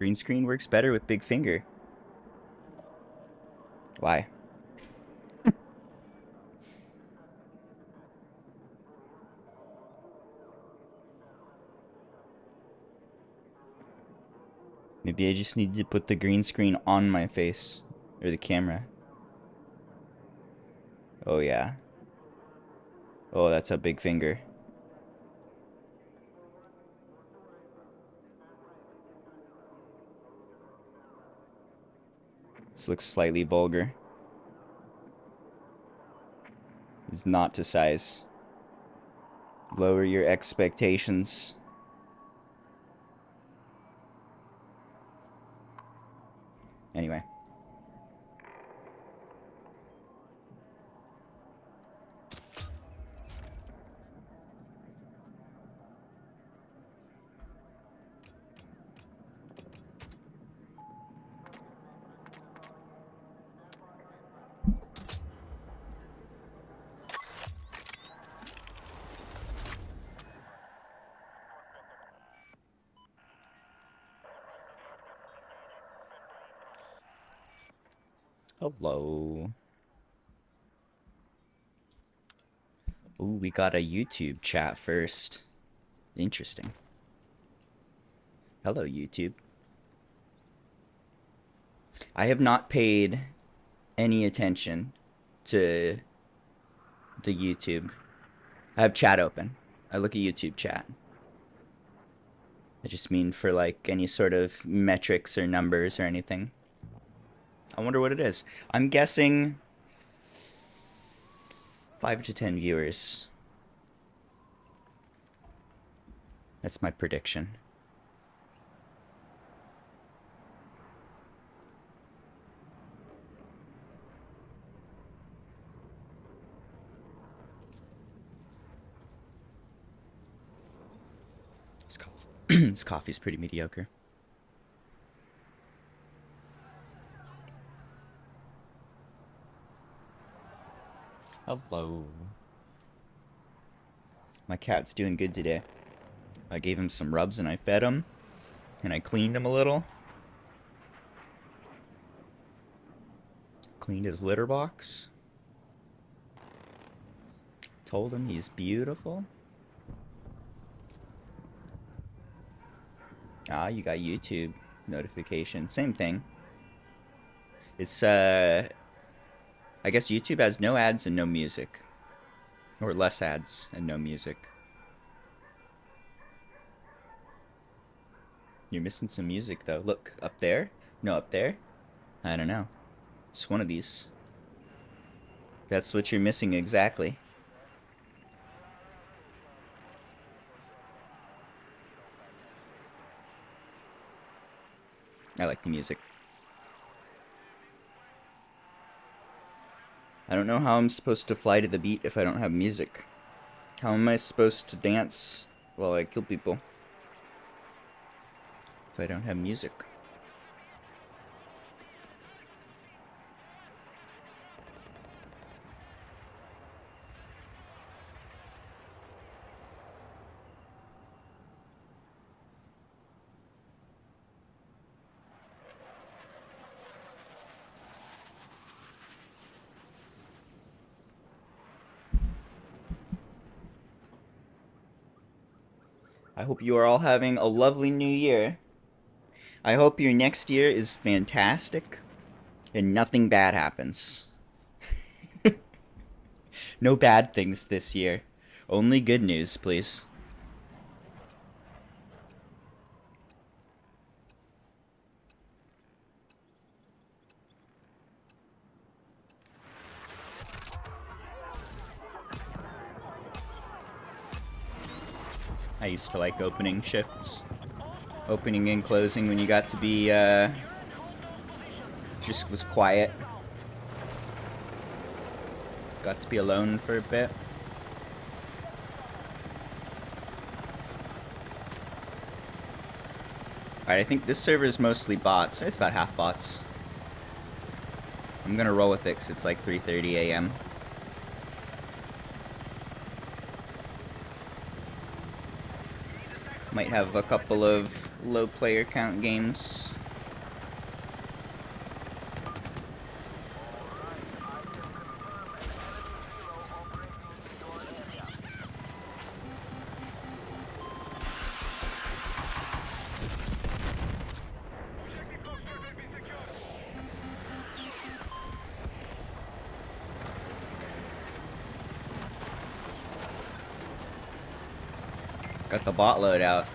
Green screen works better with big finger. Why? Maybe I just need to put the green screen on my face. Or the camera. Oh yeah. Oh, that's a big finger. This looks slightly vulgar. It's not to size. Lower your expectations. Anyway. Hello. Ooh, we got a YouTube chat first. Interesting. Hello, YouTube. I have not paid any attention to the YouTube. I have chat open. I look at YouTube chat. I just mean for like any sort of metrics or numbers or anything. I wonder what it is. I'm guessing 5 to 10 viewers. That's my prediction. This coffee's pretty mediocre. Hello. My cat's doing good today. I gave him some rubs and I fed him. And I cleaned him a little. Cleaned his litter box. Told him he's beautiful. Ah, you got YouTube notification. Same thing. It's, I guess YouTube has no ads and no music. Or less ads and no music. You're missing some music, though. Look, up there? No, up there? I don't know. It's one of these. That's what you're missing exactly. I like the music. I don't know how I'm supposed to fly to the beat if I don't have music. How am I supposed to dance while I kill people if I don't have music? I hope you are all having a lovely new year. I hope your next year is fantastic and nothing bad happens. No bad things this year. Only good news, please. I used to like opening shifts. Opening and closing when you got to be, just was quiet. Got to be alone for a bit. Alright, I think this server is mostly bots. It's about half bots. I'm gonna roll with it because it's like 3:30 a.m. Might have a couple of low player count games. Got the bot load out.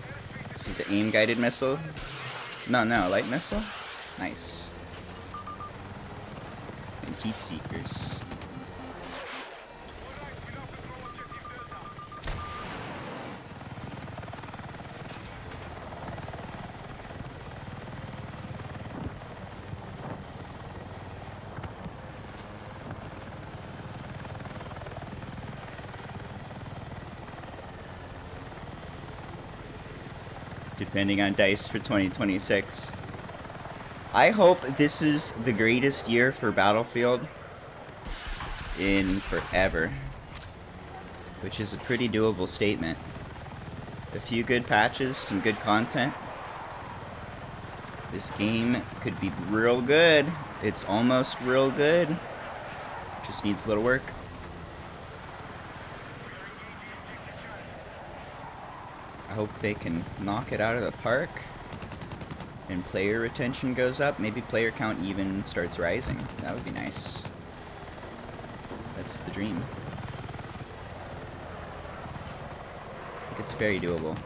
This is the aim guided missile. No, light missile. Nice. And heat seekers. Depending on dice for 2026. I hope this is the greatest year for Battlefield in forever, which is a pretty doable statement. A few good patches, some good content. This game could be real good. It's almost real good. Just needs a little work. I hope they can knock it out of the park and player retention goes up. Maybe player count even starts rising. That would be nice. That's the dream. I think it's very doable.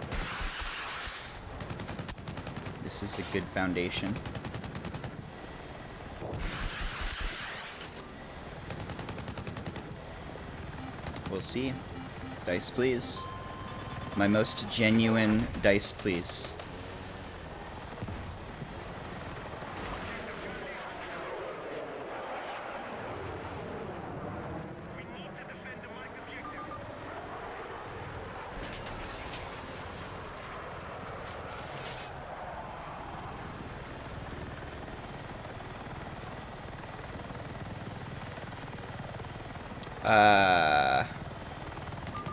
This is a good foundation. We'll see. Dice, please. My most genuine dice, please.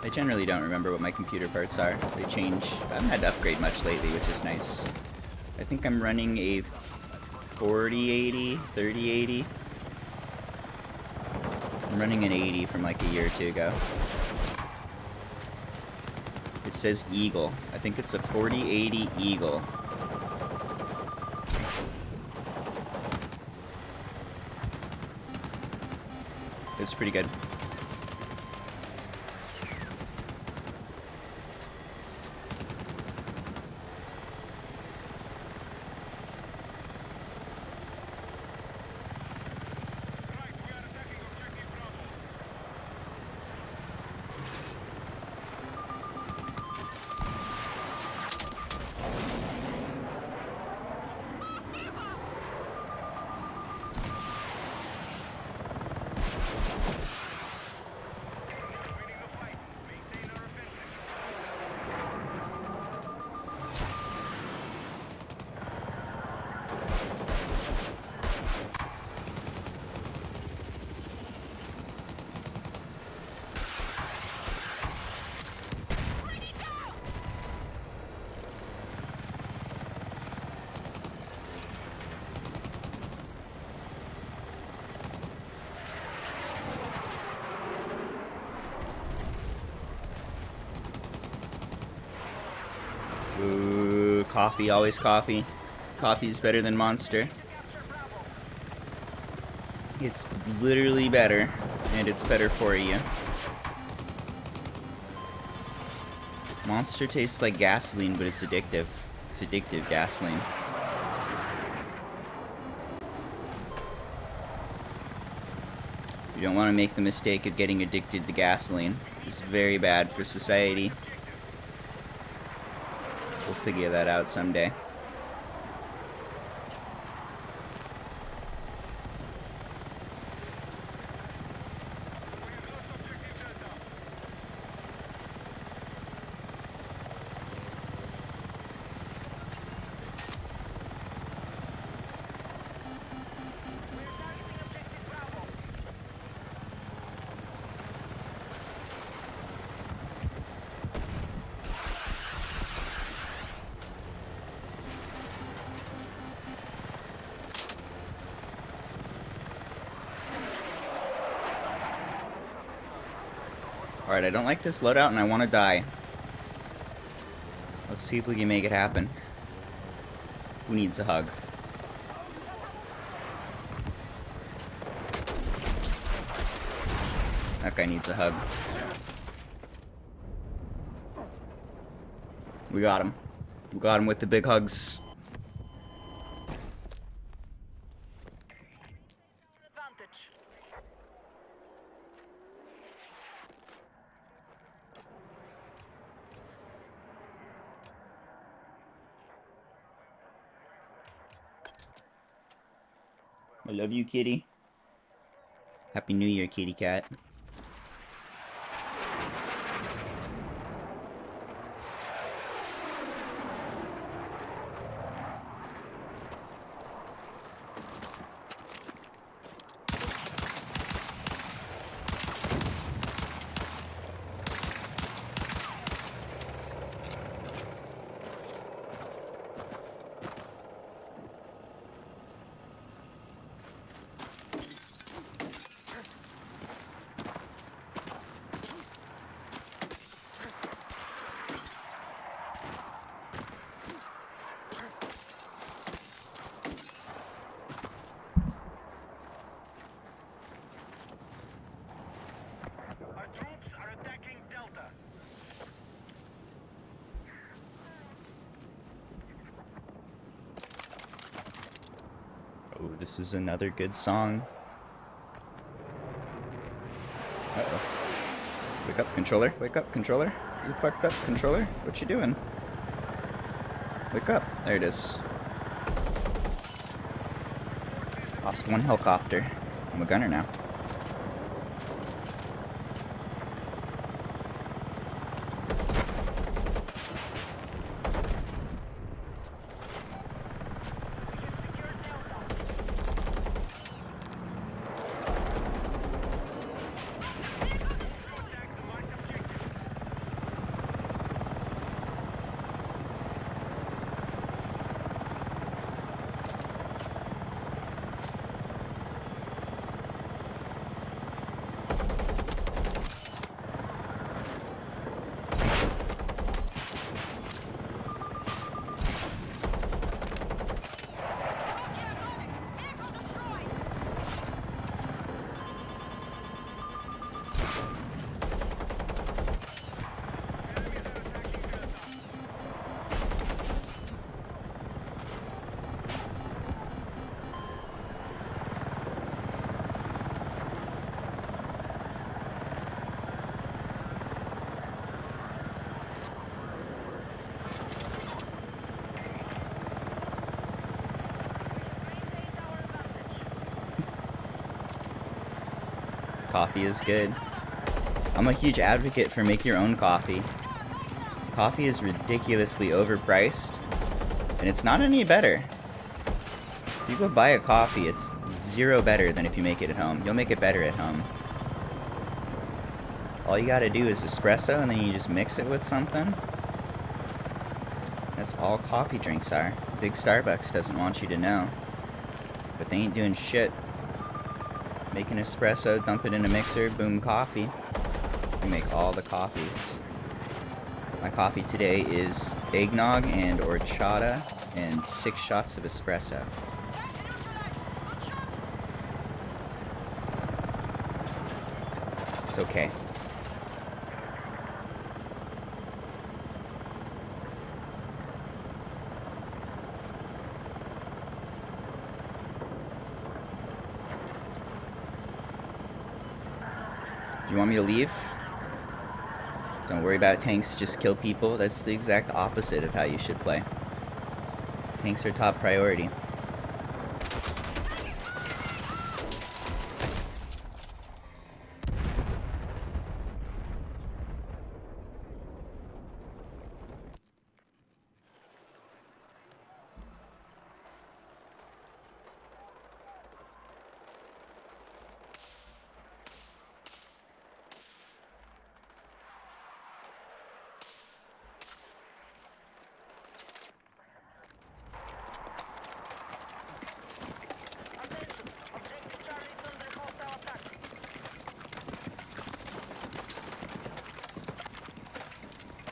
I generally don't remember what my computer parts are. They change. I haven't had to upgrade much lately, which is nice. I think I'm running a 4080, 3080. I'm running an 80 from like a year or two ago. It says Eagle. I think it's a 4080 Eagle. It's pretty good. Ooh, coffee, always coffee. Coffee is better than Monster. It's literally better, and it's better for you. Monster tastes like gasoline, but it's addictive. It's addictive gasoline. You don't want to make the mistake of getting addicted to gasoline. It's very bad for society. We'll figure that out someday. Alright, I don't like this loadout and I want to die. Let's see if we can make it happen. Who needs a hug? That guy needs a hug. We got him. We got him with the big hugs. I love you, kitty. Happy New Year, kitty cat. Oh, this is another good song. Uh-oh. Wake up, controller. Wake up, controller. You fucked up, controller. What you doing? Wake up. There it is. Lost one helicopter. I'm a gunner now. Coffee is good. I'm a huge advocate for make your own coffee. Coffee is ridiculously overpriced, and it's not any better. If you go buy a coffee, it's zero better than if you make it at home. You'll make it better at home. All you gotta do is espresso, and then you just mix it with something. That's all coffee drinks are. Big Starbucks doesn't want you to know. But they ain't doing shit. Make an espresso, dump it in a mixer, boom, coffee. We make all the coffees. My coffee today is eggnog and horchata and 6 shots of espresso. It's okay. Do you want me to leave? Don't worry about tanks, just kill people. That's the exact opposite of how you should play. Tanks are top priority.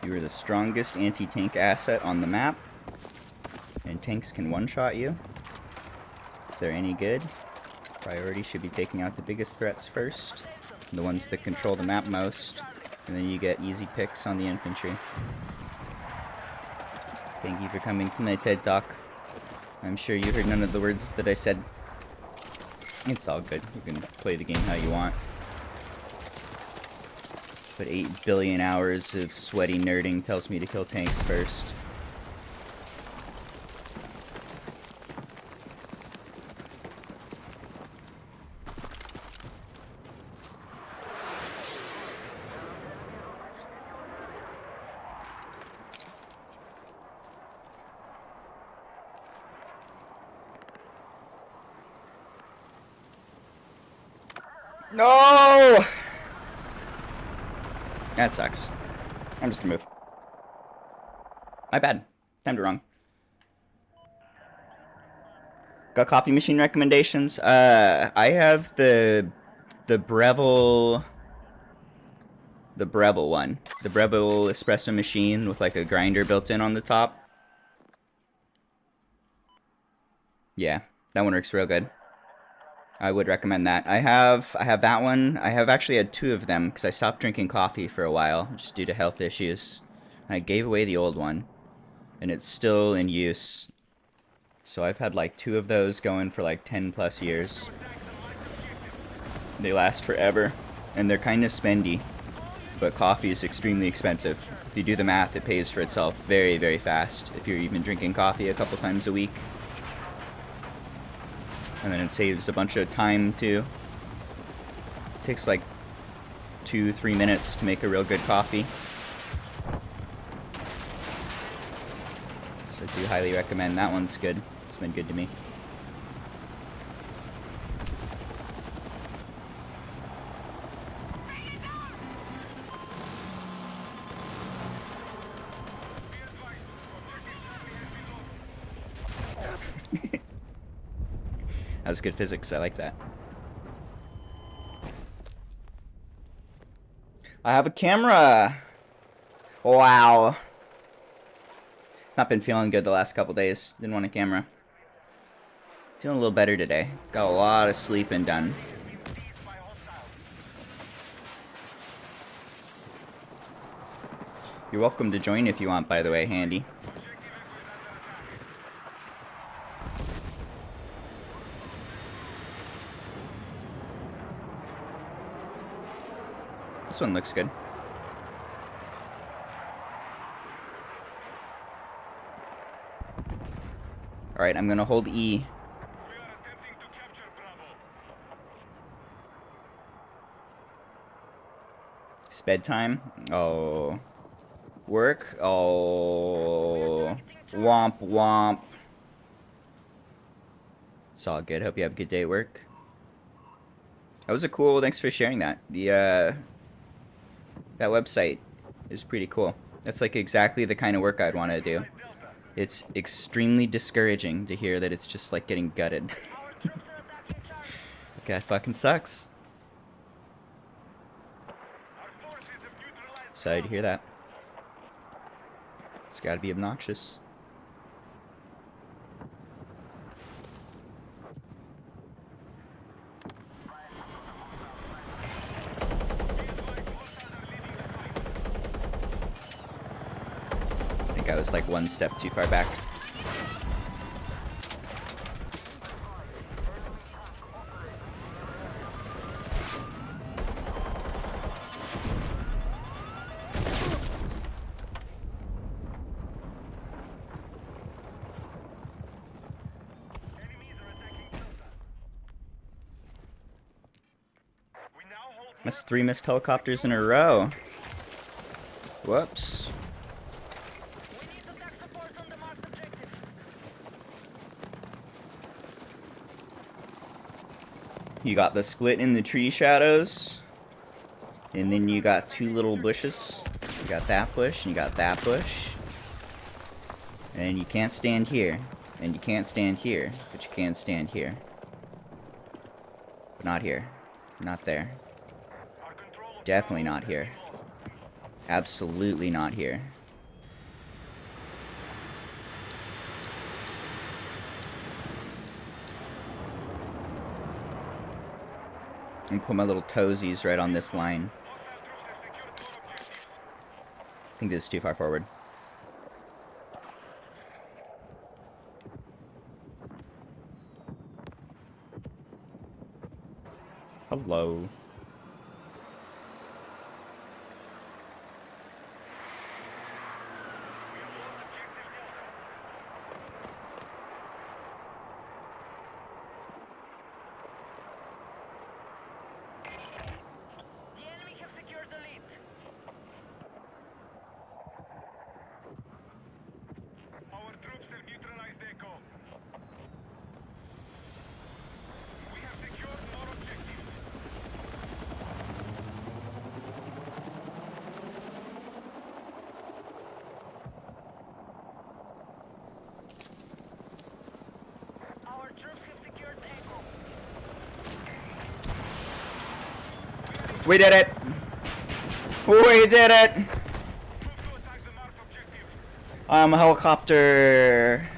You are the strongest anti-tank asset on the map, and tanks can one-shot you. If they're any good, priority should be taking out the biggest threats first, the ones that control the map most, and then you get easy picks on the infantry. Thank you for coming to my TED Talk. I'm sure you heard none of the words that I said. It's all good. You can play the game how you want. But 8 billion hours of sweaty nerding tells me to kill tanks first. No! That sucks. I'm just gonna move. My bad. Timed it wrong. Got coffee machine recommendations? I have the Breville... The Breville one. The Breville espresso machine with like a grinder built in on the top. Yeah, that one works real good. I would recommend that. I have that one. I have actually had 2 of them because I stopped drinking coffee for a while just due to health issues. I gave away the old one, and it's still in use. So I've had like 2 of those going for like 10 plus years. They last forever, and they're kind of spendy, but coffee is extremely expensive. If you do the math, it pays for itself very, very fast if you're even drinking coffee a couple times a week. And then it saves a bunch of time too. It takes like 2-3 minutes to make a real good coffee. So I do highly recommend. That one's good. It's been good to me. That was good physics. I like that. I have a camera. Wow. Not been feeling good the last couple days. Didn't want a camera. Feeling a little better today. Got a lot of sleeping done. You're welcome to join if you want, by the way, Handy. This one looks good. Alright, I'm gonna hold E. It's bedtime. Oh. Work. Oh. Womp womp. It's all good. Hope you have a good day at work. That was a cool... Thanks for sharing that. That website is pretty cool. That's like exactly the kind of work I'd want to do. It's extremely discouraging to hear that it's just like getting gutted. That fucking sucks. Sorry to hear that. It's gotta be obnoxious. I was like one step too far back. That's 3 missed helicopters in a row. Whoops. You got the split in the tree shadows, and then you got 2 little bushes. You got that bush, and you got that bush. And you can't stand here, and you can't stand here, but you can stand here. But not here. Not there. Definitely not here. Absolutely not here. And put my little toesies right on this line. I think this is too far forward. Hello. We did it! We did it! I'm a helicopter.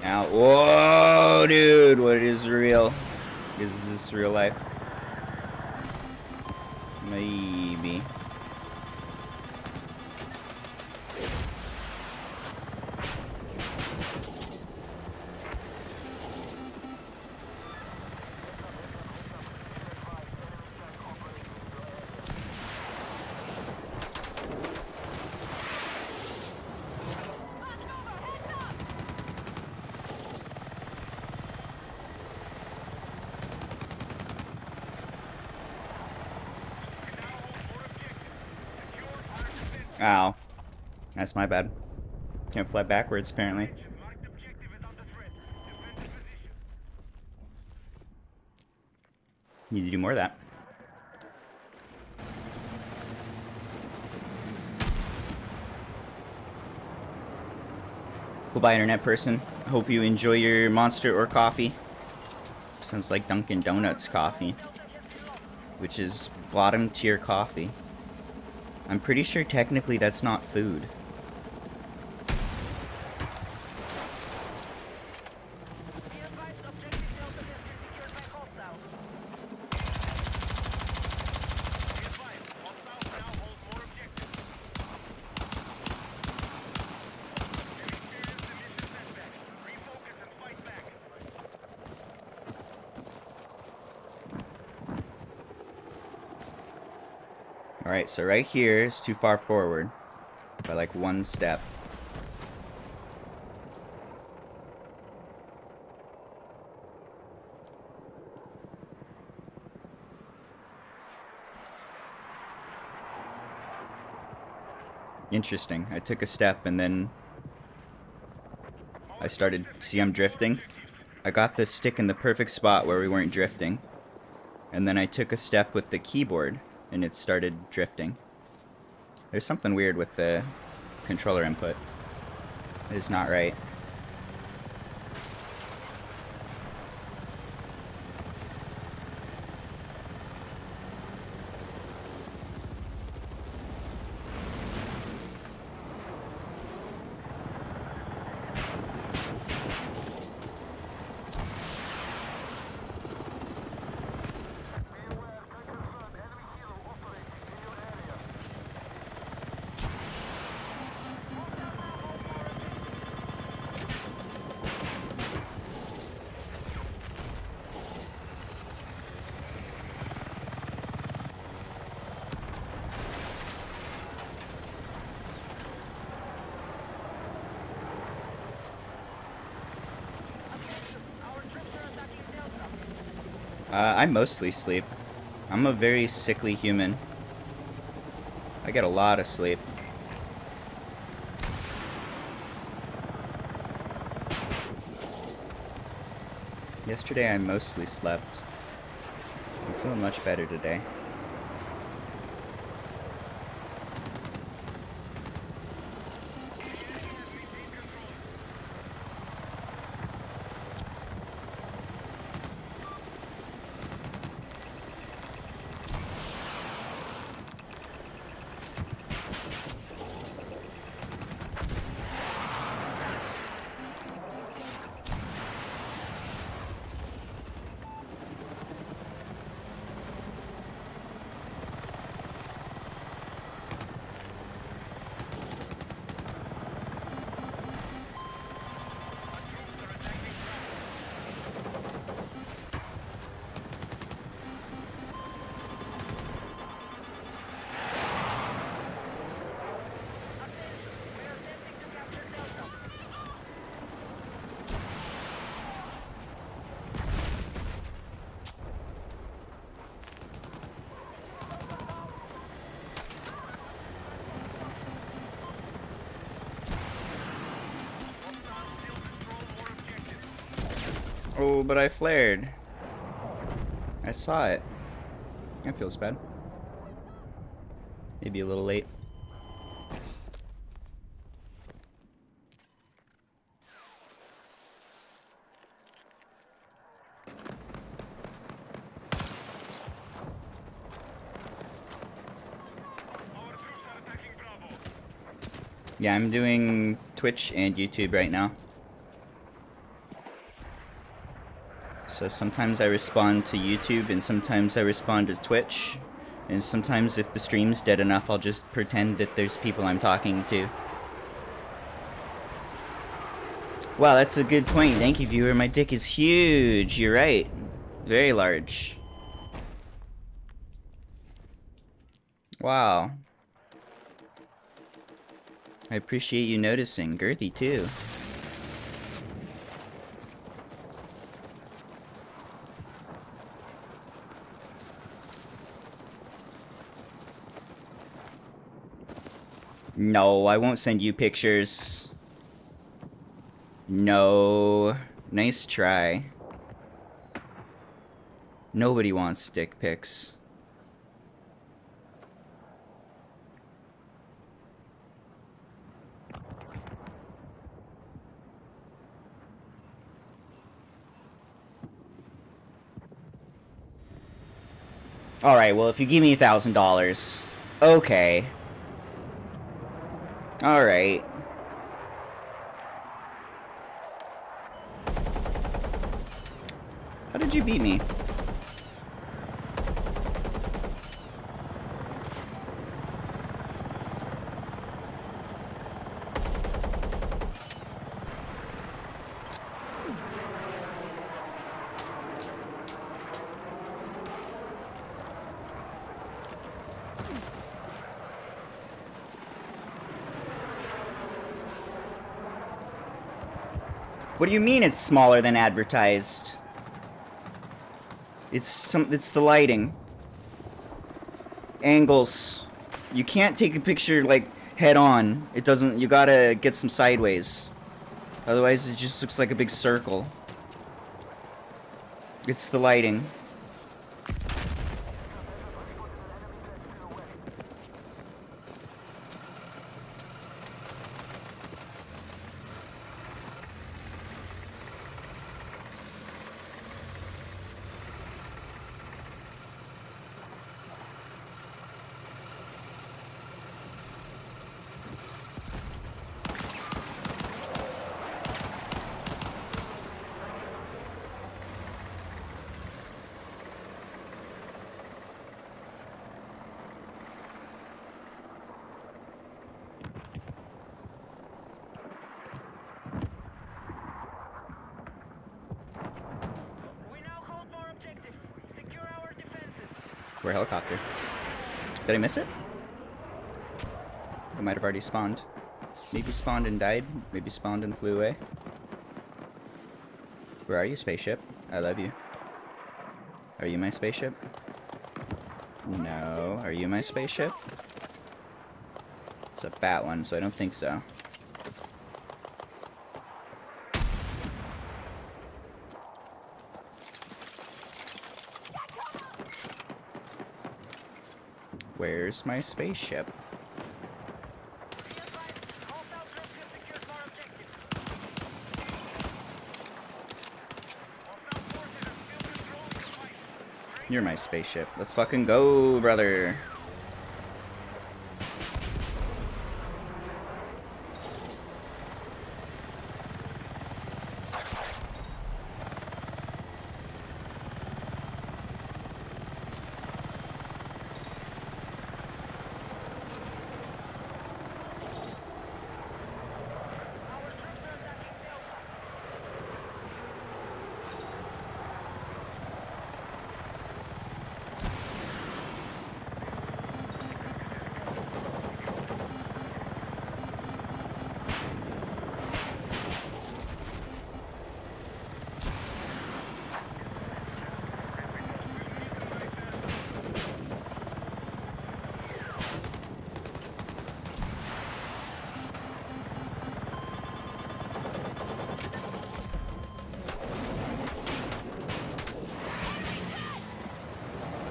Now, whoa, dude, what is real? Is this real life? Maybe. Ow. That's my bad. Can't fly backwards, apparently. Need to do more of that. Goodbye, internet person. Hope you enjoy your Monster or coffee. Sounds like Dunkin' Donuts coffee, which is bottom tier coffee. I'm pretty sure technically that's not food. Alright, so right here is too far forward by like one step. Interesting. I took a step and then I started, see, I'm drifting. I got the stick in the perfect spot where we weren't drifting. And then I took a step with the keyboard and it started drifting. There's something weird with the controller input. It is not right. I mostly sleep. I'm a very sickly human. I get a lot of sleep. Yesterday I mostly slept. I'm feeling much better today. Oh, but I flared. I saw it. That feels bad. Maybe a little late. Yeah, I'm doing Twitch and YouTube right now. So sometimes I respond to YouTube and sometimes I respond to Twitch. And sometimes if the stream's dead enough, I'll just pretend that there's people I'm talking to. Wow, that's a good point. Thank you, viewer. My dick is huge. You're right. Very large. Wow. I appreciate you noticing. Girthy, too. No, I won't send you pictures. No. Nice try. Nobody wants dick pics. Alright, well, if you give me $1,000. Okay. Alright. How did you beat me? What do you mean it's smaller than advertised? It's the lighting. Angles. You can't take a picture like head on. It doesn't, you gotta get some sideways. Otherwise it just looks like a big circle. It's the lighting. We're a helicopter. Did I miss it? I might have already spawned. Maybe spawned and died. Maybe spawned and flew away. Where are you, spaceship? I love you. Are you my spaceship? No. Are you my spaceship? It's a fat one, so I don't think so. Where's my spaceship? You're my spaceship. Let's fucking go, brother.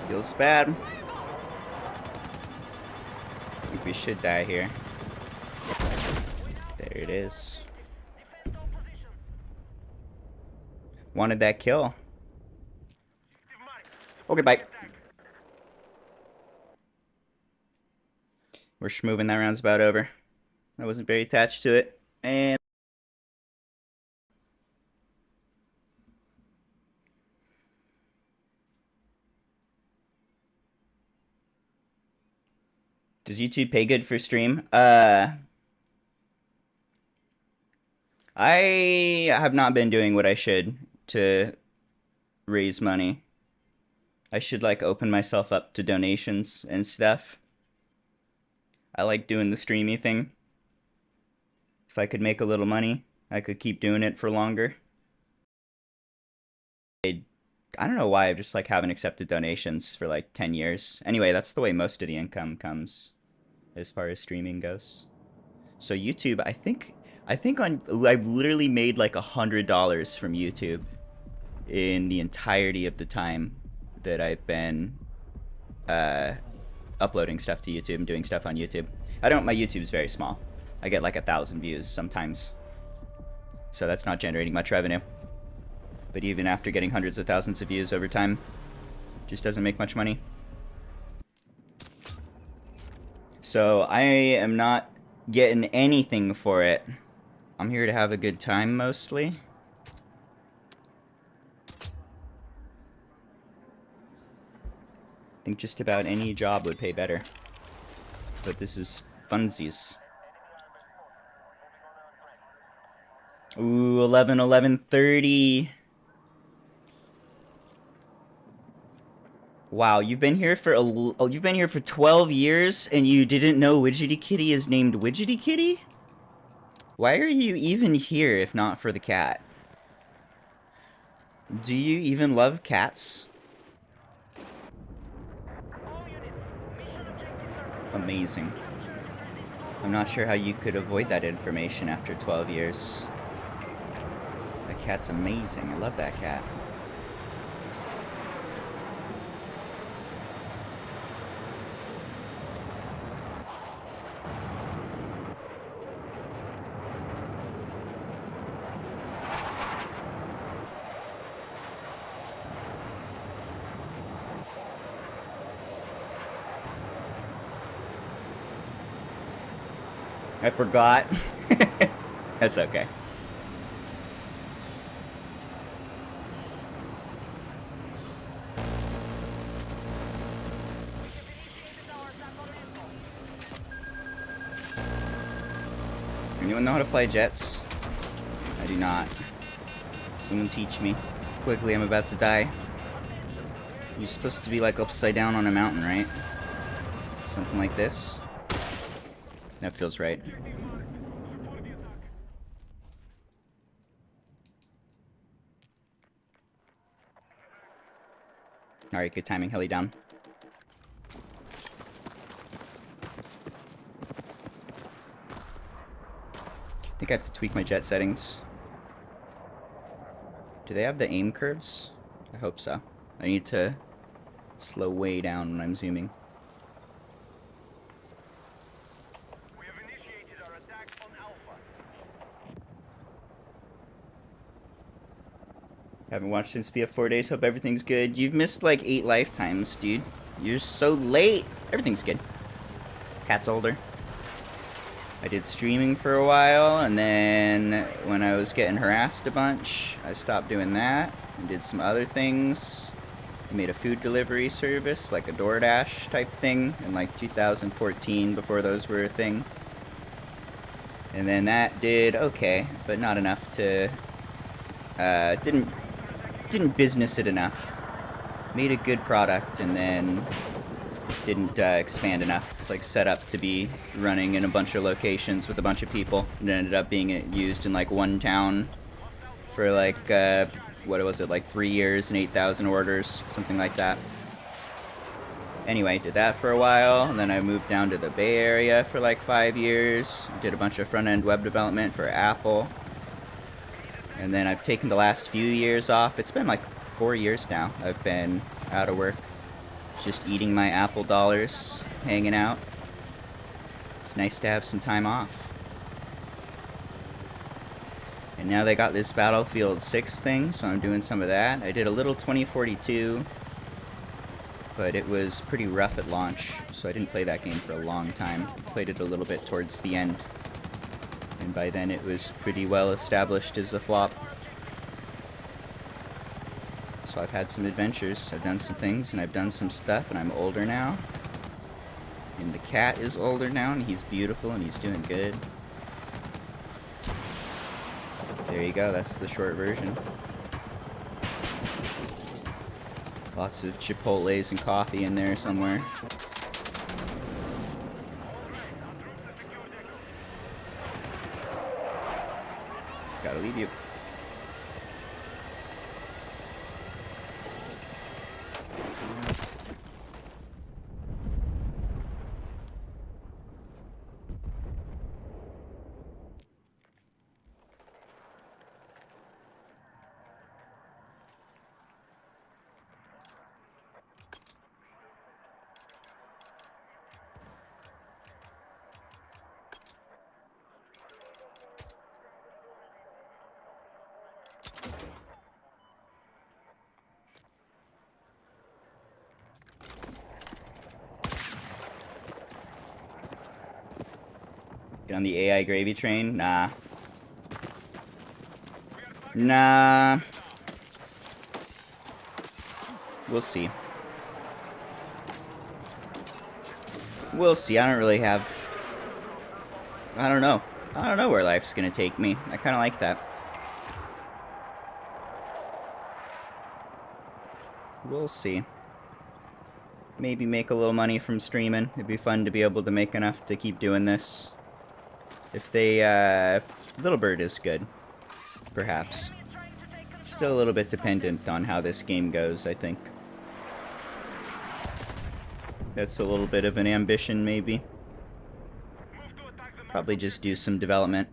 Feels bad. I think we should die here. There it is. Wanted that kill. Okay, bye. We're schmoving. That round's about over. I wasn't very attached to it. And does YouTube pay good for stream? I have not been doing what I should to raise money. I should like open myself up to donations and stuff. I like doing the streamy thing. If I could make a little money, I could keep doing it for longer. I don't know why I just like haven't accepted donations for like 10 years. Anyway, that's the way most of the income comes as far as streaming goes. So YouTube, I think I've literally made like $100 from YouTube in the entirety of the time that I've been uploading stuff to YouTube and doing stuff on YouTube. My YouTube's very small. I get like 1,000 views sometimes. So that's not generating much revenue. But even after getting hundreds of thousands of views over time, just doesn't make much money. So I am not getting anything for it. I'm here to have a good time mostly. I think just about any job would pay better. But this is funsies. Ooh, 11:30. Wow, you've been here for 12 years and you didn't know Widgety Kitty is named Widgety Kitty? Why are you even here if not for the cat? Do you even love cats? Amazing. I'm not sure how you could avoid that information after 12 years. That cat's amazing. I love that cat. I forgot. That's okay. Anyone know how to fly jets? I do not. Someone teach me. Quickly, I'm about to die. You're supposed to be like upside down on a mountain, right? Something like this. That feels right. Alright, good timing. Heli down. I think I have to tweak my jet settings. Do they have the aim curves? I hope so. I need to slow way down when I'm zooming. We have initiated our attack on Alpha. Haven't watched since BF4 days. Hope everything's good. You've missed like 8 lifetimes, dude. You're so late. Everything's good. Cat's older. I did streaming for a while, and then when I was getting harassed a bunch, I stopped doing that and did some other things. I made a food delivery service, like a DoorDash type thing, in like 2014, before those were a thing. And then that did okay, but not enough to, didn't business it enough. Made a good product, and then didn't expand enough. It's like set up to be running in a bunch of locations with a bunch of people, and it ended up being used in like one town for like what was it, like 3 years and 8,000 orders, something like that. Anyway, did that for a while, and then I moved down to the Bay Area for like 5 years. Did a bunch of front-end web development for Apple, and then I've taken the last few years off. It's been like 4 years now I've been out of work. Just eating my Apple dollars, hanging out. It's nice to have some time off. And now they got this Battlefield 6 thing, so I'm doing some of that. I did a little 2042, but it was pretty rough at launch, so I didn't play that game for a long time. Played it a little bit towards the end, and by then it was pretty well established as a flop. So I've had some adventures, I've done some things, and I've done some stuff, and I'm older now. And the cat is older now, and he's beautiful, and he's doing good. There you go, that's the short version. Lots of Chipotles and coffee in there somewhere. Gotta leave you. Get on the AI gravy train? Nah. Nah. We'll see. We'll see. I don't really have... I don't know. I don't know where life's gonna take me. I kinda like that. We'll see. Maybe make a little money from streaming. It'd be fun to be able to make enough to keep doing this. If they, if Little Bird is good. Perhaps. Still a little bit dependent on how this game goes, I think. That's a little bit of an ambition, maybe. Probably just do some development.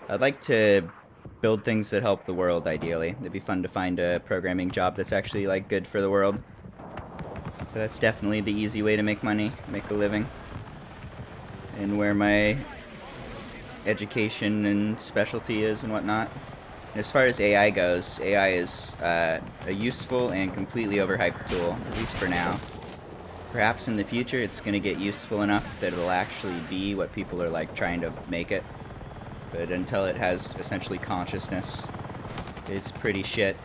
I'd like to build things that help the world, ideally. It'd be fun to find a programming job that's actually, like, good for the world. But that's definitely the easy way to make money, make a living. And where my education and specialty is and whatnot. As far as AI goes, AI is a useful and completely overhyped tool, at least for now. Perhaps in the future it's going to get useful enough that it'll actually be what people are like trying to make it. But until it has essentially consciousness, it's pretty shit.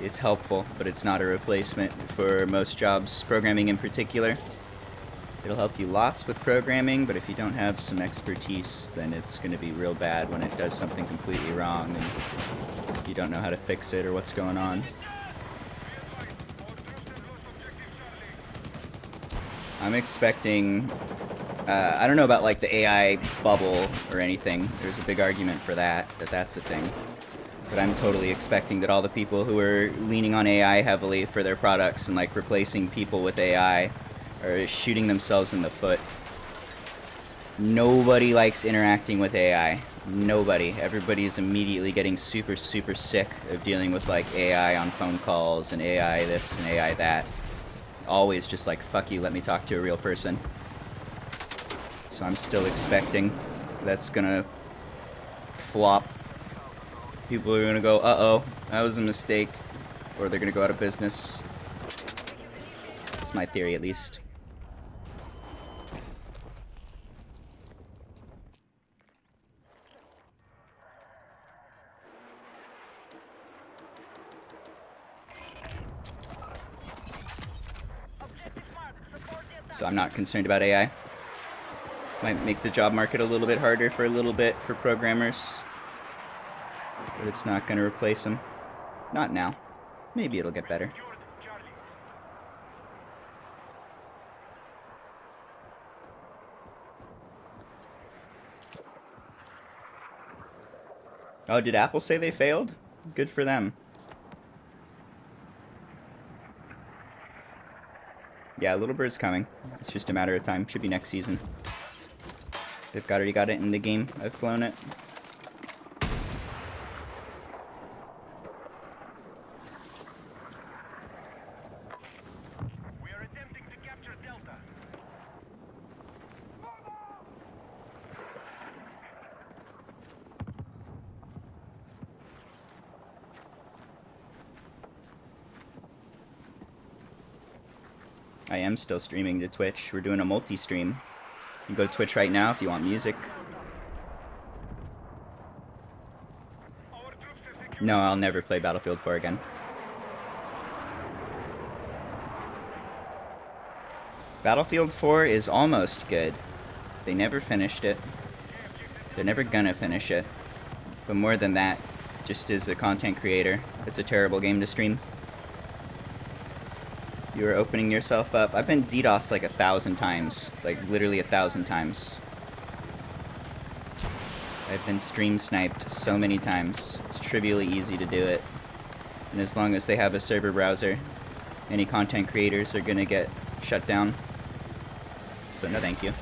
It's helpful, but it's not a replacement for most jobs, programming in particular. It'll help you lots with programming, but if you don't have some expertise, then it's going to be real bad when it does something completely wrong and you don't know how to fix it or what's going on. I'm expecting, I don't know about like the AI bubble or anything. There's a big argument for that that's the thing. But I'm totally expecting that all the people who are leaning on AI heavily for their products and like replacing people with AI are shooting themselves in the foot. Nobody likes interacting with AI. Nobody. Everybody is immediately getting super, super sick of dealing with like AI on phone calls and AI this and AI that. Always just like, fuck you, let me talk to a real person. So I'm still expecting that's gonna flop. People are gonna go, uh-oh, that was a mistake. Or they're gonna go out of business. That's my theory, at least. So I'm not concerned about AI. Might make the job market a little bit harder for a little bit for programmers. But it's not going to replace them. Not now. Maybe it'll get better. Oh, did Apple say they failed? Good for them. Yeah, Little Bird's coming. It's just a matter of time. Should be next season. They've already got it in the game. I've flown it. We are attempting to capture Delta. I am still streaming to Twitch. We're doing a multi-stream. You can go to Twitch right now if you want music. No, I'll never play Battlefield 4 again. Battlefield 4 is almost good. They never finished it. They're never gonna finish it. But more than that, just as a content creator, it's a terrible game to stream. You are opening yourself up. I've been DDoSed like 1,000 times. Like literally 1,000 times. I've been stream sniped so many times. It's trivially easy to do it. And as long as they have a server browser, any content creators are gonna get shut down. So no thank you.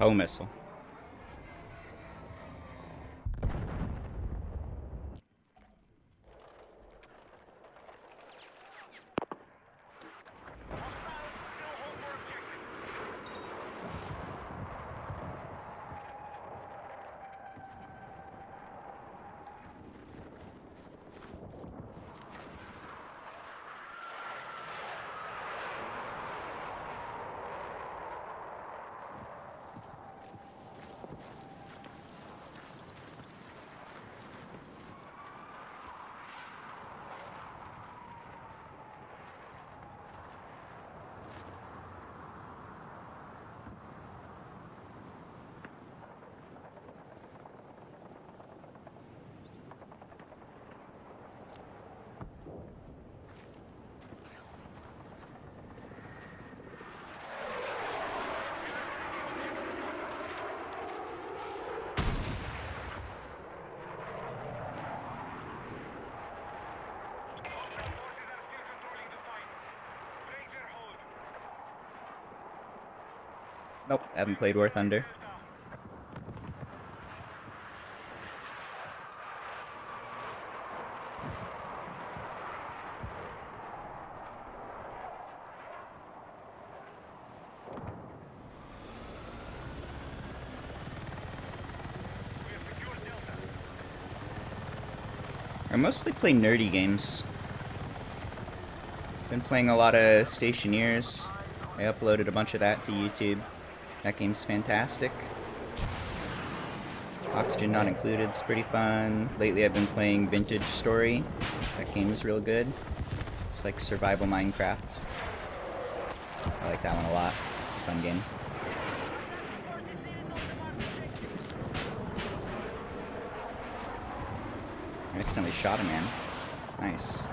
Oh, missile. Still hold more objectives. Forces are still controlling the fight. Break their hold. Nope, haven't played War Thunder. Delta. We have secured Delta. I mostly play nerdy games. Been playing a lot of Stationeers. I uploaded a bunch of that to YouTube. That game's fantastic. Oxygen Not Included is pretty fun. Lately I've been playing Vintage Story. That game is real good. It's like survival Minecraft. I like that one a lot. It's a fun game. I accidentally shot a man. Nice.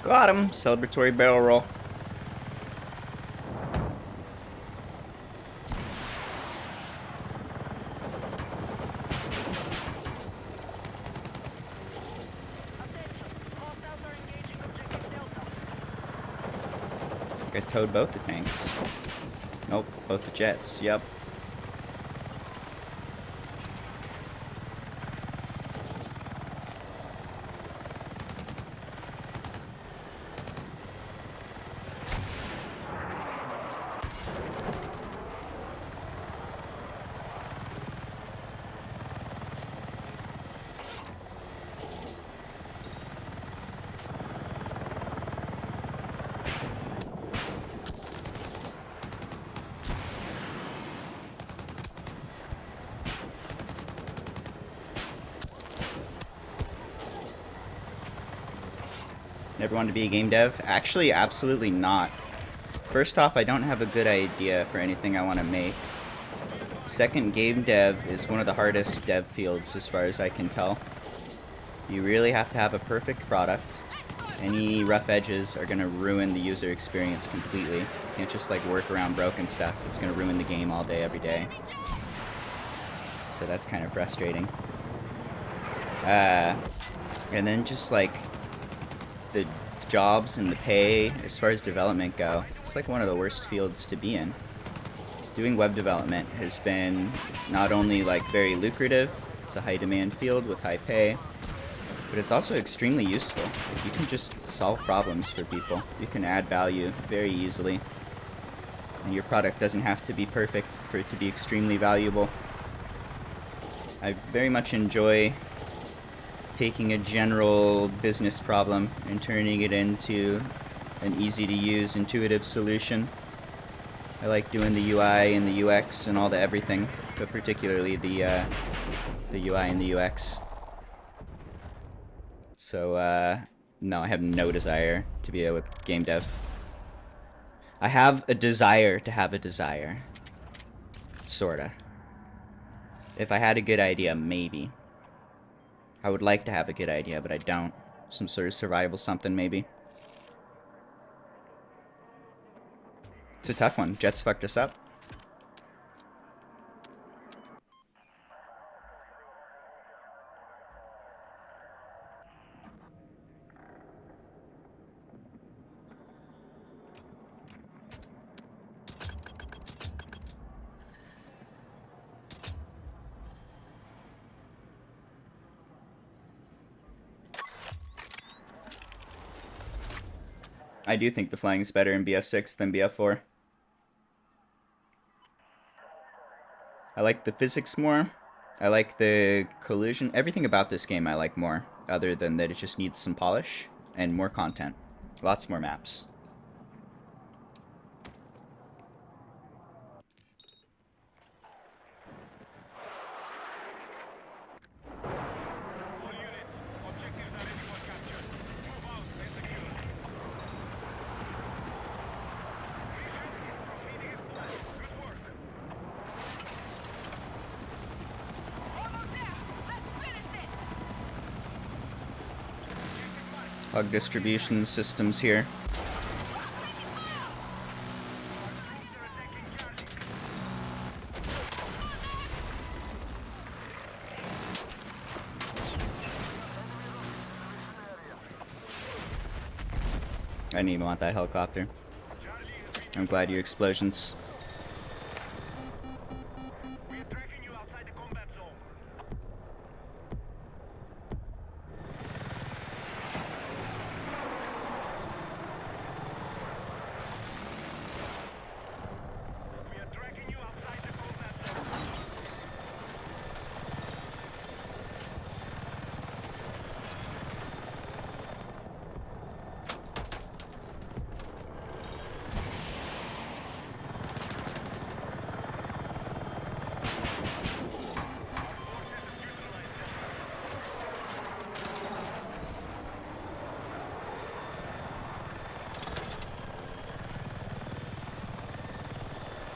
Got him! Celebratory barrel roll. Hostiles are engaging objective Delta. I towed both the tanks. Nope, both the jets. Yep. Never wanted to be a game dev? Actually, absolutely not. First off, I don't have a good idea for anything I want to make. Second, game dev is one of the hardest dev fields as far as I can tell. You really have to have a perfect product. Any rough edges are going to ruin the user experience completely. You can't just like work around broken stuff. It's going to ruin the game all day, every day. So that's kind of frustrating. And then just like the jobs and the pay as far as development go, it's like one of the worst fields to be in. Doing web development has been not only like very lucrative, it's a high demand field with high pay, but it's also extremely useful. You can just solve problems for people. You can add value very easily. And your product doesn't have to be perfect for it to be extremely valuable. I very much enjoy taking a general business problem and turning it into an easy to use, intuitive solution. I like doing the UI and the UX and all the everything, but particularly the UI and the UX. So, no, I have no desire to be a game dev. I have a desire to have a desire. Sorta. If I had a good idea, maybe. I would like to have a good idea, but I don't. Some sort of survival something, maybe. It's a tough one. Jets fucked us up. I do think the flying's better in BF6 than BF4. I like the physics more. I like the collision. Everything about this game I like more, other than that it just needs some polish and more content. Lots more maps. All units, objectives are ready for capture. Move out and secure. Mission is proceeding as planned. Good work. Almost there. Let's finish it. Hug distribution systems here. I didn't even want that helicopter. I'm glad you explosions. We are tracking you outside the combat zone. We are tracking you outside the combat zone.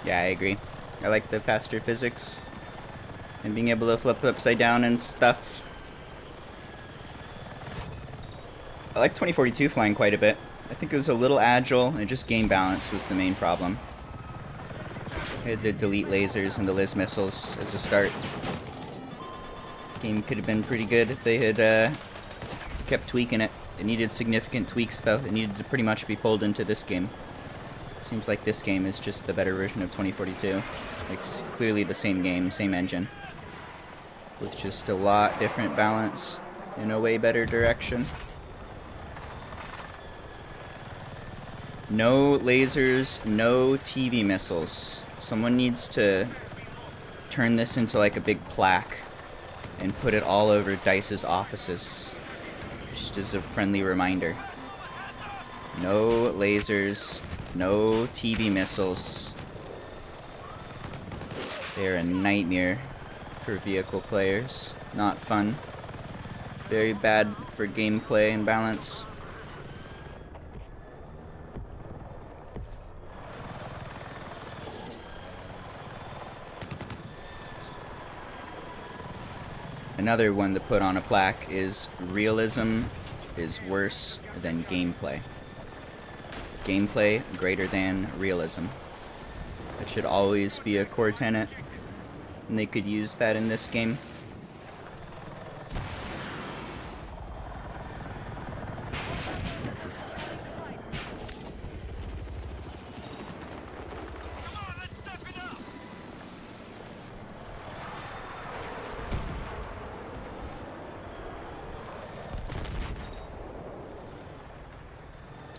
Yeah, I agree. I like the faster physics and being able to flip upside down and stuff. I like 2042 flying quite a bit. I think it was a little agile and just game balance was the main problem. I had to delete lasers and the Liz missiles as a start. Game could have been pretty good if they had kept tweaking it. It needed significant tweaks though. It needed to pretty much be pulled into this game. Seems like this game is just the better version of 2042. It's clearly the same game, same engine, with just a lot different balance in a way better direction. No lasers, no TV missiles. Someone needs to turn this into like a big plaque and put it all over DICE's offices, just as a friendly reminder. No lasers, no TV missiles. They're a nightmare for vehicle players. Not fun. Very bad for gameplay and balance. Another one to put on a plaque is realism is worse than gameplay. Gameplay greater than realism. That should always be a core tenet, and they could use that in this game.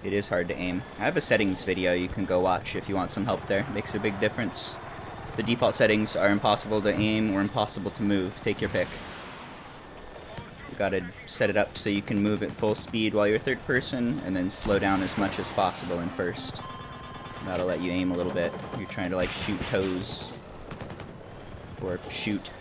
It is hard to aim. I have a settings video you can go watch if you want some help there. Makes a big difference. The default settings are impossible to aim or impossible to move. Take your pick. You gotta set it up so you can move at full speed while you're third person, and then slow down as much as possible in first. That'll let you aim a little bit. You're trying to like shoot toes. Or shoot.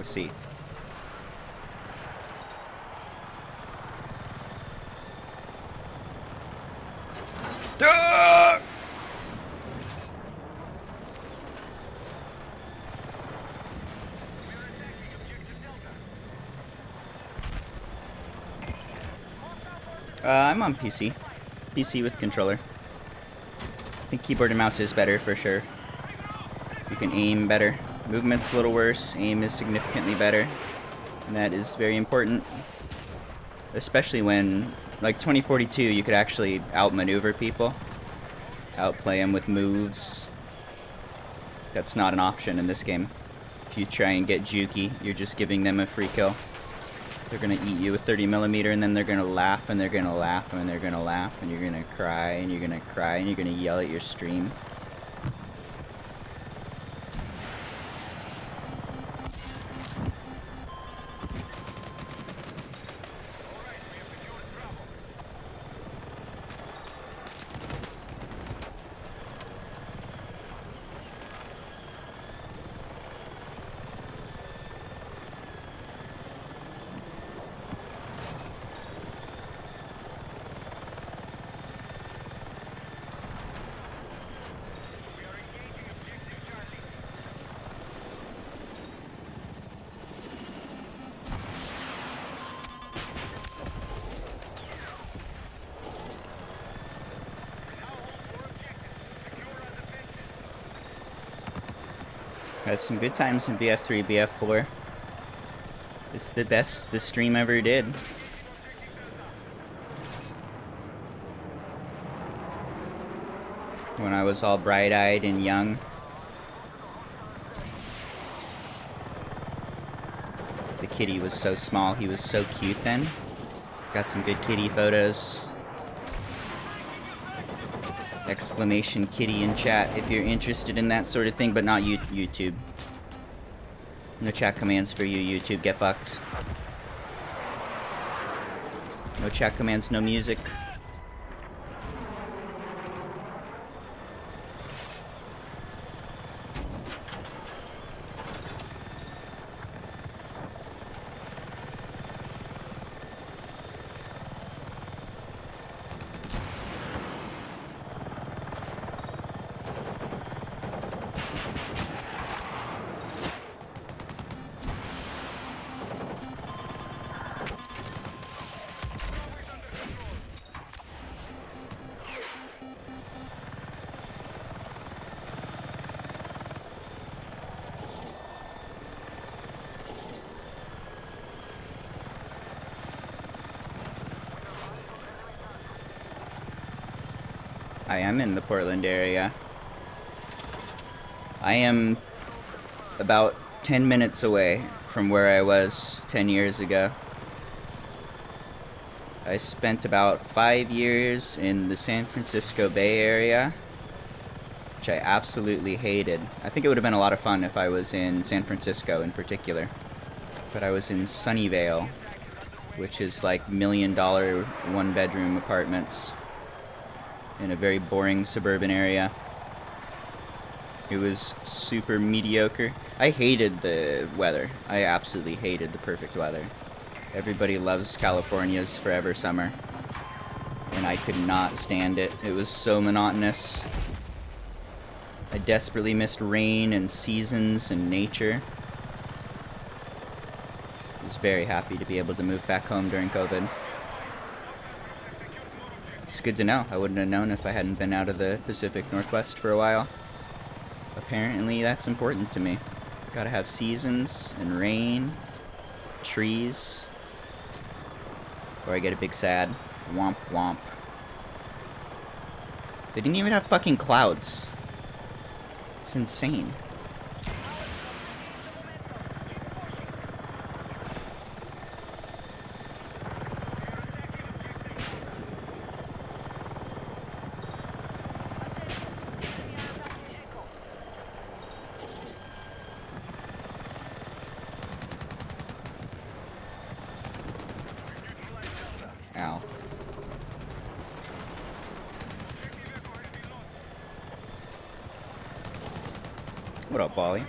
Let's see. Ah! I'm on PC. PC with controller. I think keyboard and mouse is better for sure. You can aim better. Movement's a little worse. Aim is significantly better. And that is very important. Especially when, like 2042, you could actually outmaneuver people. Outplay them with moves. That's not an option in this game. If you try and get jukey, you're just giving them a free kill. They're gonna eat you with 30mm, and then they're gonna laugh, and they're gonna laugh, and they're gonna laugh, and you're gonna cry, and you're gonna cry, and you're gonna yell at your stream. Had some good times in BF3, BF4. It's the best the stream ever did. When I was all bright-eyed and young. The kitty was so small, he was so cute then. Got some good kitty photos. Exclamation kitty in chat if you're interested in that sort of thing, but not YouTube. No chat commands for you, YouTube. Get fucked. No chat commands, no music. I am in the Portland area. I am about 10 minutes away from where I was 10 years ago. I spent about 5 years in the San Francisco Bay Area, which I absolutely hated. I think it would have been a lot of fun if I was in San Francisco in particular. But I was in Sunnyvale, which is like $1 million one-bedroom apartments in a very boring suburban area. It was super mediocre. I hated the weather. I absolutely hated the perfect weather. Everybody loves California's forever summer, and I could not stand it. It was so monotonous. I desperately missed rain and seasons and nature. I was very happy to be able to move back home during COVID. It's good to know. I wouldn't have known if I hadn't been out of the Pacific Northwest for a while. Apparently that's important to me. Gotta have seasons and rain, trees, or I get a big sad womp womp. They didn't even have fucking clouds. It's insane. Ow. What up, Wally?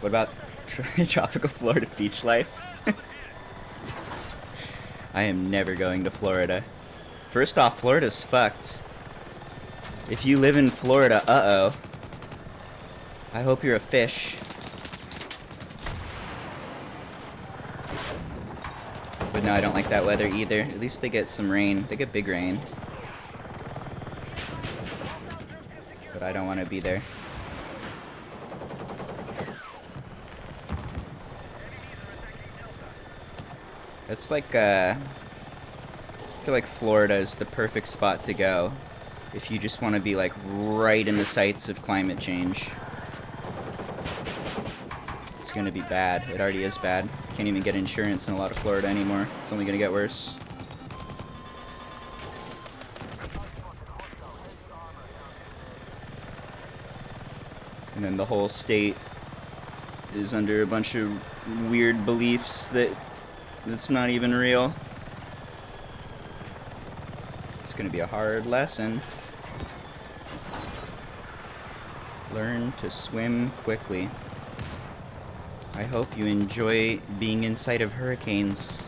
What about tropical Florida beach life? I am never going to Florida. First off, Florida's fucked. If you live in Florida, uh-oh. I hope you're a fish. But no, I don't like that weather either. At least they get some rain. They get big rain. But I don't want to be there. It's like, I feel like Florida is the perfect spot to go if you just want to be like right in the sights of climate change. It's gonna be bad. It already is bad. Can't even get insurance in a lot of Florida anymore. It's only gonna get worse. And then the whole state is under a bunch of weird beliefs that it's not even real. It's gonna be a hard lesson. Learn to swim quickly. I hope you enjoy being inside of hurricanes.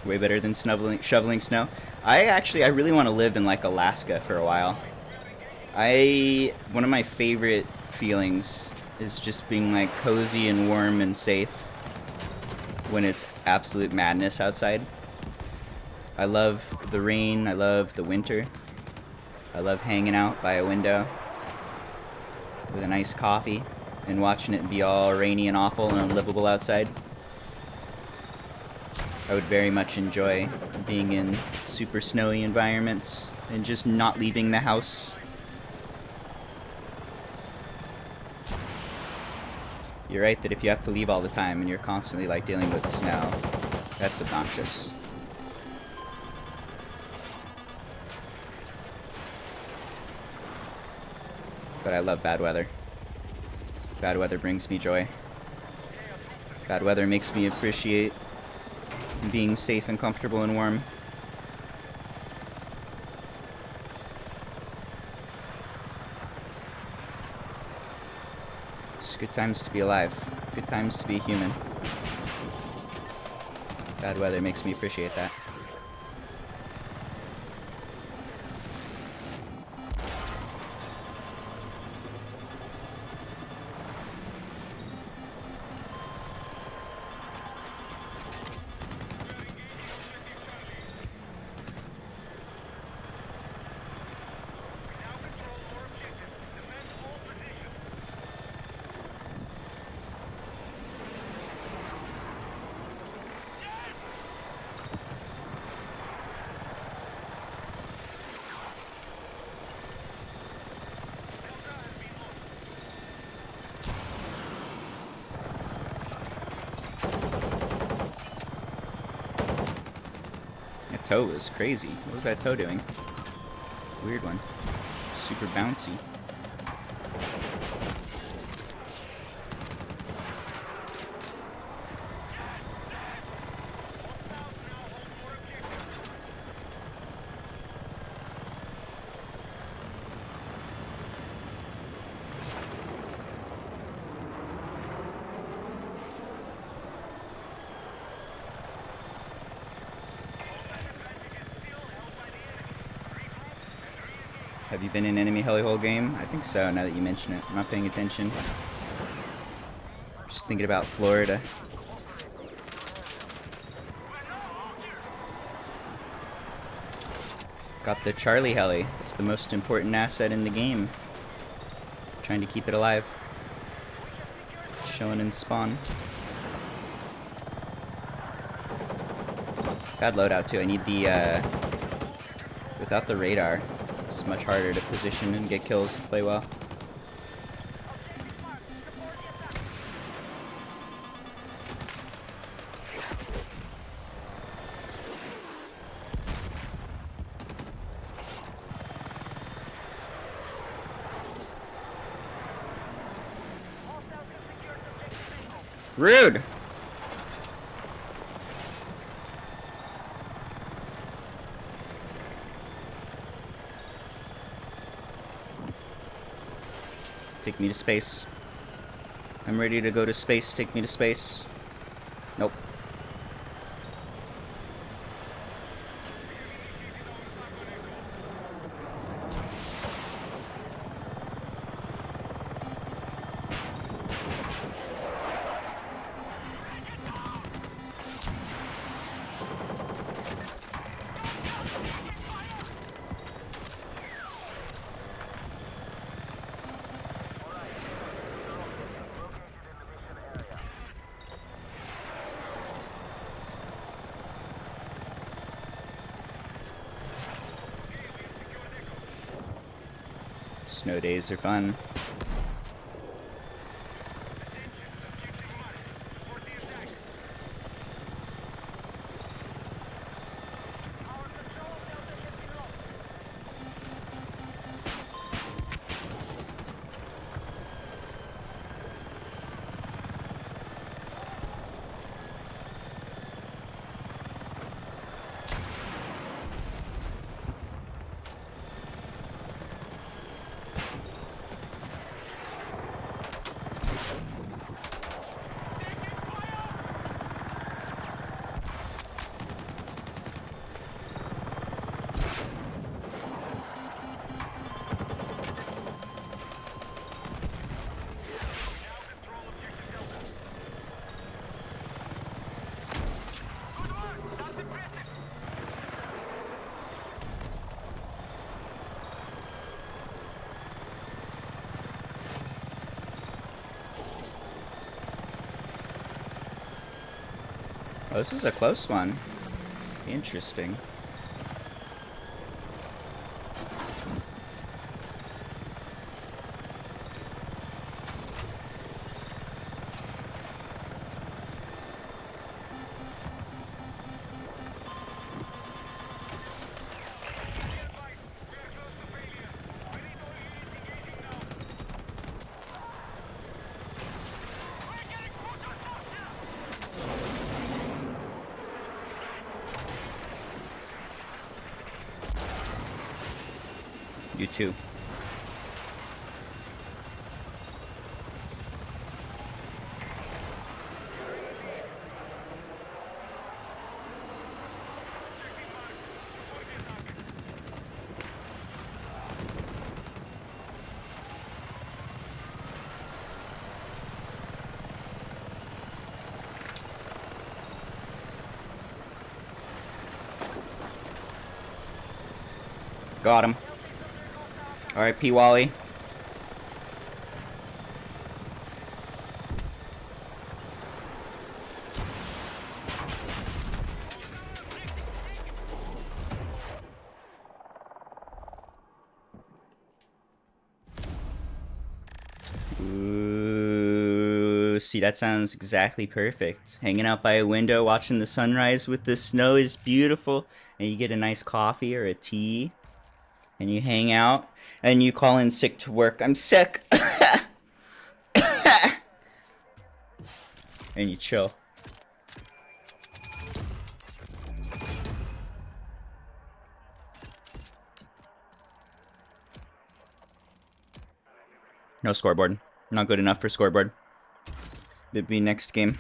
Way better than shoveling snow. I really want to live in like Alaska for a while. One of my favorite feelings is just being like cozy and warm and safe when it's absolute madness outside. I love the rain, I love the winter. I love hanging out by a window with a nice coffee and watching it be all rainy and awful and unlivable outside. I would very much enjoy being in super snowy environments and just not leaving the house. You're right that if you have to leave all the time and you're constantly like dealing with snow, that's obnoxious. But I love bad weather. Bad weather brings me joy. Bad weather makes me appreciate being safe and comfortable and warm. It's good times to be alive. Good times to be human. Bad weather makes me appreciate that. That toe was crazy. What was that toe doing? Weird one. Super bouncy. Have you been in enemy heli hole game? I think so, now that you mention it. I'm not paying attention. Just thinking about Florida. Got the Charlie heli. It's the most important asset in the game. Trying to keep it alive. Showing in spawn. Bad loadout too. I need the, without the radar, it's much harder to position and get kills, play well. Rude! Take me to space. I'm ready to go to space. Take me to space. Nope. Snow days are fun. Oh, this is a close one. Interesting. You too. Got him. R.I.P. Wally. Ooh, see, that sounds exactly perfect. Hanging out by a window, watching the sunrise with the snow is beautiful. And you get a nice coffee or a tea. And you hang out. And you call in sick to work. I'm sick. And you chill. No scoreboard. Not good enough for scoreboard. It'd be next game.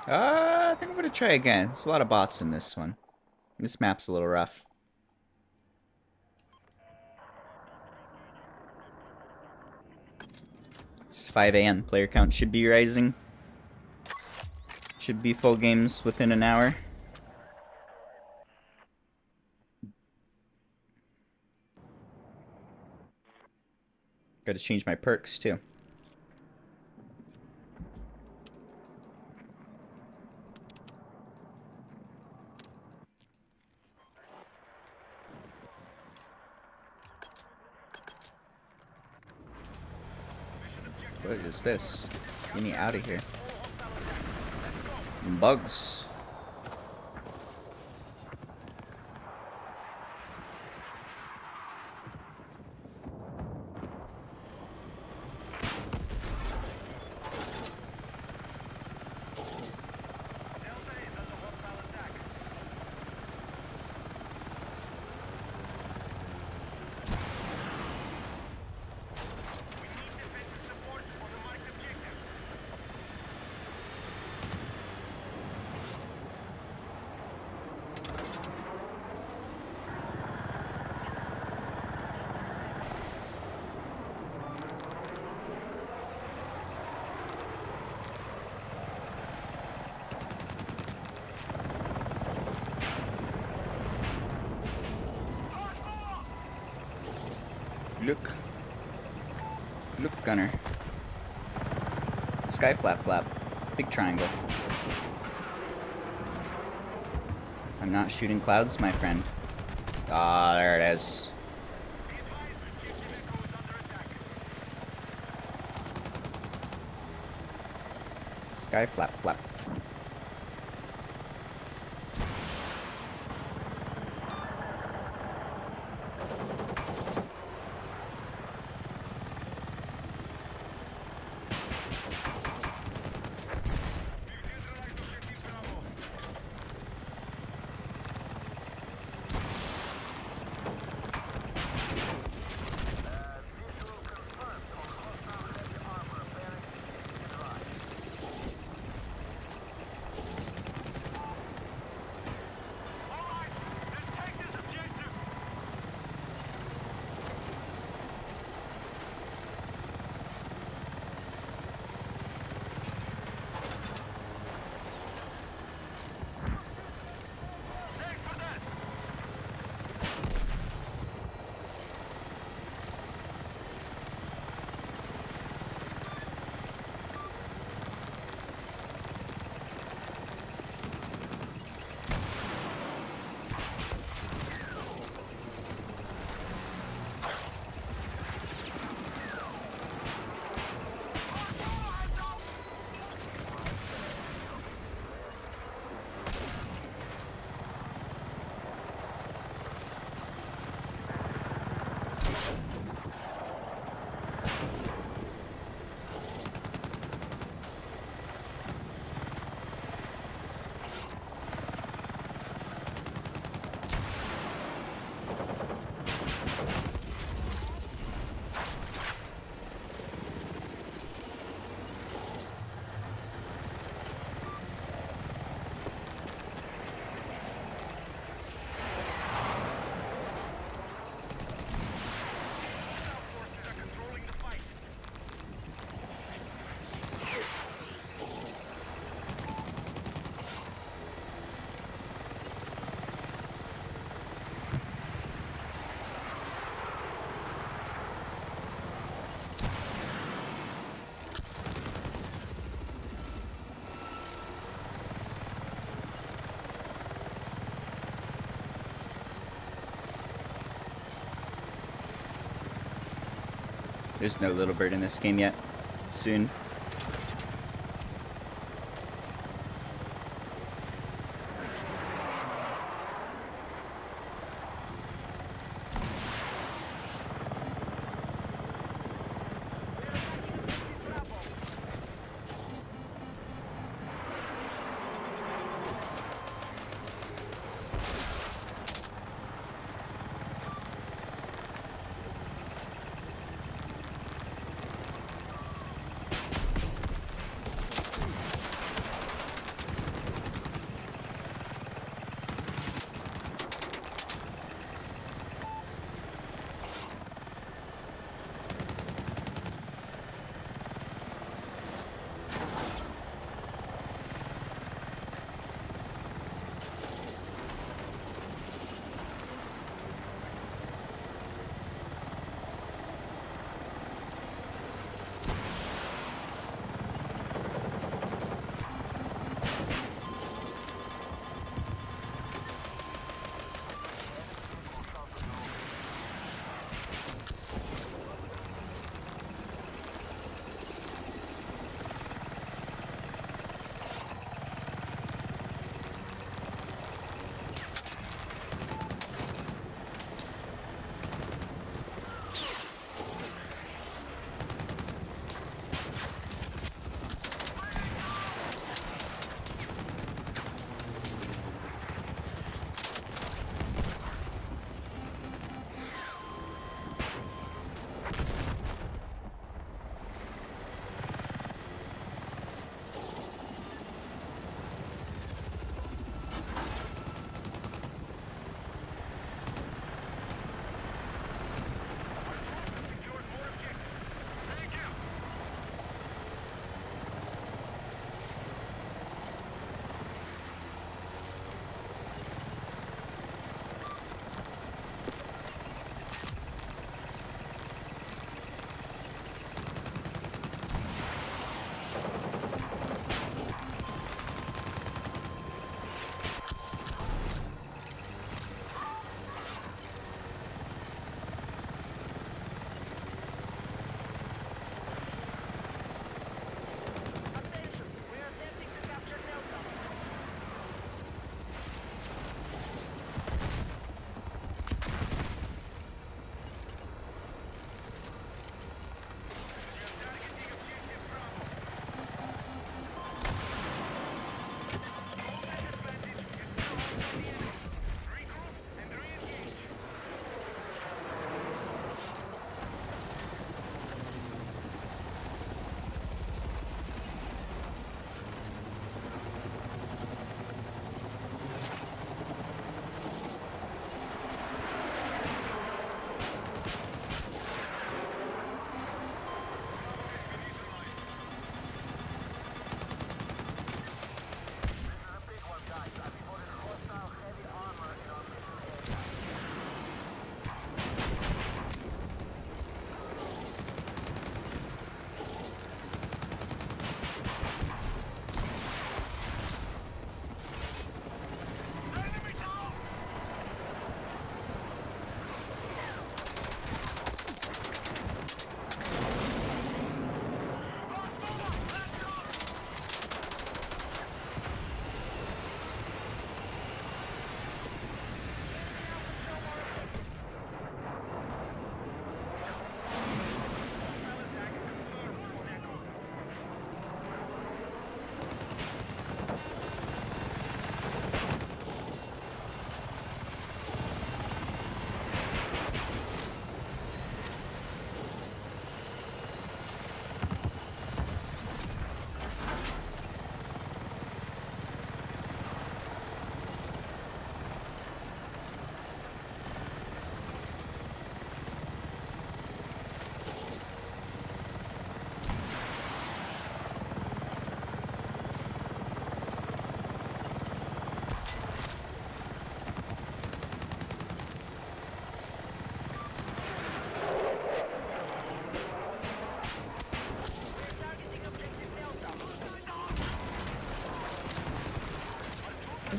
I think I'm gonna try again. There's a lot of bots in this one. This map's a little rough. It's 5 a.m. Player count should be rising. Should be full games within an hour. Gotta change my perks too. What is this? Get me out of here. Bugs. Look. Look, gunner. Sky flap flap. Big triangle. I'm not shooting clouds, my friend. Ah, there it is. Sky flap flap. There's no little bird in this game yet. Soon.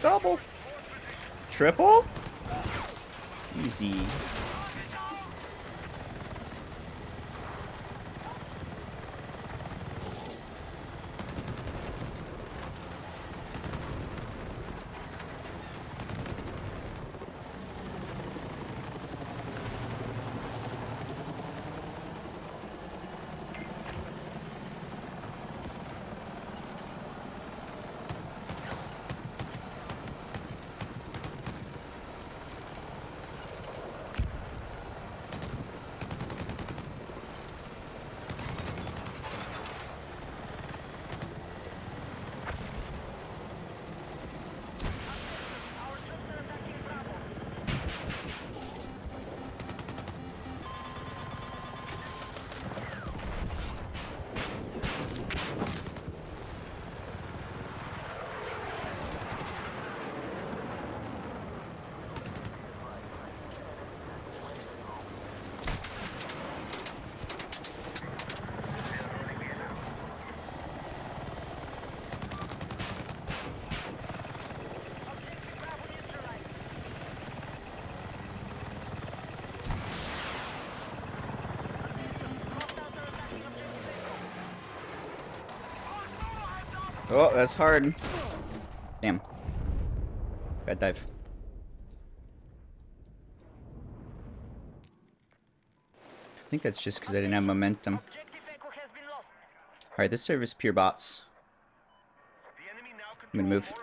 Double. Triple? Easy. Oh, that's hard. Damn. Bad dive. I think that's just because I didn't have momentum. Alright, this serves pure bots. I'm gonna move.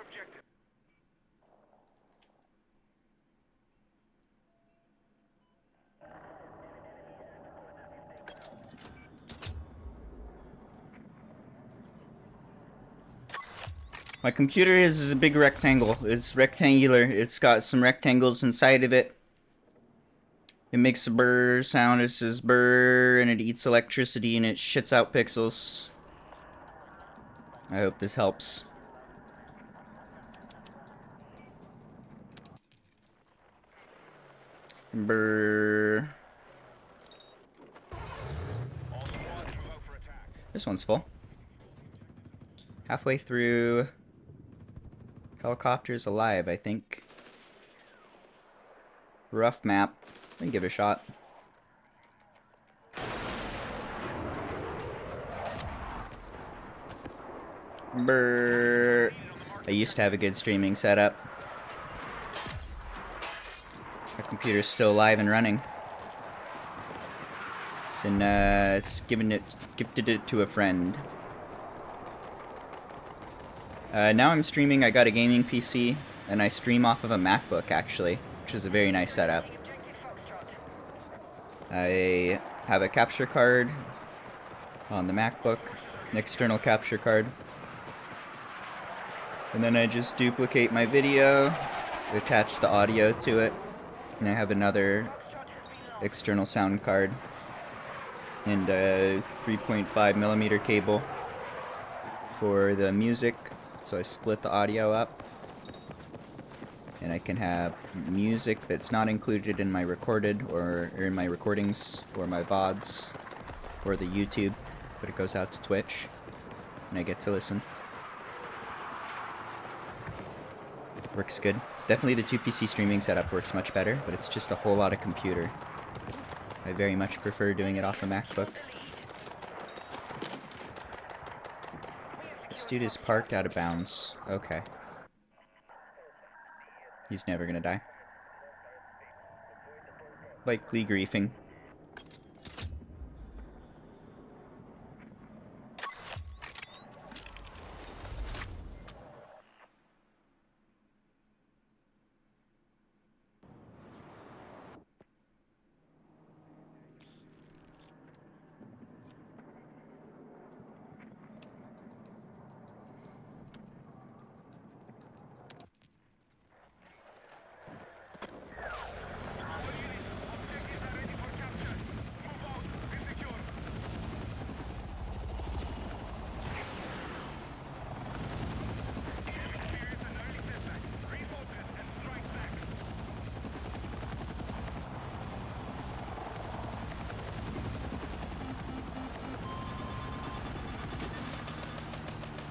My computer is a big rectangle. It's rectangular. It's got some rectangles inside of it. It makes a brrrr sound. It says brrrr, and it eats electricity, and it shits out pixels. I hope this helps. Brrrr. This one's full. Halfway through. Helicopter's alive, I think. Rough map. I can give it a shot. Brrrr. I used to have a good streaming setup. My computer's still alive and running. It's gifted it to a friend. Now I'm streaming. I got a gaming PC, and I stream off of a MacBook, actually, which is a very nice setup. I have a capture card on the MacBook, an external capture card, and then I just duplicate my video, attach the audio to it, and I have another external sound card and a 3.5mm cable for the music. So I split the audio up, and I can have music that's not included in my recorded or in my recordings or my VODs or the YouTube, but it goes out to Twitch, and I get to listen. Works good. Definitely the 2PC streaming setup works much better, but it's just a whole lot of computer. I very much prefer doing it off a MacBook. This dude is parked out of bounds. Okay. He's never gonna die. Likely griefing.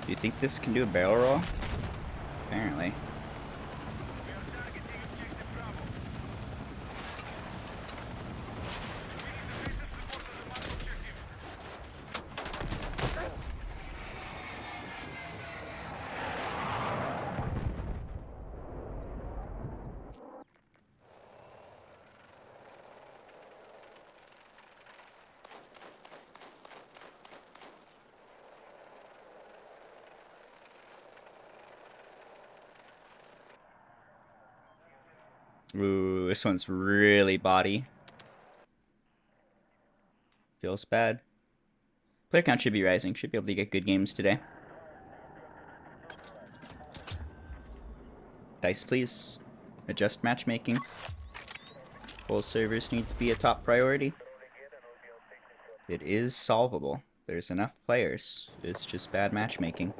Do you think this can do a barrel roll? Apparently. Ooh, this one's really body. Feels bad. Player count should be rising. Should be able to get good games today. Dice, please. Adjust matchmaking. Full servers need to be a top priority. It is solvable. There's enough players. It's just bad matchmaking.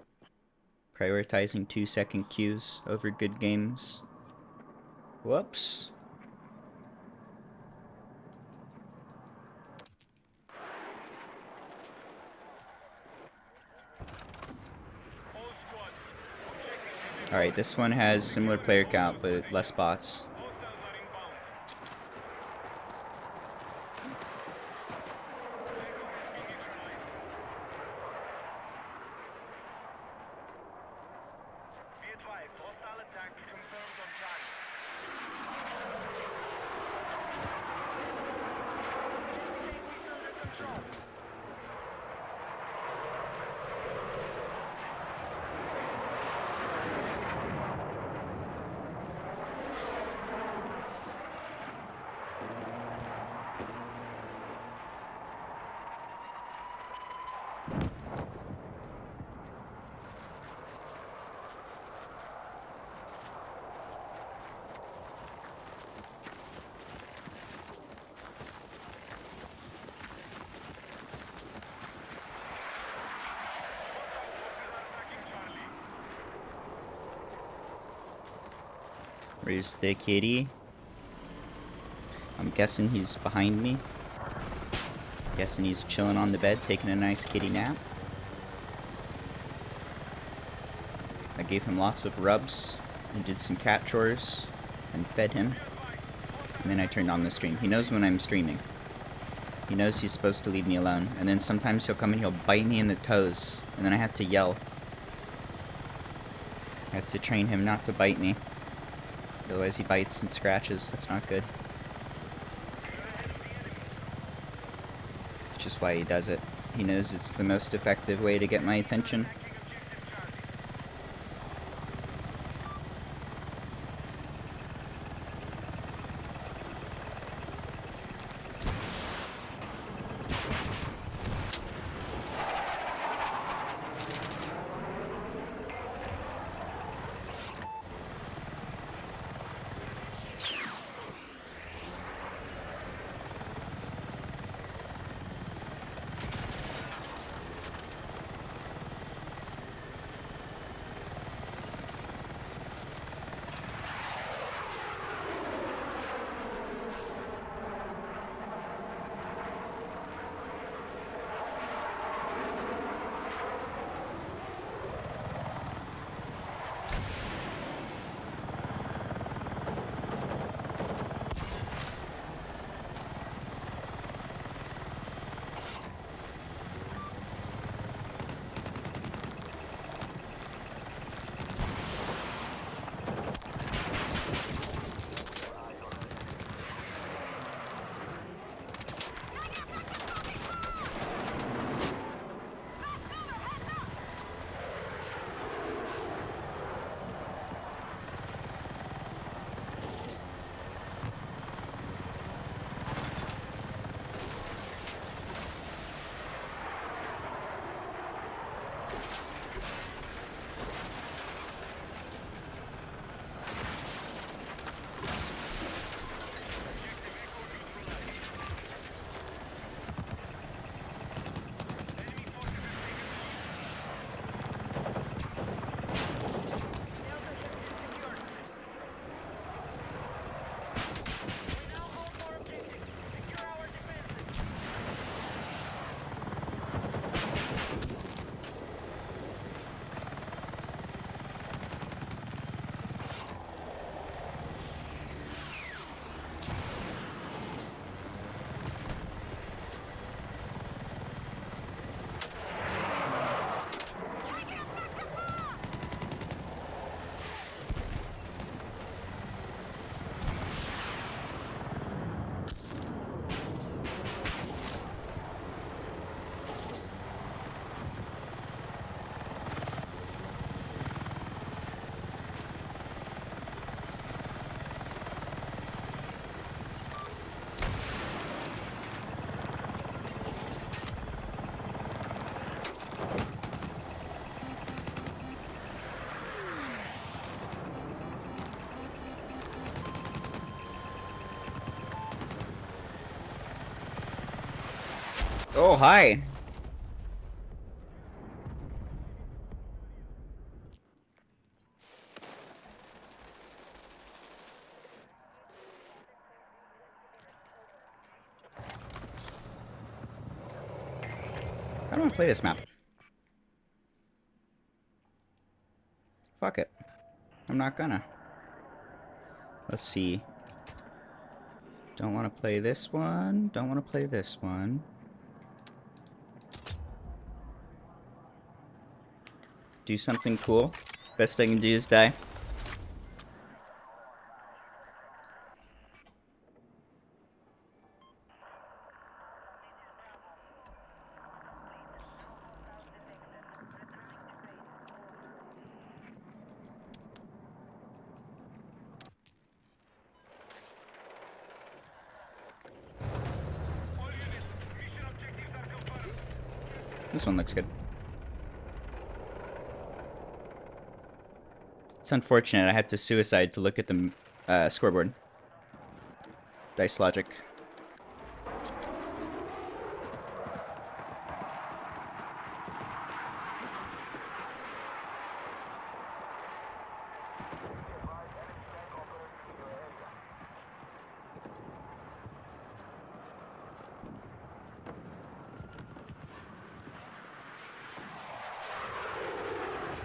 Prioritizing 2-second queues over good games. Whoops. All squads. Objectives have been Alright, this one has similar player count, but less bots. hostiles are inbound. Echo has been neutralized. Be advised, hostile attack confirmed on Charlie. Objective under control. Where's the kitty? I'm guessing he's behind me. Guessing he's chilling on the bed, taking a nice kitty nap. I gave him lots of rubs and did some cat chores and fed him. And then I turned on the stream. He knows when I'm streaming. He knows he's supposed to leave me alone. And then sometimes he'll come and he'll bite me in the toes. And then I have to yell. I have to train him not to bite me. Otherwise he bites and scratches. That's not good. It's just why he does it. He knows it's the most effective way to get my attention. Oh, hi. I don't want to play this map. Fuck it. I'm not gonna. Let's see. Don't want to play this one. Don't want to play this one. Do something cool. Best I can do is die. All units, mission objectives are confirmed. This one looks good. It's unfortunate I have to suicide to look at the scoreboard. Dice logic.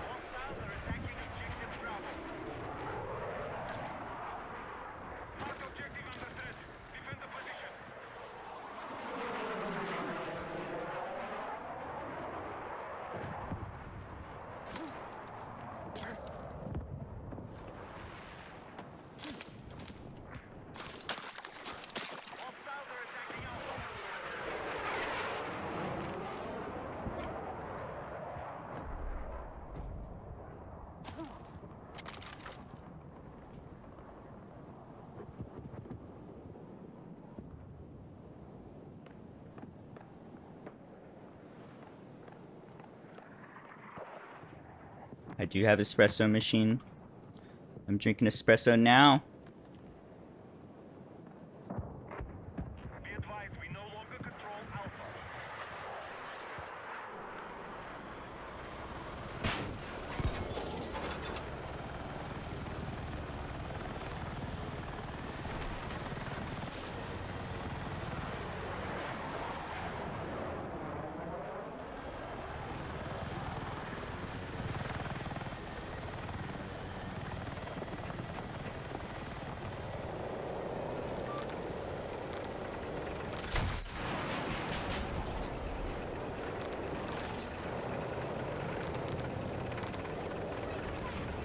Hostiles are attacking objective Bravo. Mark objective under threat. Defend the position. Hostiles are attacking Alpha. I do have espresso machine. I'm drinking espresso now. Be advised, we no longer control Alpha.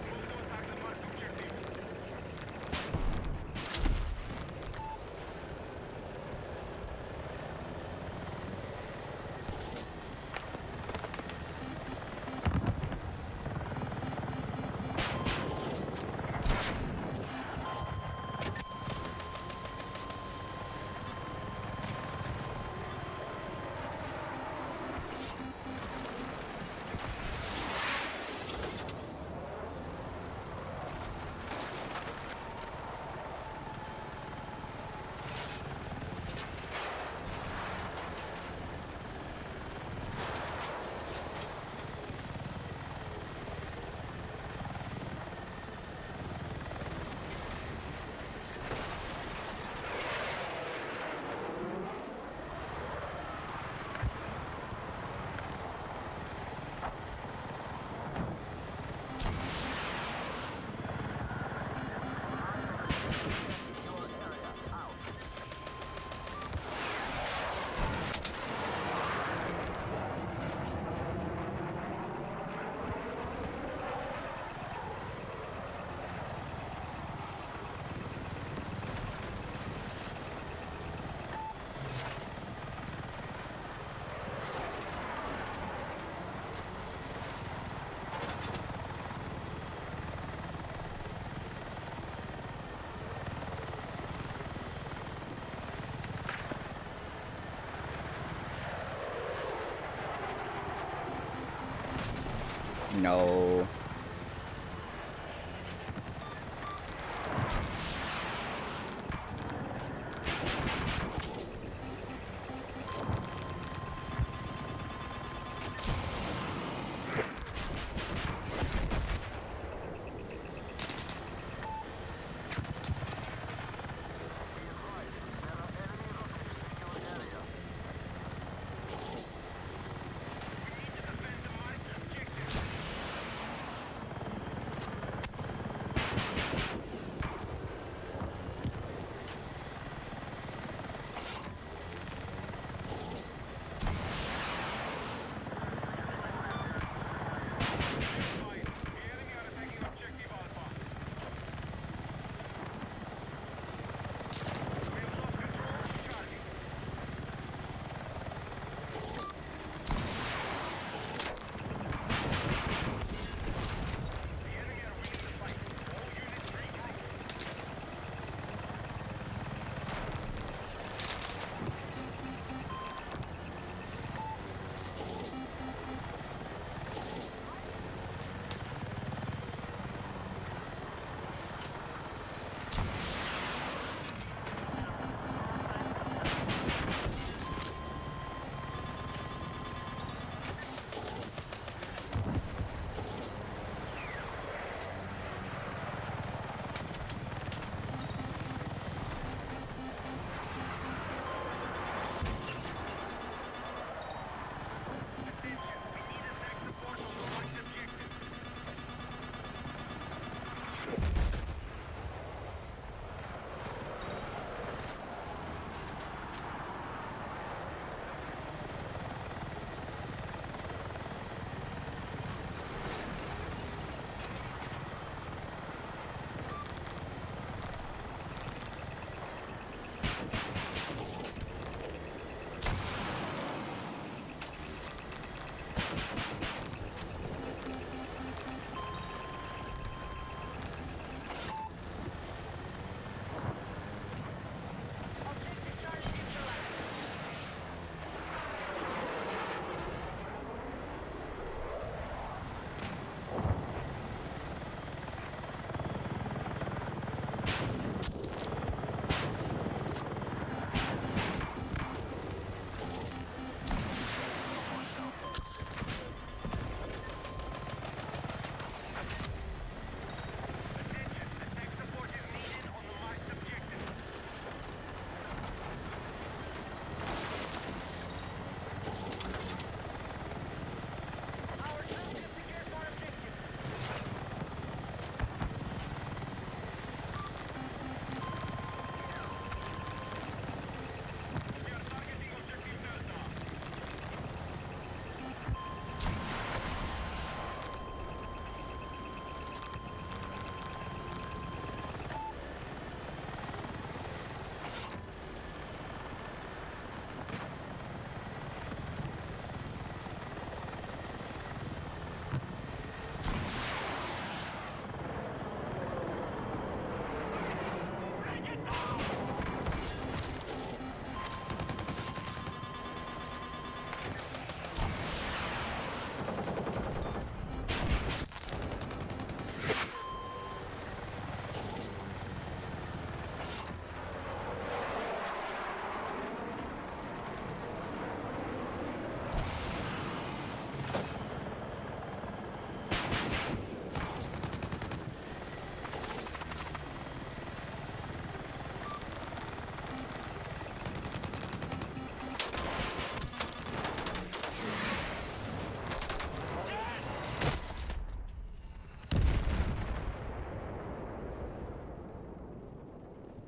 Move to attack the marked objective. No.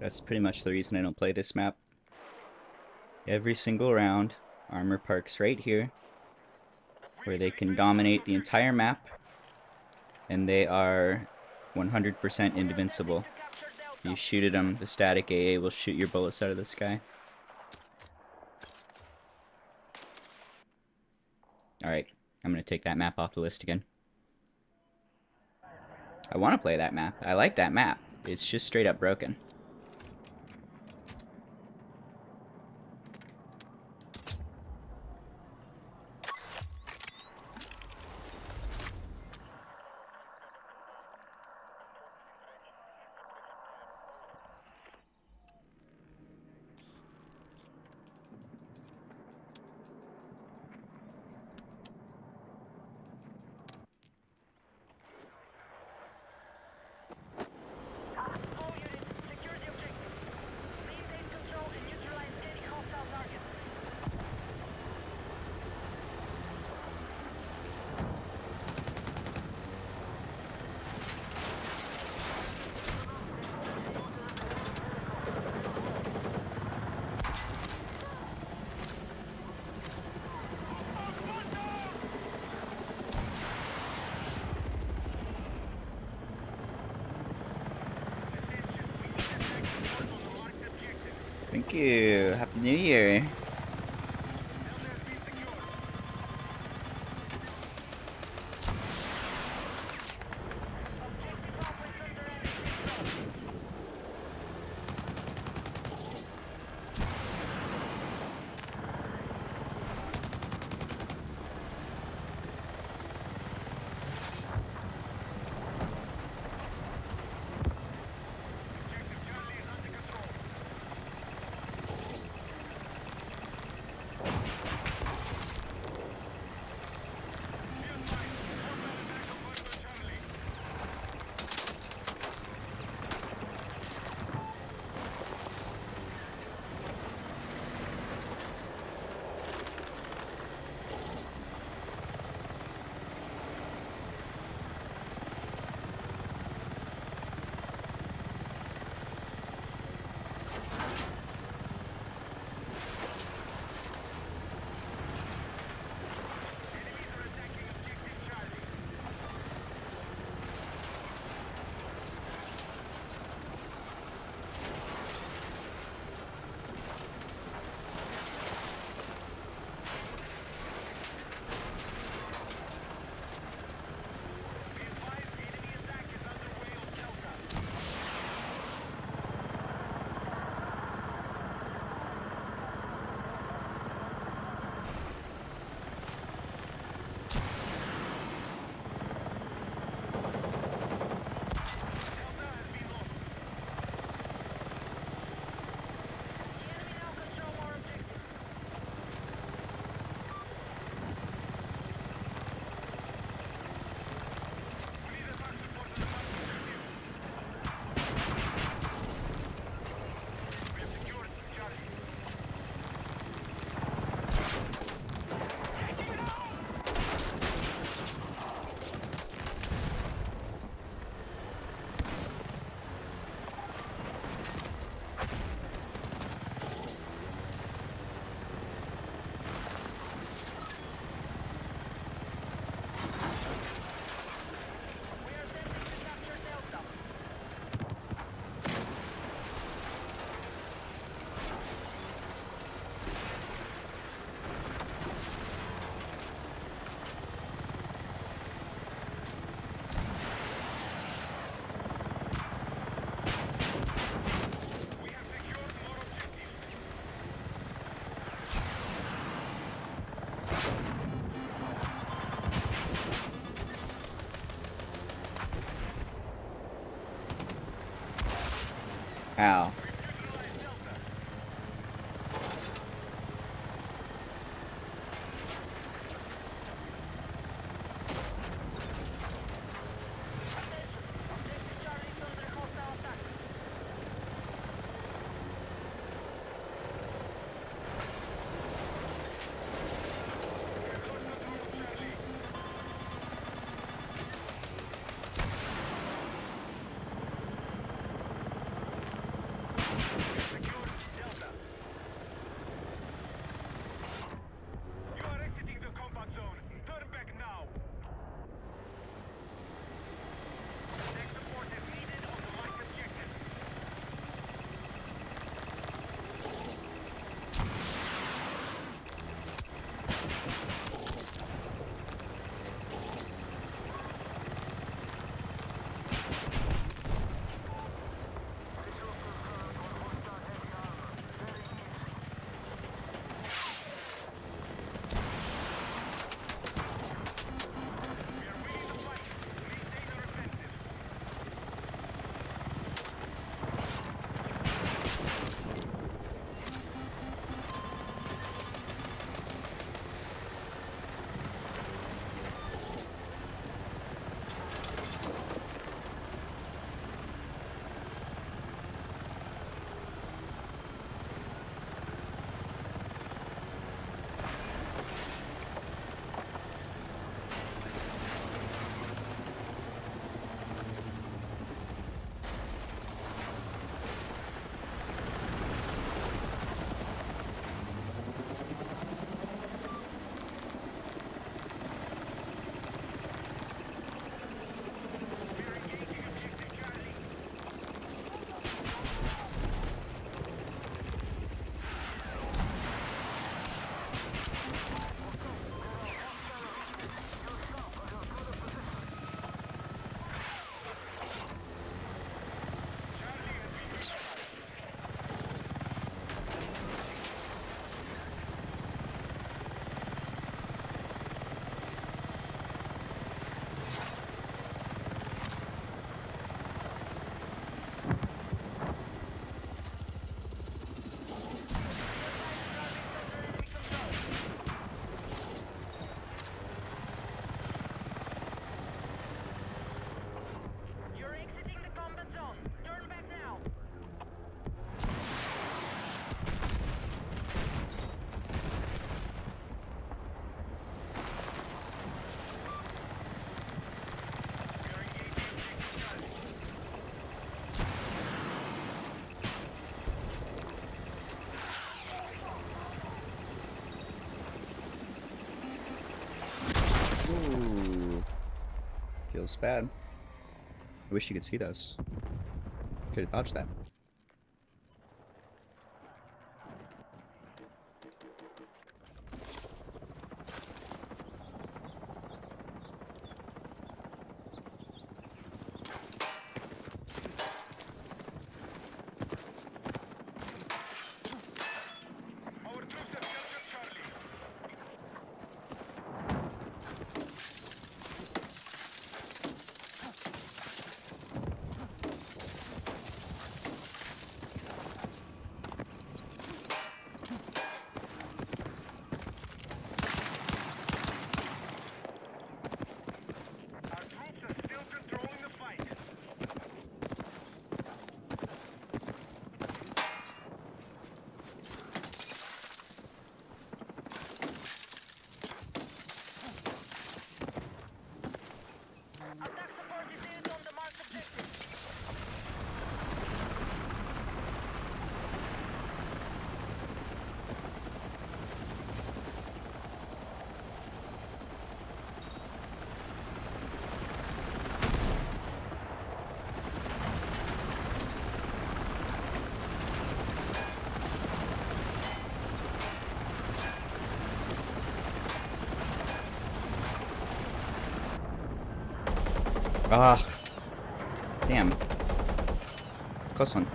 That's pretty much the reason I don't play this map. Every single round, armor parks right here, where they can dominate the entire map, and they are 100% invincible. If you shoot at them, the static AA will shoot your bullets out of the sky. Alright, I'm going to take that map off the list again. I want to play that map. I like that map. It's just straight up broken. All units, secure the objectives. Maintain control and neutralize any hostile targets. Thank you. Happy New Year. Objective operates under enemy control. The enemy now control more objectives. We are attempting to capture Delta. We have secured more objectives. Ow. Neutralize Delta. Attention! Objective Charlie is under hostile attack. We have lost control of Charlie. We are winning the fight. Maintain our offensive. We are engaging objective Charlie. Charlie has been neutralized. You're exiting the combat zone. Turn back now. We are engaging objective Charlie. Ooh. Feels bad. I wish you could see those. Could have dodged that. Our troops have captured Charlie. Our troops are still controlling the fight. Attack support is needed on the marked objective. Ah. Damn. Close one.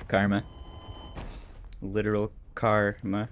Karma. Literal karma.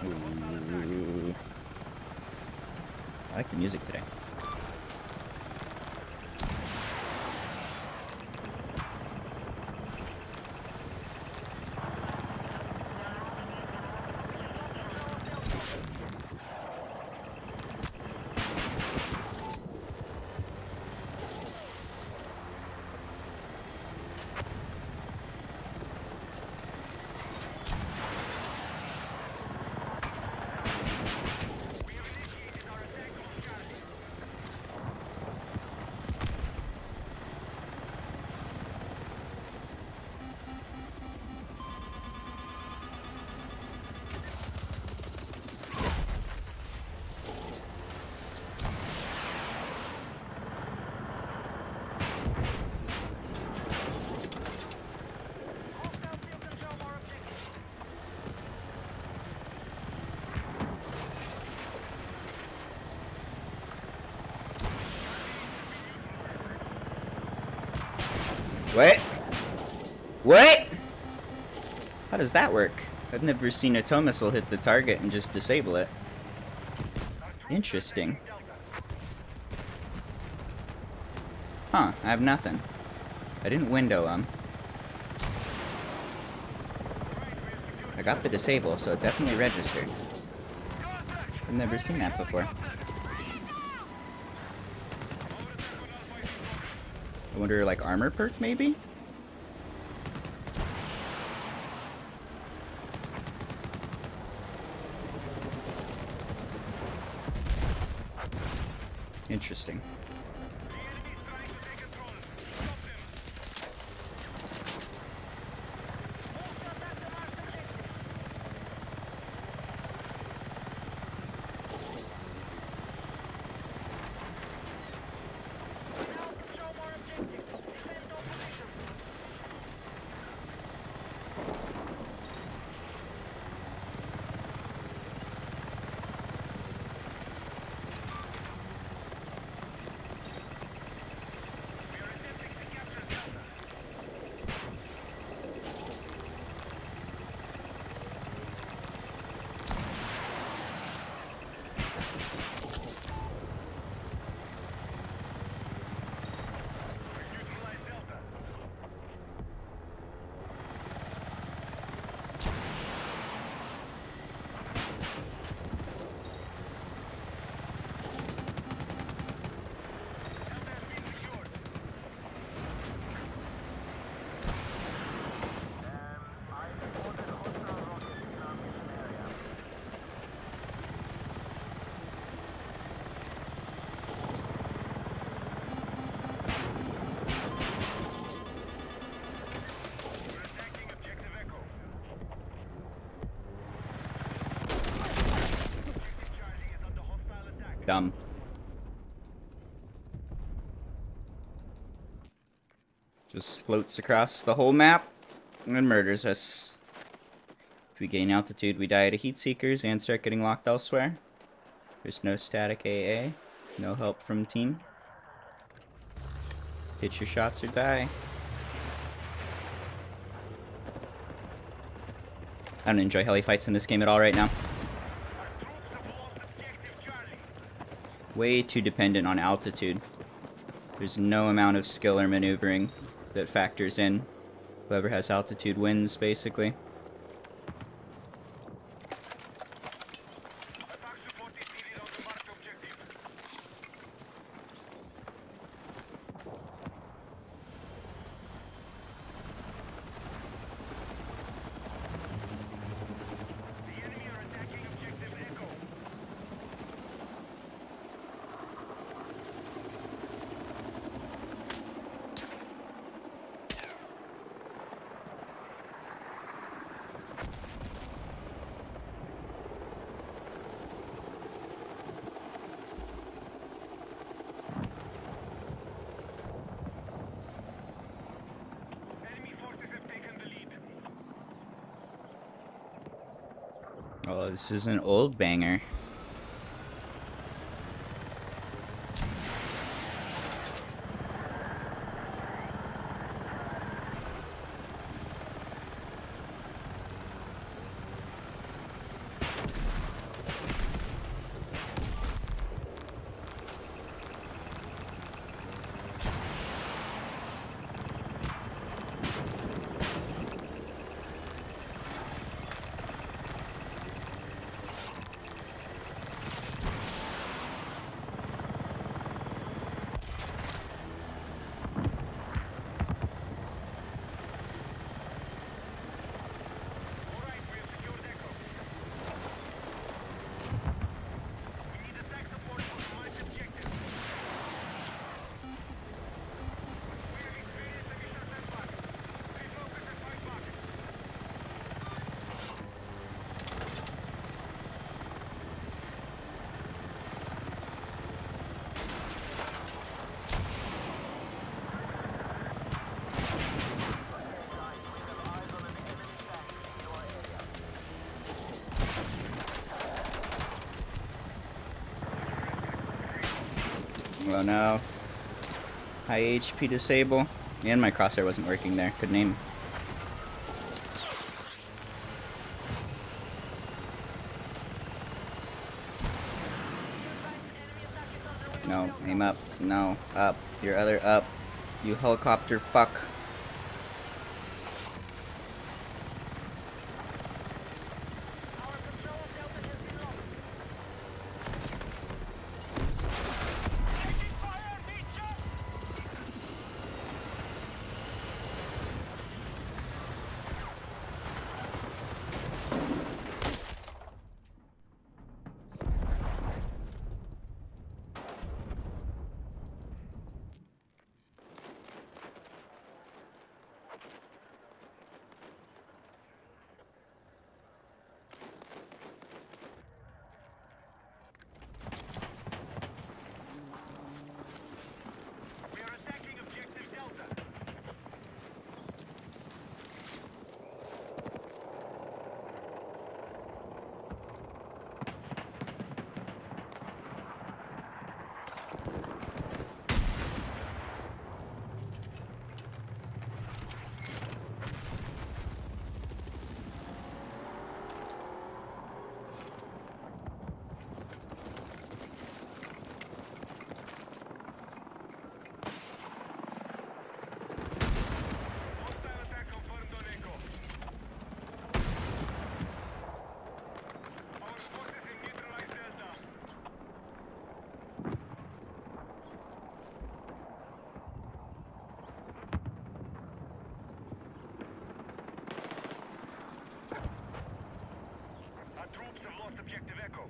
Ooh. I like the music today. Hostile field control more objectives. What? What? How does that work? I've never seen a tow missile hit the target and just disable it. Interesting. Huh, I have nothing. I didn't window them. I got the disable, so it definitely registered. I've never seen that before. I wonder, like, armor perk, maybe? Interesting. Now control more objectives. Defend all positions. Dumb. Just floats across the whole map and murders us. If we gain altitude, we die to heat seekers and start getting locked elsewhere. There's no static AA. No help from team. Hit your shots or die. I don't enjoy heli fights in this game at all right now. Way too dependent on altitude. There's no amount of skill or maneuvering that factors in. Whoever has altitude wins, basically. Oh, this is an old banger. All right, we have secured Echo. We need attack support for the marked objective. We have experienced a mission setback. Refocus and fight back. Oh no. High HP disable. And my crosshair wasn't working there. Couldn't aim. No, aim up. No, up. Your other up. You helicopter fuck. Our control of Delta has been lost. Taking fire, Nietzsche! We are attacking objective Delta. Hostile attack confirmed on Echo. Our forces in neutralized Delta. Our troops have lost objective Echo.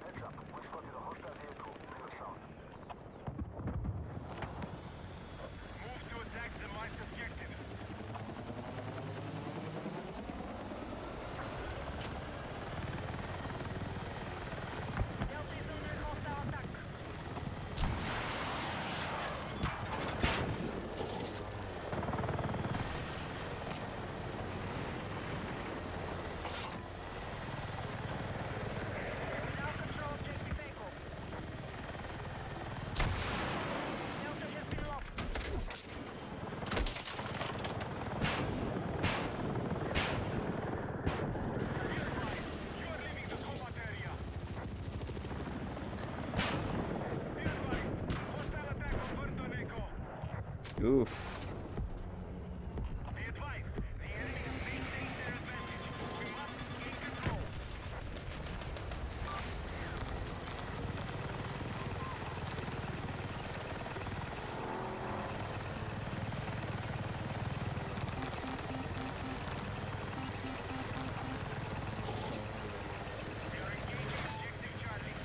Heads up, we spotted a hostile vehicle to the south. Move to attack the marked objective. Delta is under hostile attack. We now control objective Echo. Delta has been lost. You are leaving the combat area. Be advised, hostile attack confirmed on Echo. Oof. Be advised, the enemy has maintained their advantage. We must gain control. We are engaging objective Charlie.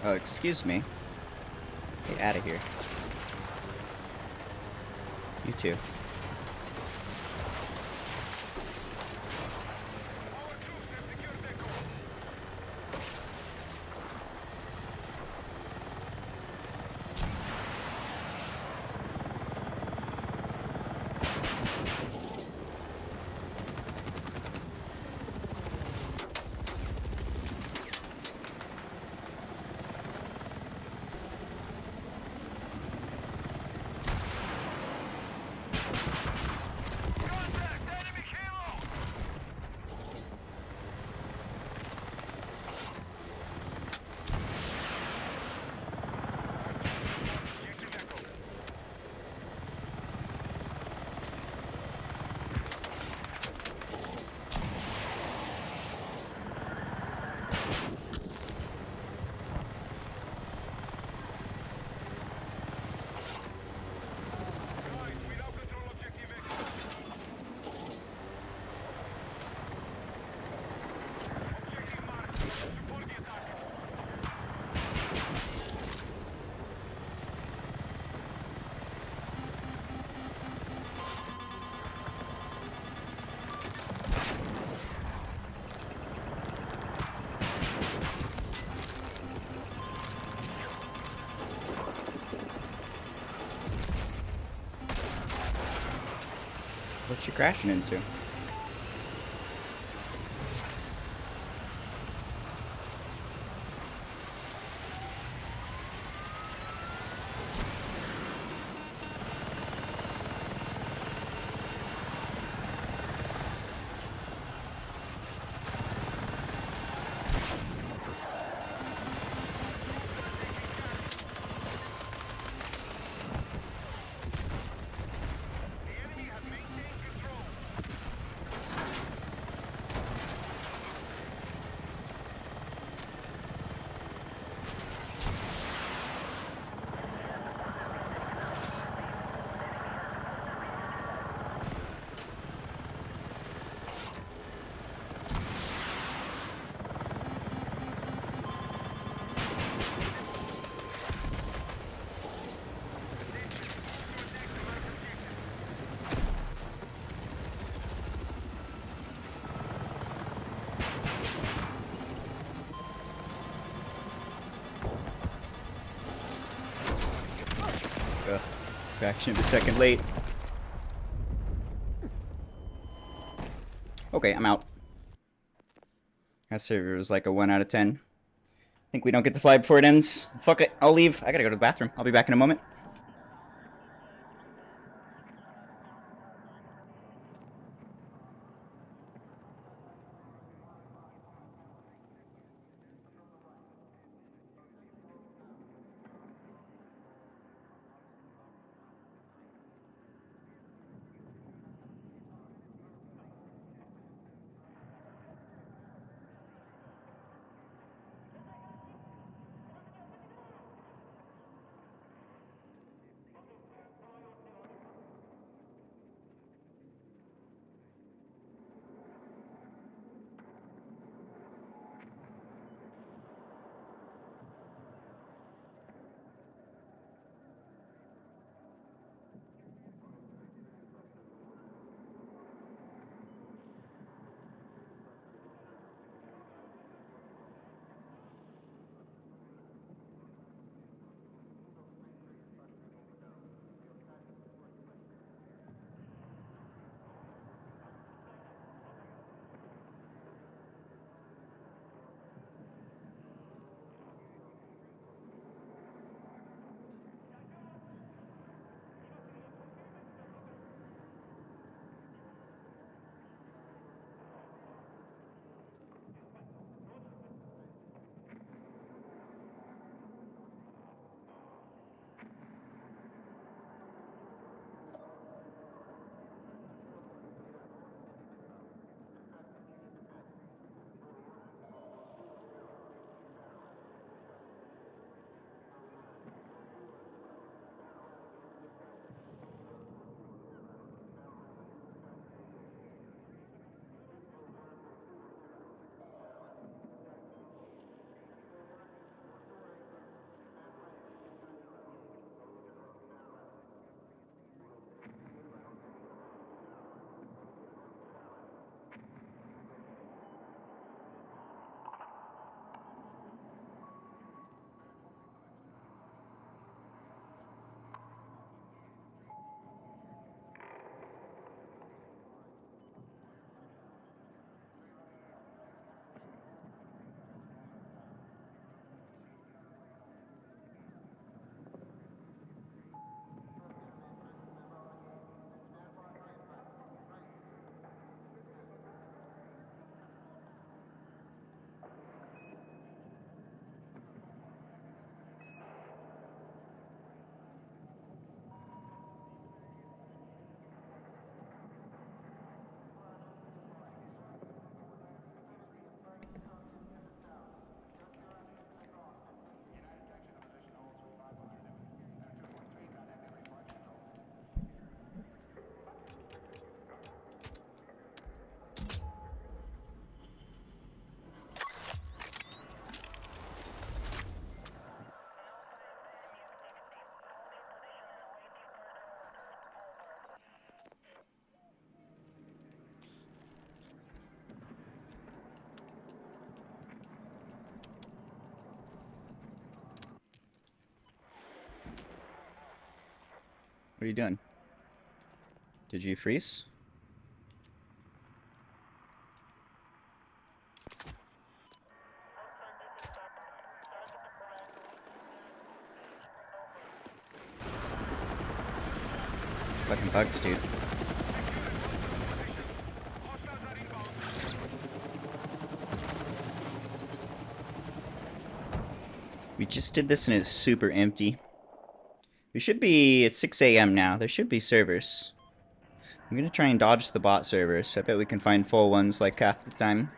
Oh, excuse me. Get out of here. You too. Our troops have secured Echo. Contact! Enemy helo! Objective Echo. Guys, we now control Objective Echo. Objective marked. Support the attack. What you crashing into? The enemy has maintained control. Ugh. Fraction of a second late. Okay, I'm out. That server was like a 1 out of 10. Think we don't get to fly before it ends. Fuck it, I'll leave. I gotta go to the bathroom. I'll be back in a moment. What are you doing? Did you freeze? Fucking bugs, dude. Hostiles are inbound. We just did this and it's super empty. We should be at 6 a.m. now. There should be servers. I'm gonna try and dodge the bot servers. I bet we can find full ones like half the time.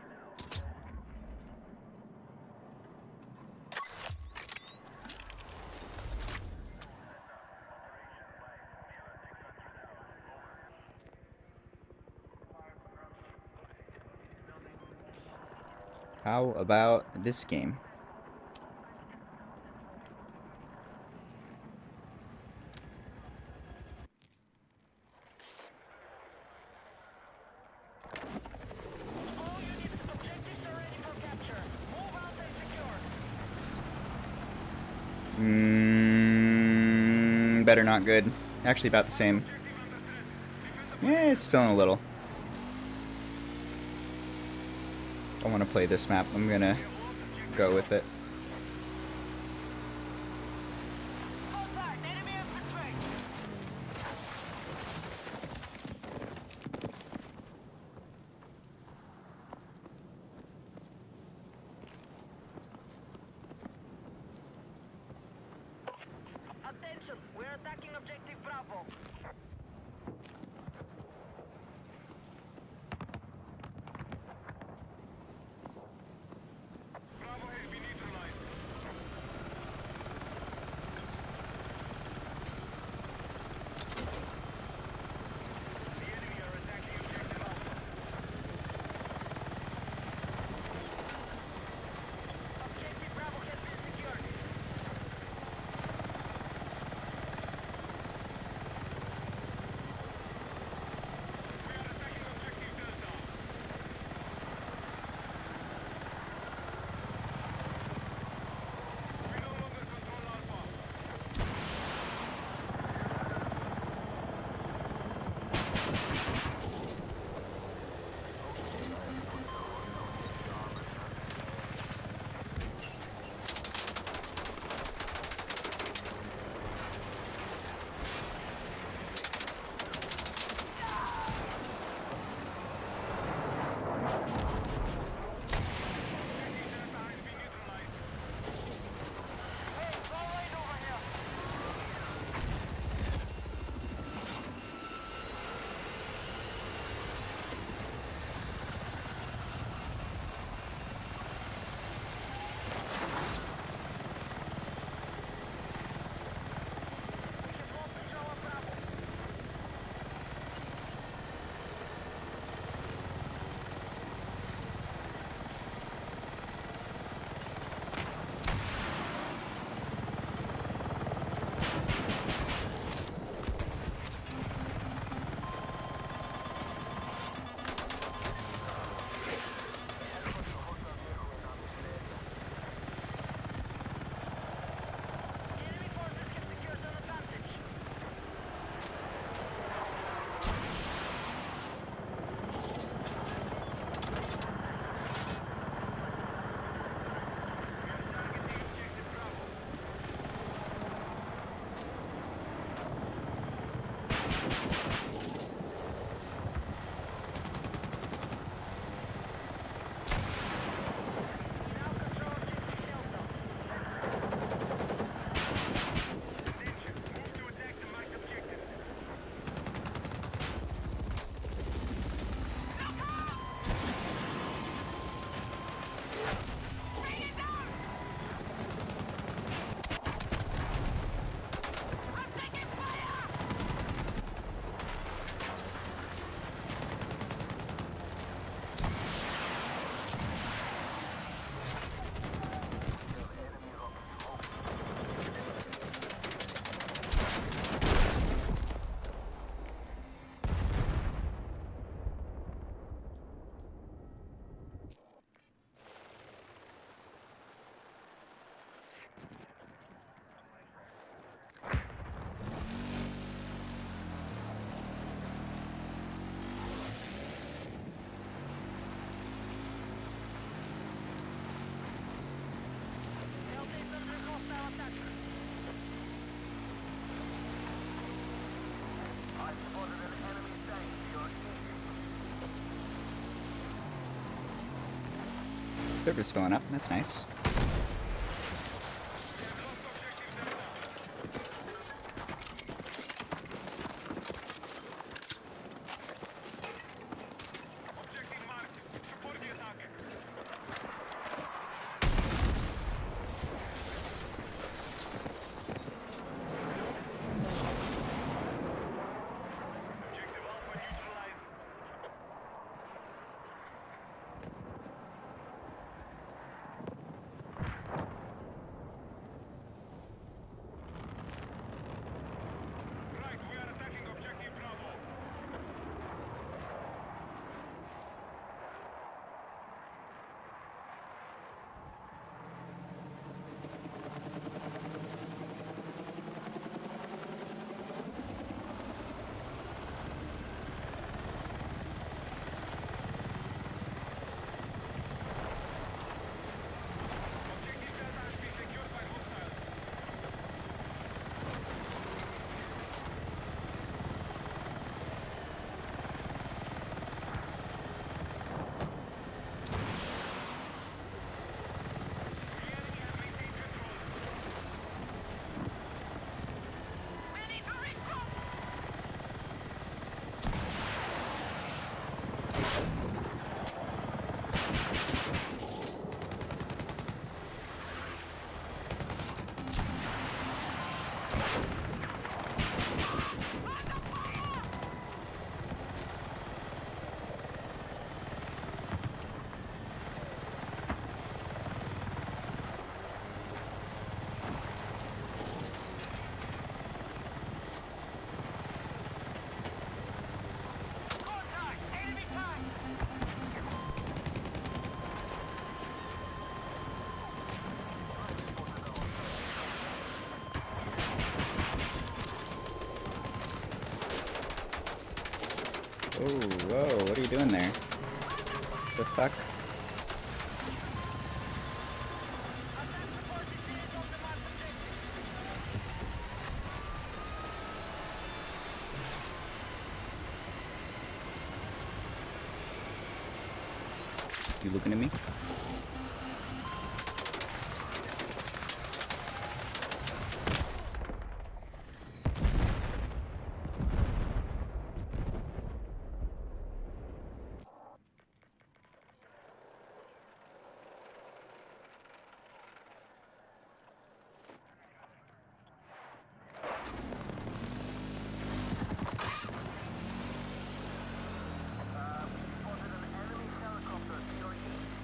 How about this game? All units, objectives are ready for capture. Move out and secure. Better not good. Actually about the same. Yeah, it's spilling a little. I want to play this map. I'm gonna go with it. Contact, enemy infantry. Attention, we're attacking objective Bravo. Bravo has been neutralized. The enemy are attacking objective Alpha. Objective Bravo has been secured. Server's filling up. That's nice. Objective marked. Support the attack. Objective Alpha neutralized. Right, we are attacking Objective Bravo. Objective Delta has been secured by hostiles. The enemy has maintained control. We need to regroup! Contact! Enemy tank! Oh, whoa, what are you doing there? The fuck? Attack support is needed on the marked objective. You looking at me? We spotted an enemy helicopter to your east.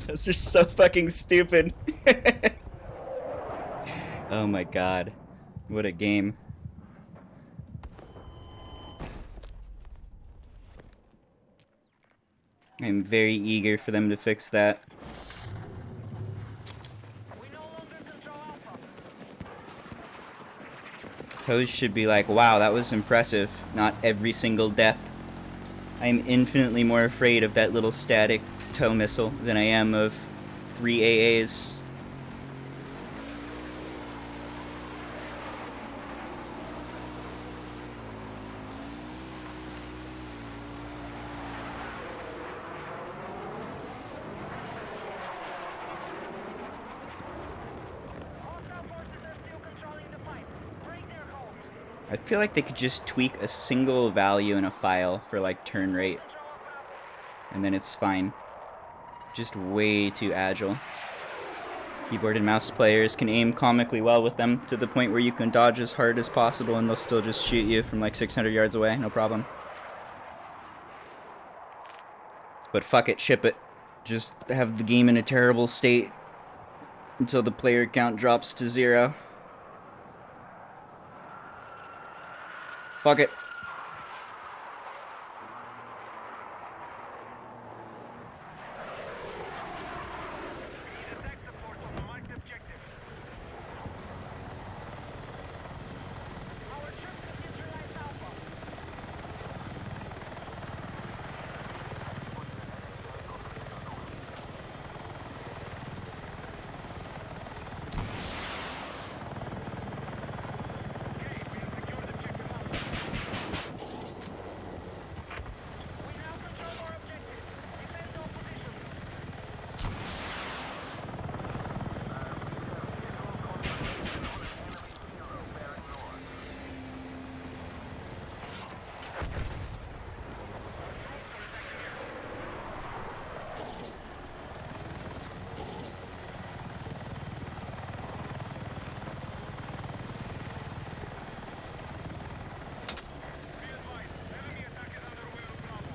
Those are so fucking stupid. Oh my god. What a game. I'm very eager for them to fix that. We no longer control Alpha. Toes should be like, wow, that was impressive. Not every single death. I am infinitely more afraid of that little static tow missile than I am of 3 AAs. Hostile forces are still controlling the fight. Break their hold. I feel like they could just tweak a single value in a file for like turn rate, Control of Bravo. and then it's fine. Just way too agile. Keyboard and mouse players can aim comically well with them to the point where you can dodge as hard as possible and they'll still just shoot you from like 600 yards away, no problem. But fuck it, ship it. Just have the game in a terrible state until the player count drops to 0. Fuck it. Need attack support on the marked objective. Our troops have neutralized Alpha. We now control our objectives. Defend all positions. Be advised, enemy attack is underway on Bravo.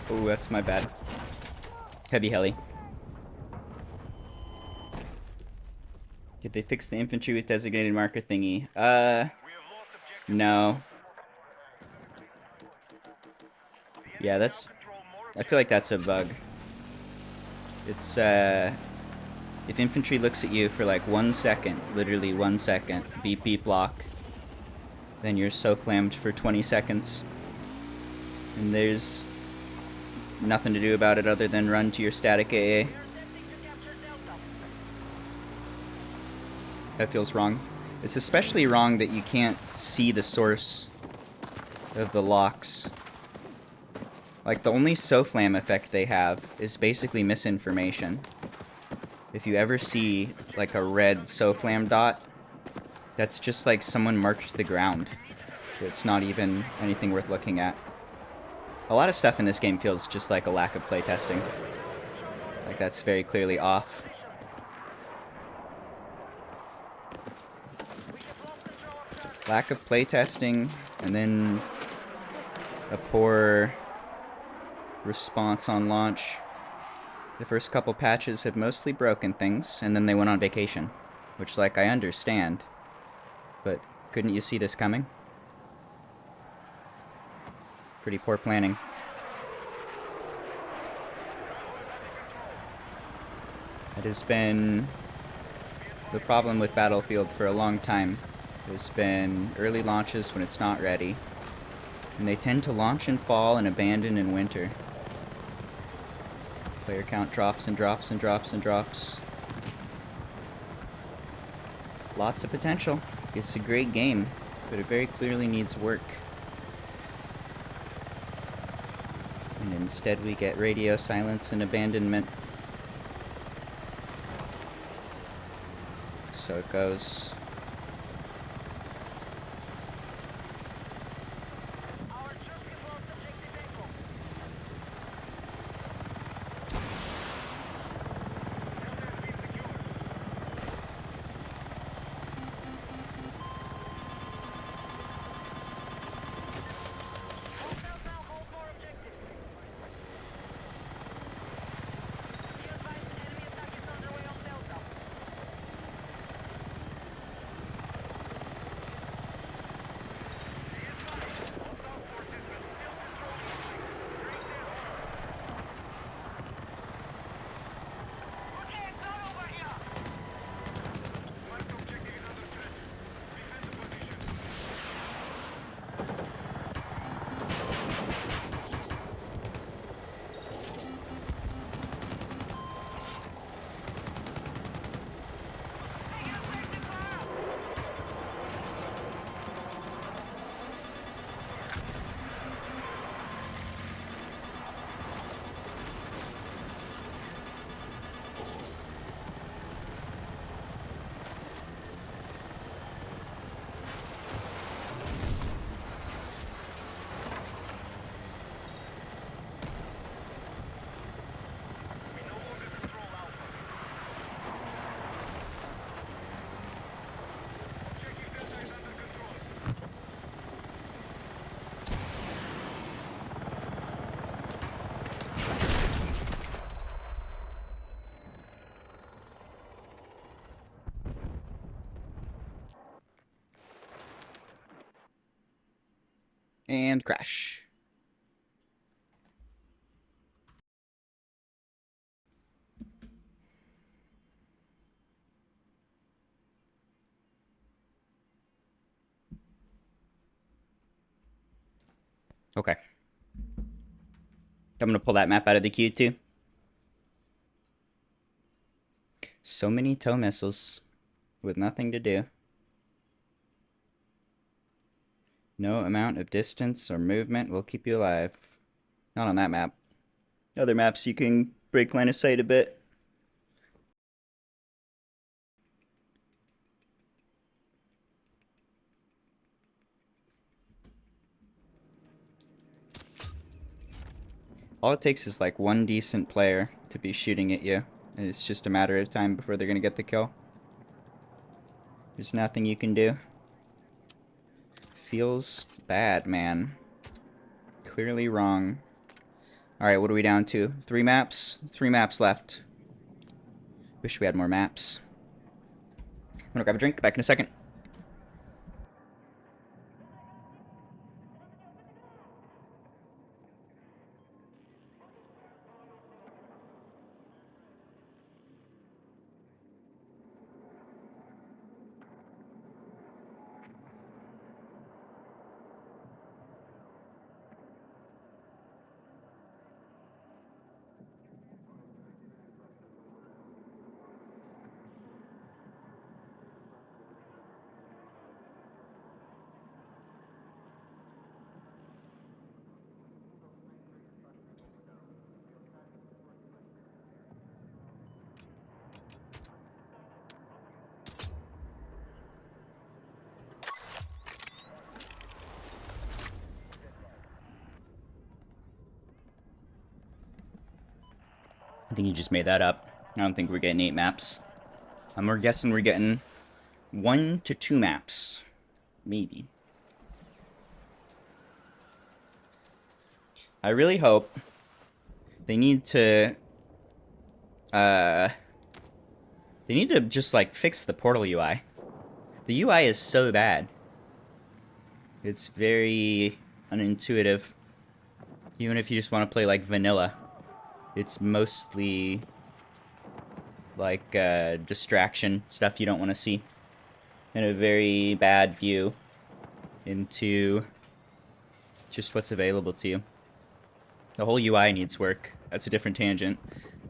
Oh, that's my bad. Heavy heli. Did they fix the infantry with designated marker thingy? We have lost objective. No. The Yeah, enemy that's... now control more I feel like that's a bug. It's, if infantry looks at you for like 1 second, literally 1 second, beep beep block, then you're so flammed for 20 seconds. And there's nothing to do about it other than run to your static AA. We are attempting to capture Delta. That feels wrong. It's especially wrong that you can't see the source of the locks. Like, the only SOFLAM effect they have is basically misinformation. If you ever see, like, a red SOFLAM dot, that's just like someone marked the ground. It's not even anything worth looking at. A lot of stuff in this game feels just like a lack of playtesting. Like, that's very clearly off. We have lost control of target. Lack of playtesting, and then a poor response on launch. The first couple patches had mostly broken things, and then they went on vacation. Which, like, I understand. But couldn't you see this coming? Pretty poor planning. It has been the problem with Battlefield for a long time. There's been early launches when it's not ready. And they tend to launch in fall and abandon in winter. Player count drops and drops and drops and drops. Lots of potential. It's a great game, but it very clearly needs work. And instead we get radio silence and abandonment. So it goes. Our troops have lost objective Echo. Delta has been secured. And crash. Okay. I'm gonna pull that map out of the queue too. So many tow missiles with nothing to do. No amount of distance or movement will keep you alive. Not on that map. Other maps you can break line of sight a bit. All it takes is like one decent player to be shooting at you. And it's just a matter of time before they're gonna get the kill. There's nothing you can do. Feels bad, man. Clearly wrong. Alright, what are we down to? 3 maps? 3 maps left. Wish we had more maps. I'm gonna grab a drink. Back in a second. I think you just made that up. I don't think we're getting 8 maps. We're guessing we're getting 1 to 2 maps. Maybe. I really hope they need to just like fix the Portal UI. The UI is so bad. It's very unintuitive. Even if you just want to play like vanilla, it's mostly like distraction stuff you don't want to see, and a very bad view into just what's available to you. The whole UI needs work. That's a different tangent.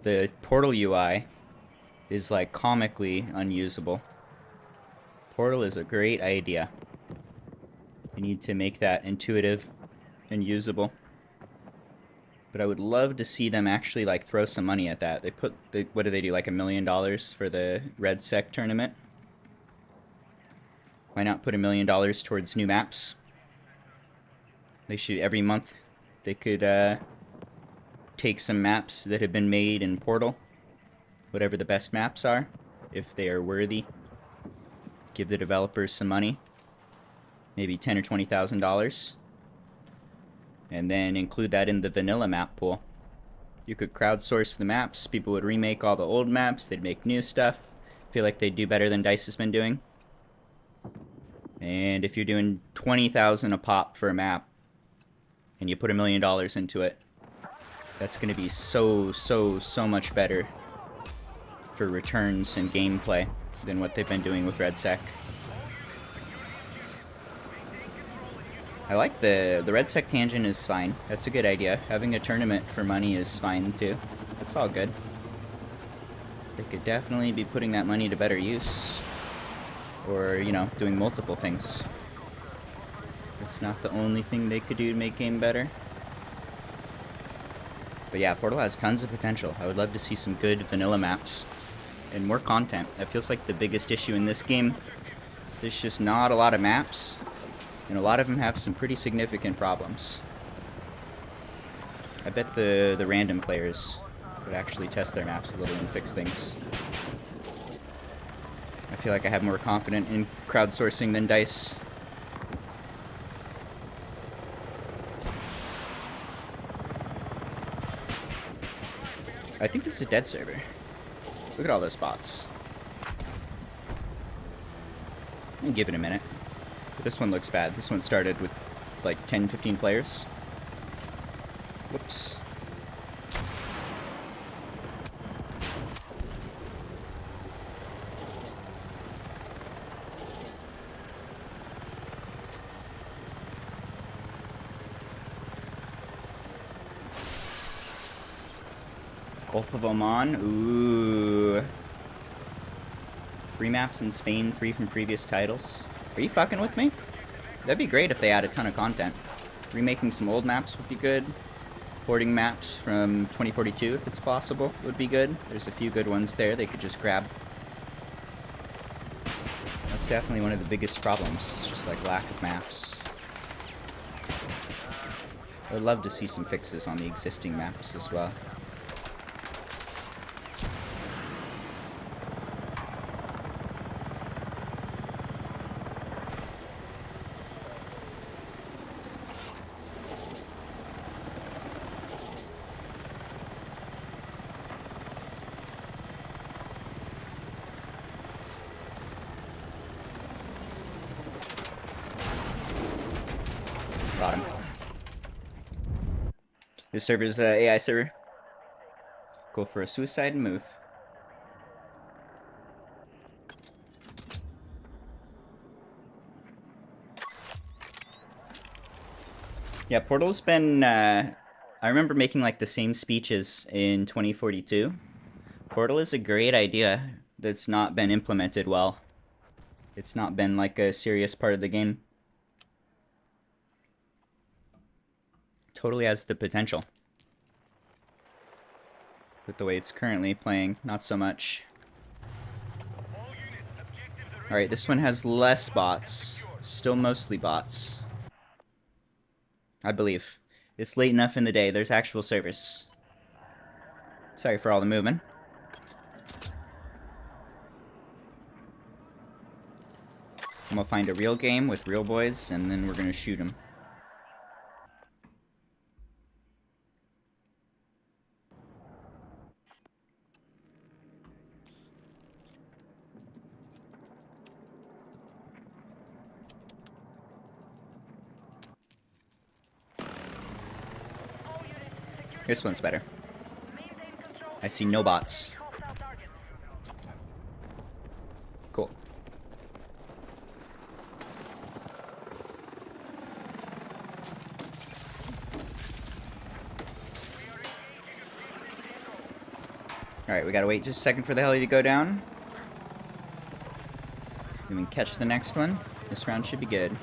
The Portal UI is like comically unusable. Portal is a great idea. You need to make that intuitive and usable. But I would love to see them actually like throw some money at that. What do they do, like $1 million for the Red Sec tournament? Why not put $1 million towards new maps? They should, every month, they could take some maps that have been made in Portal, whatever the best maps are, if they are worthy. Give the developers some money, maybe $10,000 or $20,000, and then include that in the vanilla map pool. You could crowdsource the maps. People would remake all the old maps. They'd make new stuff. I feel like they'd do better than DICE has been doing. And if you're doing $20,000 a pop for a map, and you put $1 million into it, that's going to be so much better for returns and gameplay than what they've been doing with Red Sec. I like the Red Sec tangent is fine. That's a good idea. Having a tournament for money is fine too. That's all good. They could definitely be putting that money to better use. Or, you know, doing multiple things. It's not the only thing they could do to make game better. But yeah, Portal has tons of potential. I would love to see some good vanilla maps and more content. That feels like the biggest issue in this game. There's just not a lot of maps, and a lot of them have some pretty significant problems. I bet the random players would actually test their maps a little and fix things. I feel like I have more confidence in crowdsourcing than DICE. I think this is a dead server. Look at all those bots. I'm gonna give it a minute. But this one looks bad. This one started with like 10, 15 players. Whoops. Gulf of Oman. Ooh. 3 maps in Spain, 3 from previous titles. Are you fucking with me? That'd be great if they had a ton of content. Remaking some old maps would be good. Porting maps from 2042, if it's possible, would be good. There's a few good ones there they could just grab. That's definitely one of the biggest problems. It's just like lack of maps. I would love to see some fixes on the existing maps as well. Got him. This server's AI server. Go for a suicide and move. Yeah, Portal's been, I remember making like the same speeches in 2042. Portal is a great idea that's not been implemented well. It's not been like a serious part of the game. Totally has the potential. But the way it's currently playing, not so much. Alright, this one has less bots. Still mostly bots. I believe. It's late enough in the day, there's actual service. Sorry for all the movement. I'm gonna find a real game with real boys, and then we're gonna shoot them. All units, secure the This one's better. Maintain control I and see no neutralize bots. any hostile targets. Cool. Alright, we gotta wait just a second for the heli to go down. Then we can catch the next one. This round should be good.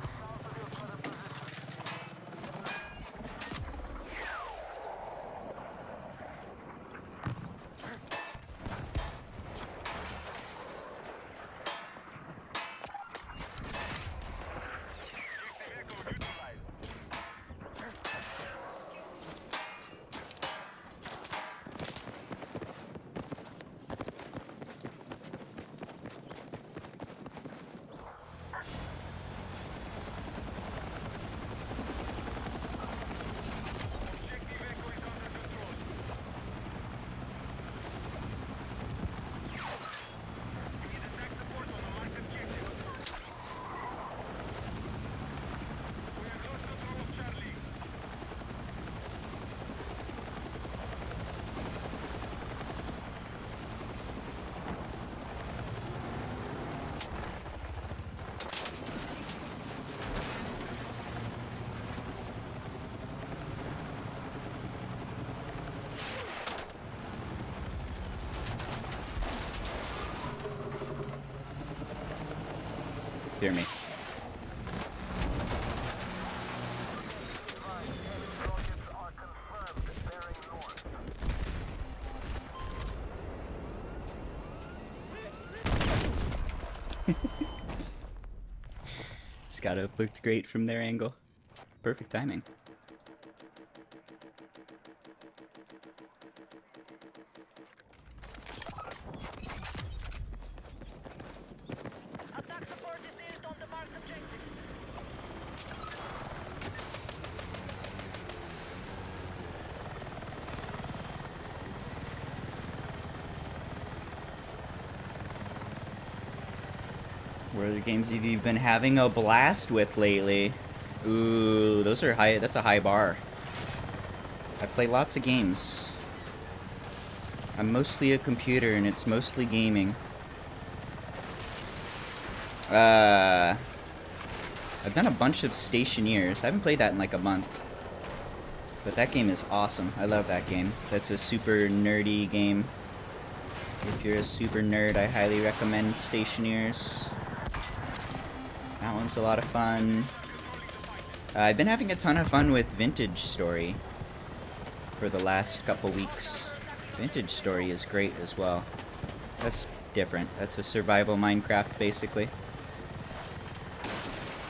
Hear me. Scout looked great from their angle. Perfect timing. Attack support is needed on the marked objective. What are the games have you been having a blast with lately? Ooh, those are high. That's a high bar. I play lots of games. I'm mostly a computer, and it's mostly gaming. I've done a bunch of Stationeers. I haven't played that in like a month. But that game is awesome. I love that game. That's a super nerdy game. If you're a super nerd, I highly recommend Stationeers. That one's a lot of fun. I've been having a ton of fun with Vintage Story for the last couple weeks. Vintage Story is great as well. That's different. That's a survival Minecraft, basically.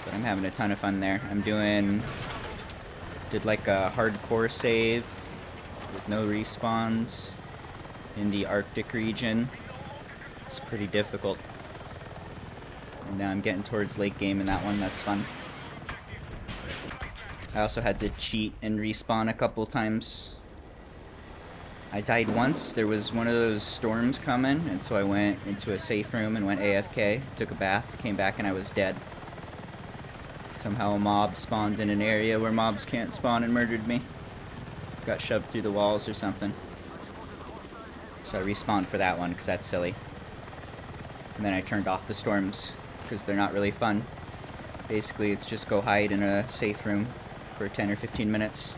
But I'm having a ton of fun there. Did like a hardcore save with no respawns in the Arctic region. It's pretty difficult. And now I'm getting towards late game in that one. That's fun. I also had to cheat and respawn a couple times. I died once. There was one of those storms coming, and so I went into a safe room and went AFK, took a bath, came back, and I was dead. Somehow a mob spawned in an area where mobs can't spawn and murdered me. Got shoved through the walls or something. So I respawned for that one, because that's silly. And then I turned off the storms, because they're not really fun. Basically, it's just go hide in a safe room for 10 or 15 minutes.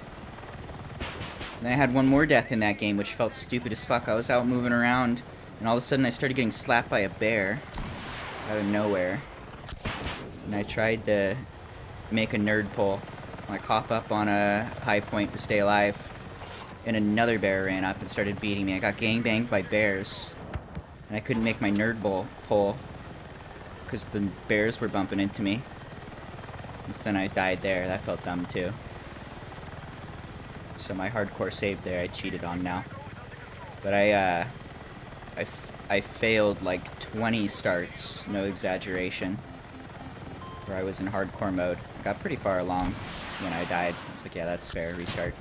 And then I had one more death in that game, which felt stupid as fuck. I was out moving around, and all of a sudden I started getting slapped by a bear out of nowhere. And I tried to make a nerd pull, like hop up on a high point to stay alive. And another bear ran up and started beating me. I got gangbanged by bears. And I couldn't make my nerd pull because the bears were bumping into me. And so then I died there. That felt dumb too. So my hardcore save there I cheated on now. But I failed like 20 starts, no exaggeration, where I was in hardcore mode. I got pretty far along when I died. I was like, yeah, that's fair, restart.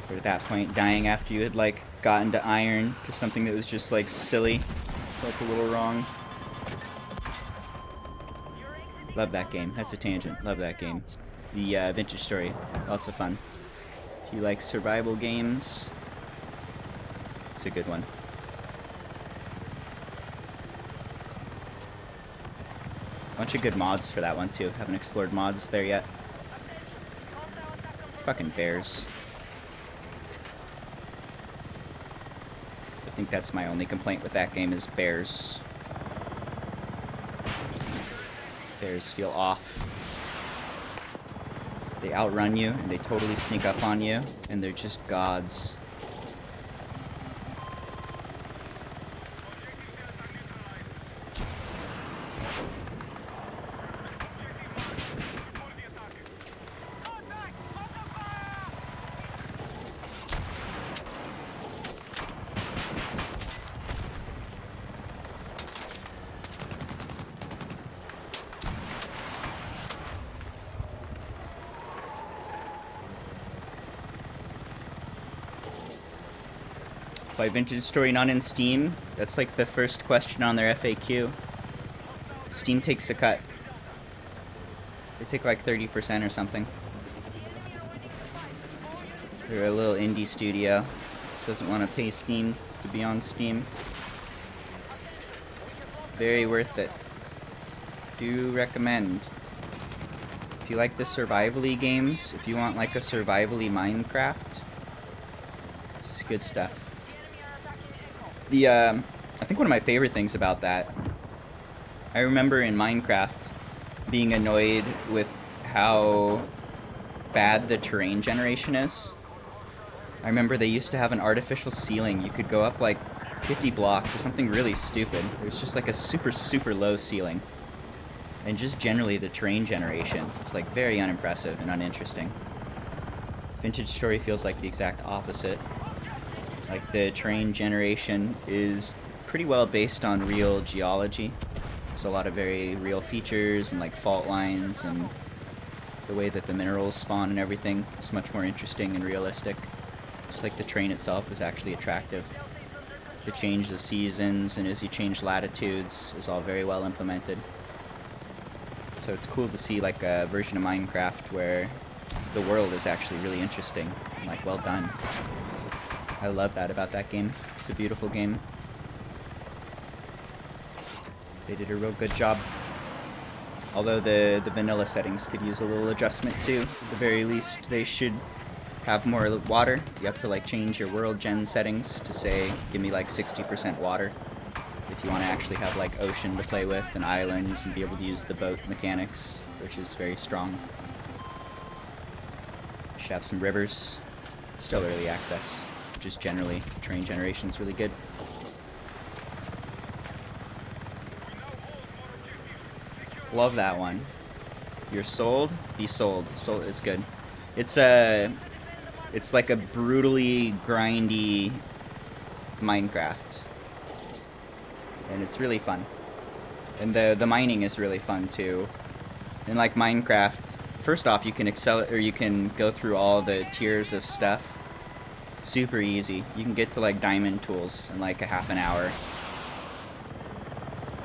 But at that point, dying after you had like gotten to iron to something that was just like silly, felt a little wrong. Love that game. That's a tangent. Love that game. The Vintage Story. Lots of fun. If you like survival games, it's a good one. Bunch of good mods for that one too. Haven't explored mods there yet. Fucking bears. I think that's my only complaint with that game is bears. Bears feel off. They outrun you and they totally sneak up on you and they're just gods. Why Vintage Story not in Steam? That's like the first question on their FAQ. Steam takes a cut. They take like 30% or something. They're a little indie studio. Doesn't want to pay Steam to be on Steam. Very worth it. Do recommend. If you like the survival-y games, if you want like a survival-y Minecraft, it's good stuff. I think one of my favorite things about that, I remember in Minecraft being annoyed with how bad the terrain generation is. I remember they used to have an artificial ceiling. You could go up like 50 blocks or something really stupid. It was just like a super, super low ceiling. And just generally the terrain generation is like very unimpressive and uninteresting. Vintage Story feels like the exact opposite. Like the terrain generation is pretty well based on real geology. There's a lot of very real features and like fault lines, and the way that the minerals spawn and everything is much more interesting and realistic. Just like the terrain itself is actually attractive. The change of seasons and as you change latitudes is all very well implemented. So it's cool to see like a version of Minecraft where the world is actually really interesting and like well done. I love that about that game. It's a beautiful game. They did a real good job. Although the vanilla settings could use a little adjustment too. At the very least, they should have more water. You have to like change your world gen settings to say, give me like 60% water. If you want to actually have like ocean to play with and islands and be able to use the boat mechanics, which is very strong. Should have some rivers. It's still early access. Just generally, terrain generation is really good. Love that one. You're sold? Be sold. Sold is good. It's like a brutally grindy Minecraft. And it's really fun. And the mining is really fun too. And like Minecraft, first off you can go through all the tiers of stuff. Super easy. You can get to like diamond tools in like a half an hour.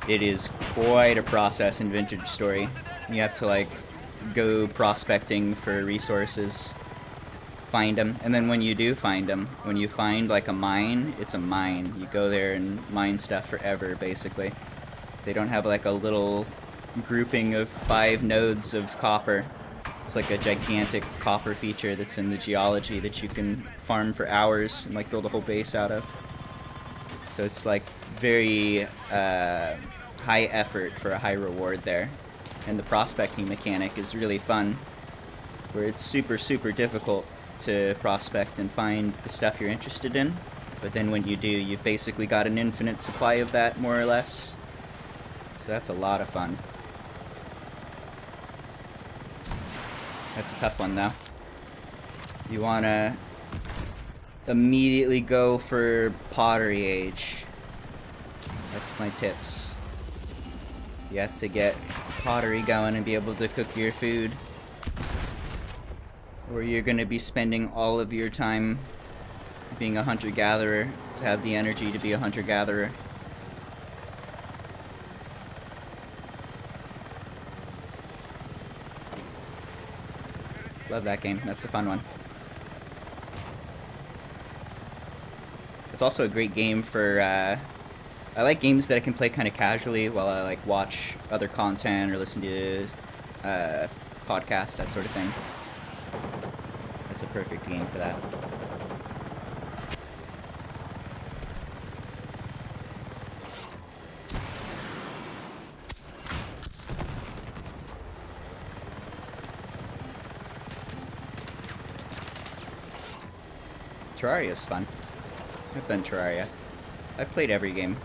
It is quite a process in Vintage Story. You have to like go prospecting for resources, find them, and then when you do find them, when you find like a mine, it's a mine. You go there and mine stuff forever, basically. They don't have like a little grouping of 5 nodes of copper. It's like a gigantic copper feature that's in the geology that you can farm for hours and like build a whole base out of. So it's like very high effort for a high reward there. And the prospecting mechanic is really fun, where it's super, super difficult to prospect and find the stuff you're interested in. But then when you do, you've basically got an infinite supply of that, more or less. So that's a lot of fun. That's a tough one, though. You want to immediately go for Pottery Age. That's my tips. You have to get pottery going and be able to cook your food, or you're going to be spending all of your time being a hunter-gatherer to have the energy to be a hunter-gatherer. Love that game. That's a fun one. It's also a great game for I like games that I can play kind of casually while I like watch other content or listen to podcasts, that sort of thing. That's a perfect game for that. Terraria's fun. I've done Terraria. I've played every game.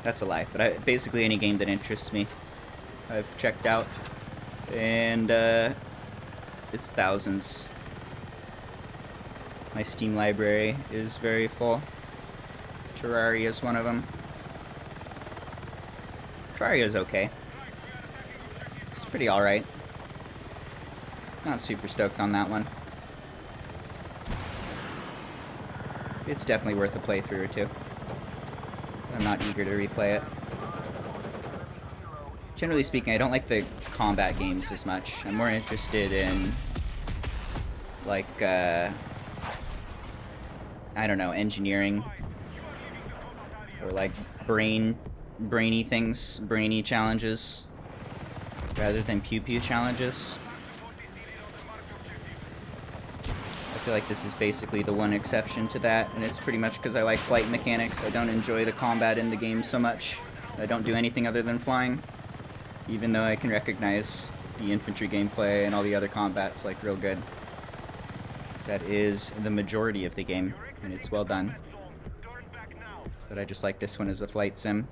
That's a lie, but basically any game that interests me, I've checked out, and it's thousands. My Steam library is very full. Terraria is one of them. Terraria is okay. It's pretty alright. Not super stoked on that one. It's definitely worth a playthrough or two. I'm not eager to replay it. Generally speaking, I don't like the combat games as much. I'm more interested in, like, I don't know, engineering. Or, like, brainy things, brainy challenges. Rather than pew-pew challenges. I feel like this is basically the one exception to that, and it's pretty much because I like flight mechanics. I don't enjoy the combat in the game so much. I don't do anything other than flying, even though I can recognize the infantry gameplay and all the other combats like real good. That is the majority of the game, and it's well done. But I just like this one as a flight sim.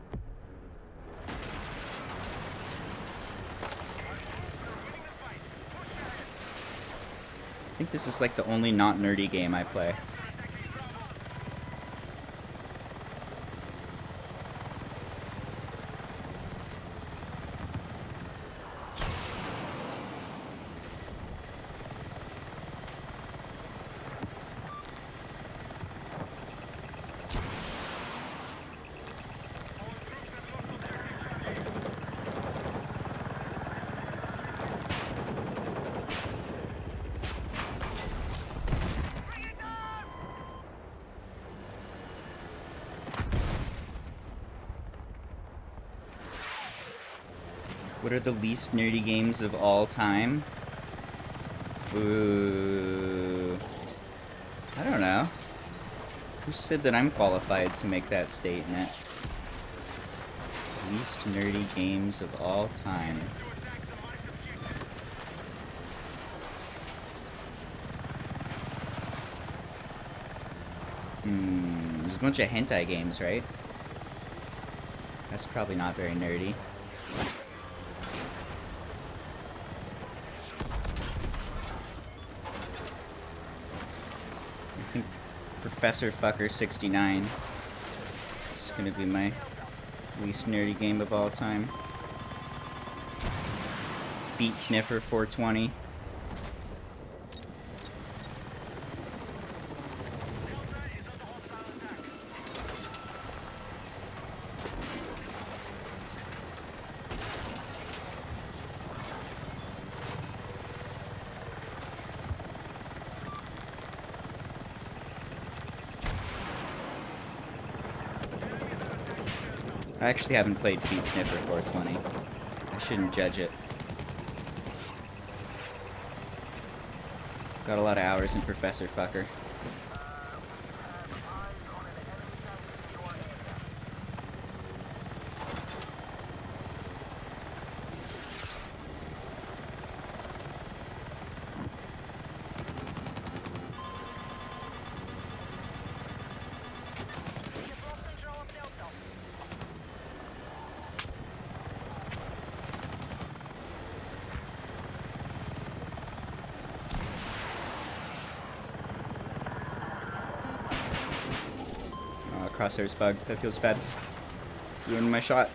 I think this is like the only not nerdy game I play. What are the least nerdy games of all time? Ooh. I don't know. Who said that I'm qualified to make that statement? Least nerdy games of all time. There's a bunch of hentai games, right? That's probably not very nerdy. I think Professor Fucker 69 is gonna be my least nerdy game of all time. Beat Sniffer 420. I actually haven't played Feet Sniffer 420. I shouldn't judge it. Got a lot of hours in Professor Fucker. Crosshair's bugged. That feels bad. Ruined my shot.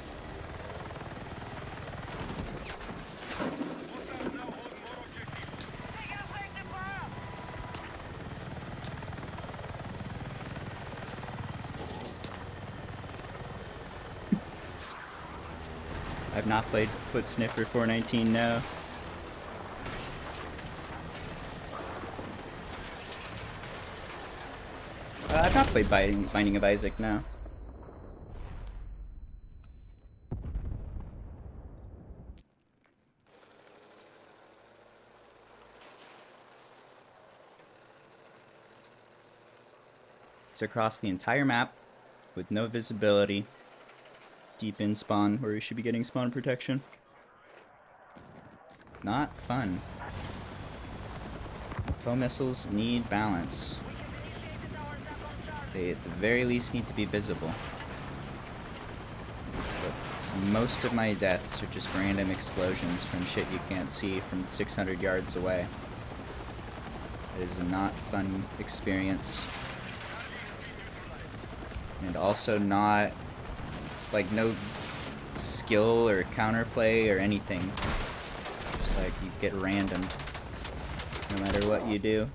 I've not played Foot Sniffer 419, no. I've not played Binding of Isaac, no. It's across the entire map with no visibility. Deep in spawn, where we should be getting spawn protection. Not fun. Tow missiles need balance. They at the very least need to be visible. But most of my deaths are just random explosions from shit you can't see from 600 yards away. It is a not fun experience. And also not, like, no skill or counterplay or anything. Just like you get randomed no matter what you do.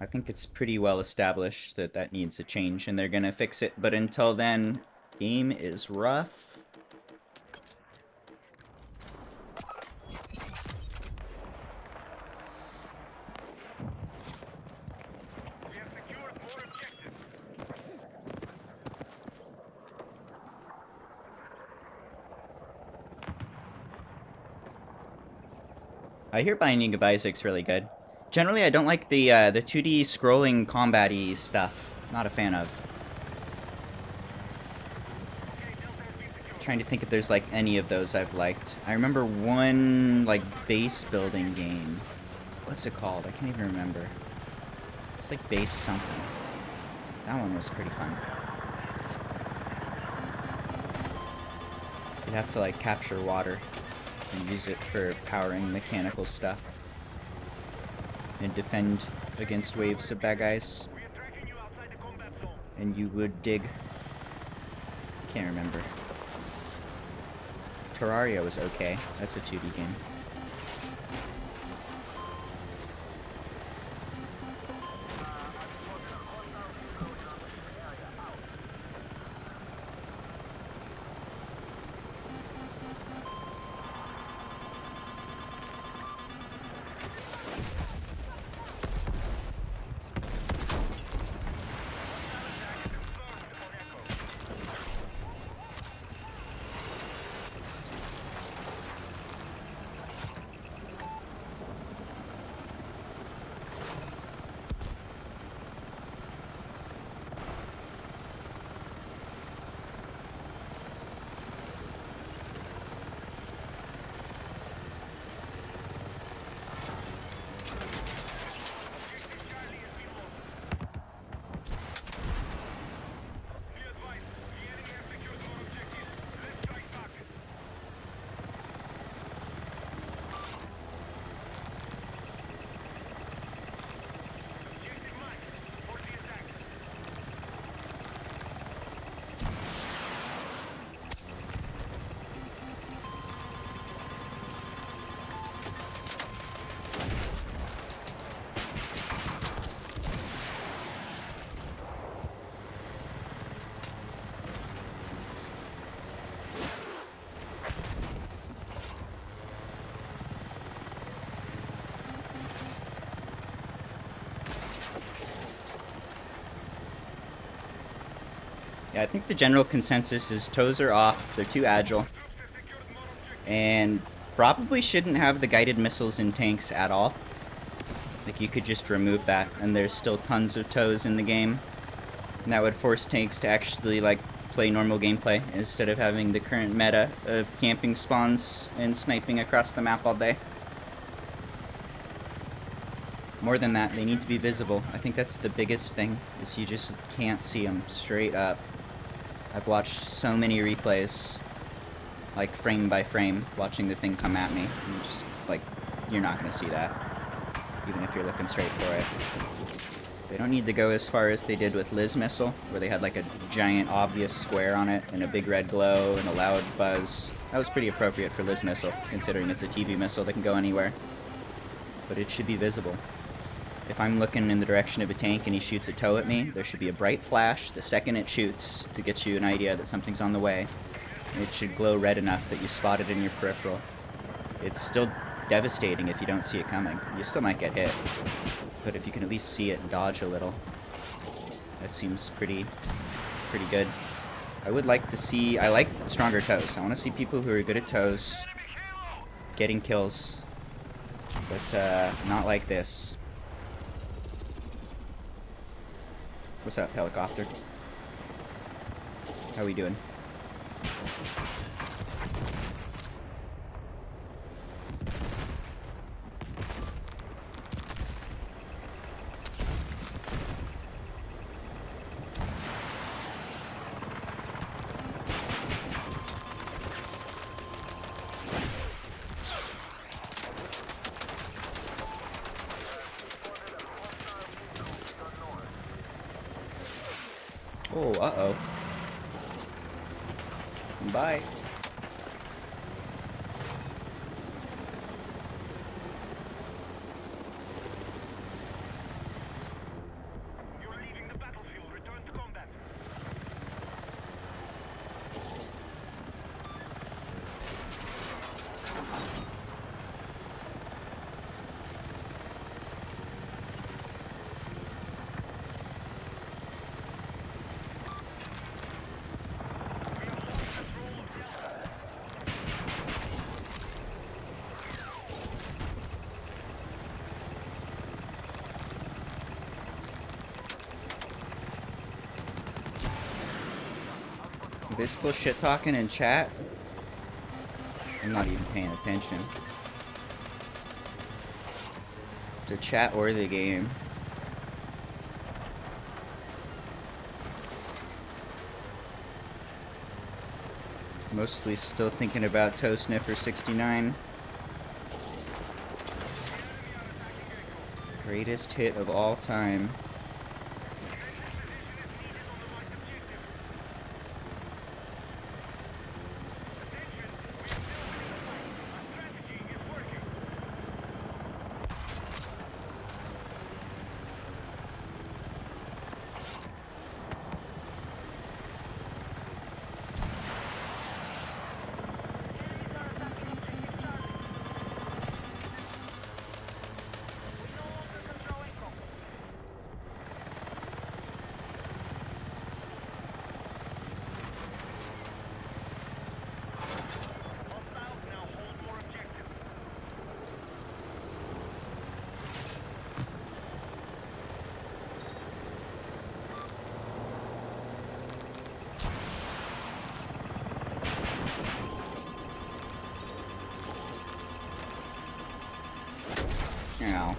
I think it's pretty well established that that needs a change and they're gonna fix it, but until then, game is rough. We have secured more objectives. I hear Binding of Isaac's really good. Generally, I don't like the 2D scrolling combat-y stuff. Not a fan of. Trying to think if there's like any of those I've liked. I remember one like base building game. What's it called? I can't even remember. It's like base something. That one was pretty fun. You'd have to like capture water and use it for powering mechanical stuff. And defend against waves of bad guys. We are tracking you outside the combat zone. And you would dig. Can't remember. Terraria was okay. That's a 2D game. Yeah, I think the general consensus is toes are off. They're too agile. And probably shouldn't have the guided missiles in tanks at all. Like, you could just remove that, and there's still tons of toes in the game. And that would force tanks to actually, like, play normal gameplay instead of having the current meta of camping spawns and sniping across the map all day. More than that, they need to be visible. I think that's the biggest thing, is you just can't see them straight up. I've watched so many replays, like frame by frame, watching the thing come at me, and just, like, you're not gonna see that, even if you're looking straight for it. They don't need to go as far as they did with Liz Missile, where they had like a giant obvious square on it, and a big red glow, and a loud buzz. That was pretty appropriate for Liz Missile, considering it's a TV missile that can go anywhere. But it should be visible. If I'm looking in the direction of a tank and he shoots a tow at me, there should be a bright flash the second it shoots to get you an idea that something's on the way. And it should glow red enough that you spot it in your peripheral. It's still devastating if you don't see it coming. You still might get hit. But if you can at least see it and dodge a little, that seems pretty good. I would like to see, I like stronger tows. I want to see people who are good at tows getting kills, but not like this. What's up, helicopter? How we doing? Oh, uh-oh. Bye. You're leaving the battlefield. Return to combat. They're still shit talking in chat. I'm not even paying attention. The chat or the game. Mostly still thinking about Toe Sniffer 69. Greatest hit of all time. Hostiles now hold more objectives. Ow.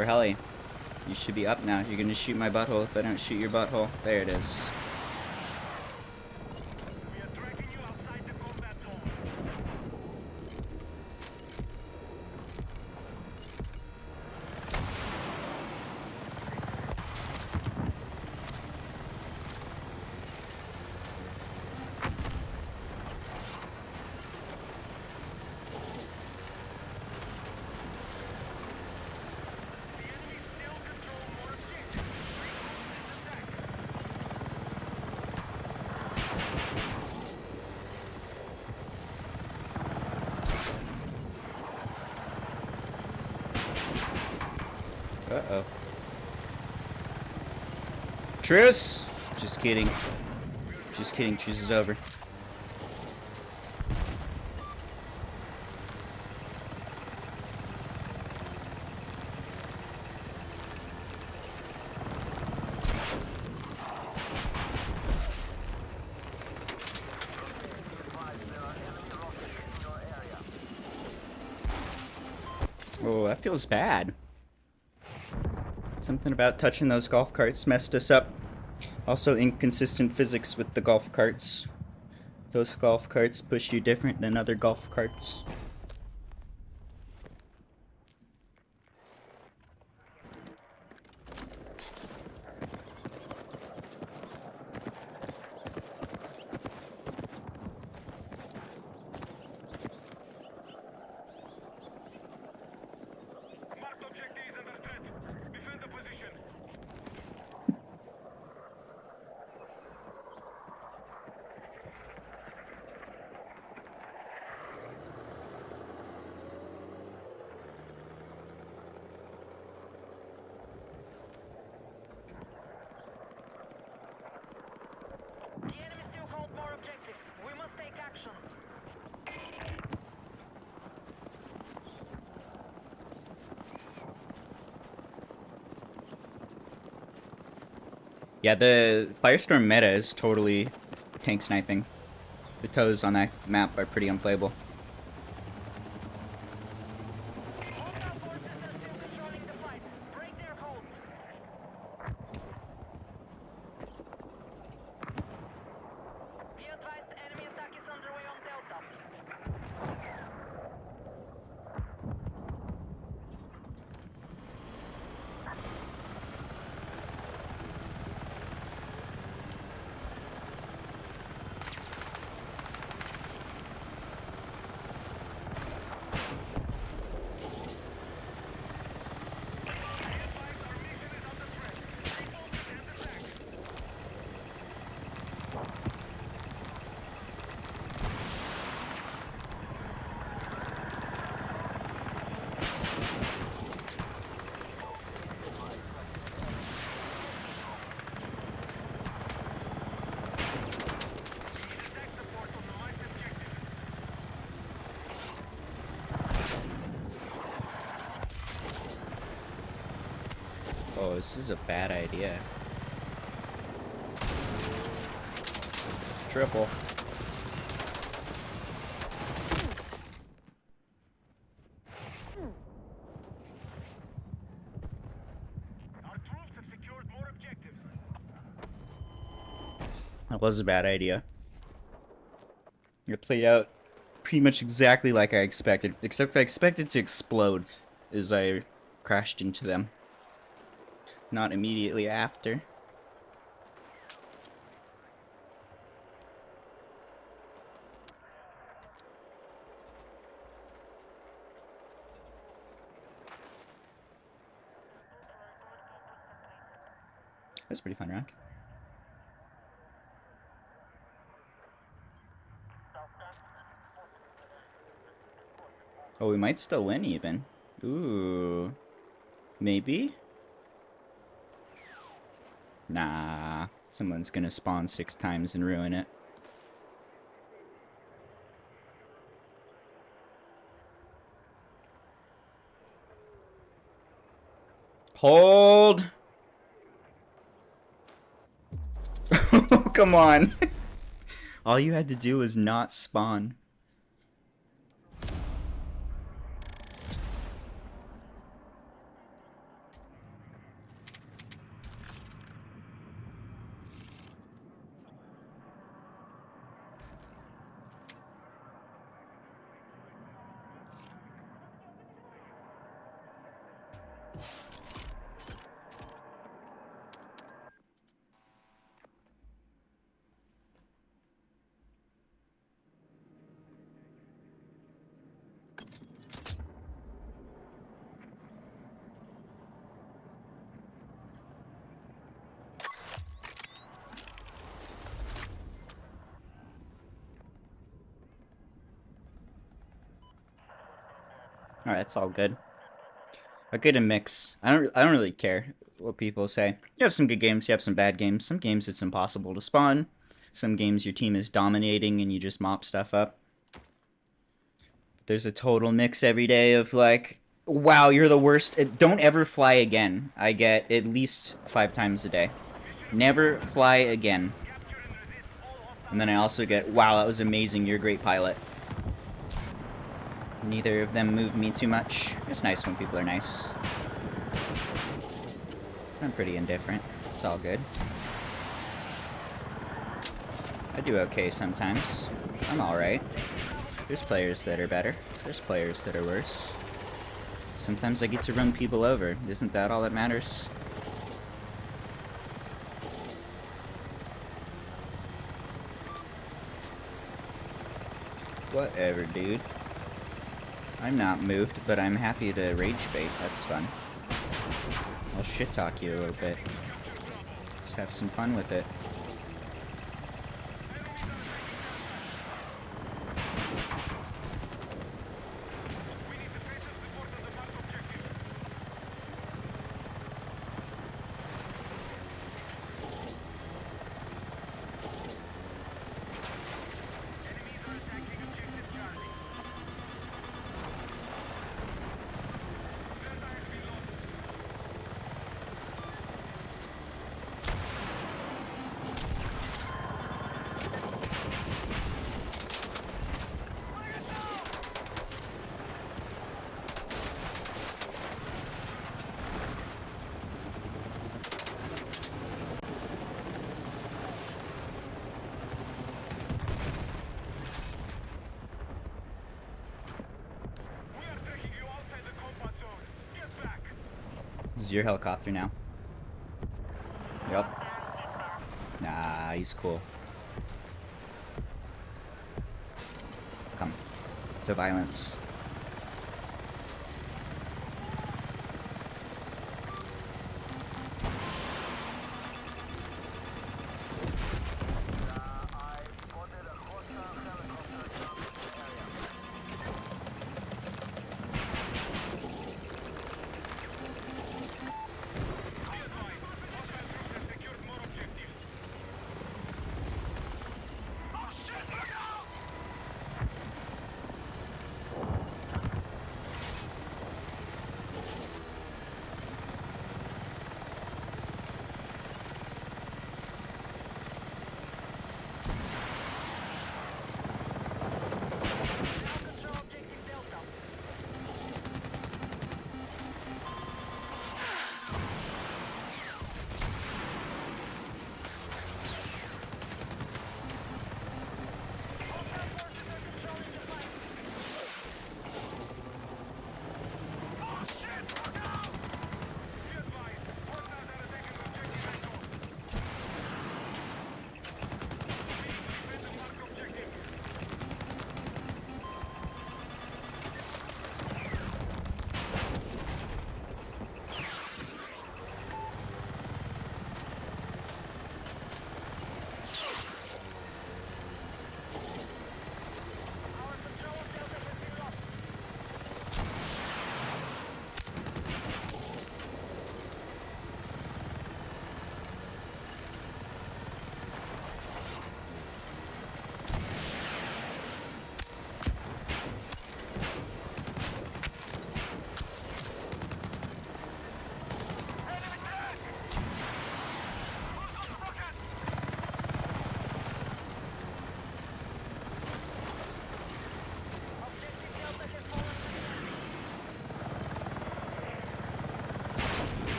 for heli. You should be up now. You're gonna shoot my butthole if I don't shoot your butthole. There it is. We are tracking you outside the combat zone. The enemy still control more objectives. Uh-oh. Truce! Just kidding. Just kidding, truce is over. Oh, that feels bad. Something about touching those golf carts messed us up. Also, inconsistent physics with the golf carts. Those golf carts push you different than other golf carts. Marked objective is under threat. Defend the position. The enemy still hold more objectives. We must take action. Yeah, the Firestorm meta is totally tank sniping. The toes on that map are pretty unplayable. Hostile forces are still controlling the fight. Break their hold. Be advised, enemy attack is underway on Delta. Attack support on the marked objective. Oh, this is a bad idea. Triple. Our troops have secured more objectives. That was a bad idea. It played out pretty much exactly like I expected, except I expected to explode as I crashed into them. Not immediately after. That's pretty fun, Rock. Oh, we might still win even. Ooh. Maybe? Nah. Someone's gonna spawn 6 times and ruin it. Hold! Come on. All you had to do was not spawn. All right, that's all good. A good mix. I don't really care what people say. You have some good games, you have some bad games. Some games it's impossible to spawn. Some games your team is dominating and you just mop stuff up. There's a total mix every day of like, wow, you're the worst. Don't ever fly again. I get at least 5 times a day. Never fly again. And then I also get, wow, that was amazing. You're a great pilot. Neither of them moved me too much. It's nice when people are nice. I'm pretty indifferent. It's all good. I do okay sometimes. I'm alright. There's players that are better. There's players that are worse. Sometimes I get to run people over. Isn't that all that matters? Whatever, dude. I'm not moved, but I'm happy to rage bait. That's fun. I'll shit talk you a little bit. Just have some fun with it. This is your helicopter now. Yup. Nah, he's cool. Come. To violence.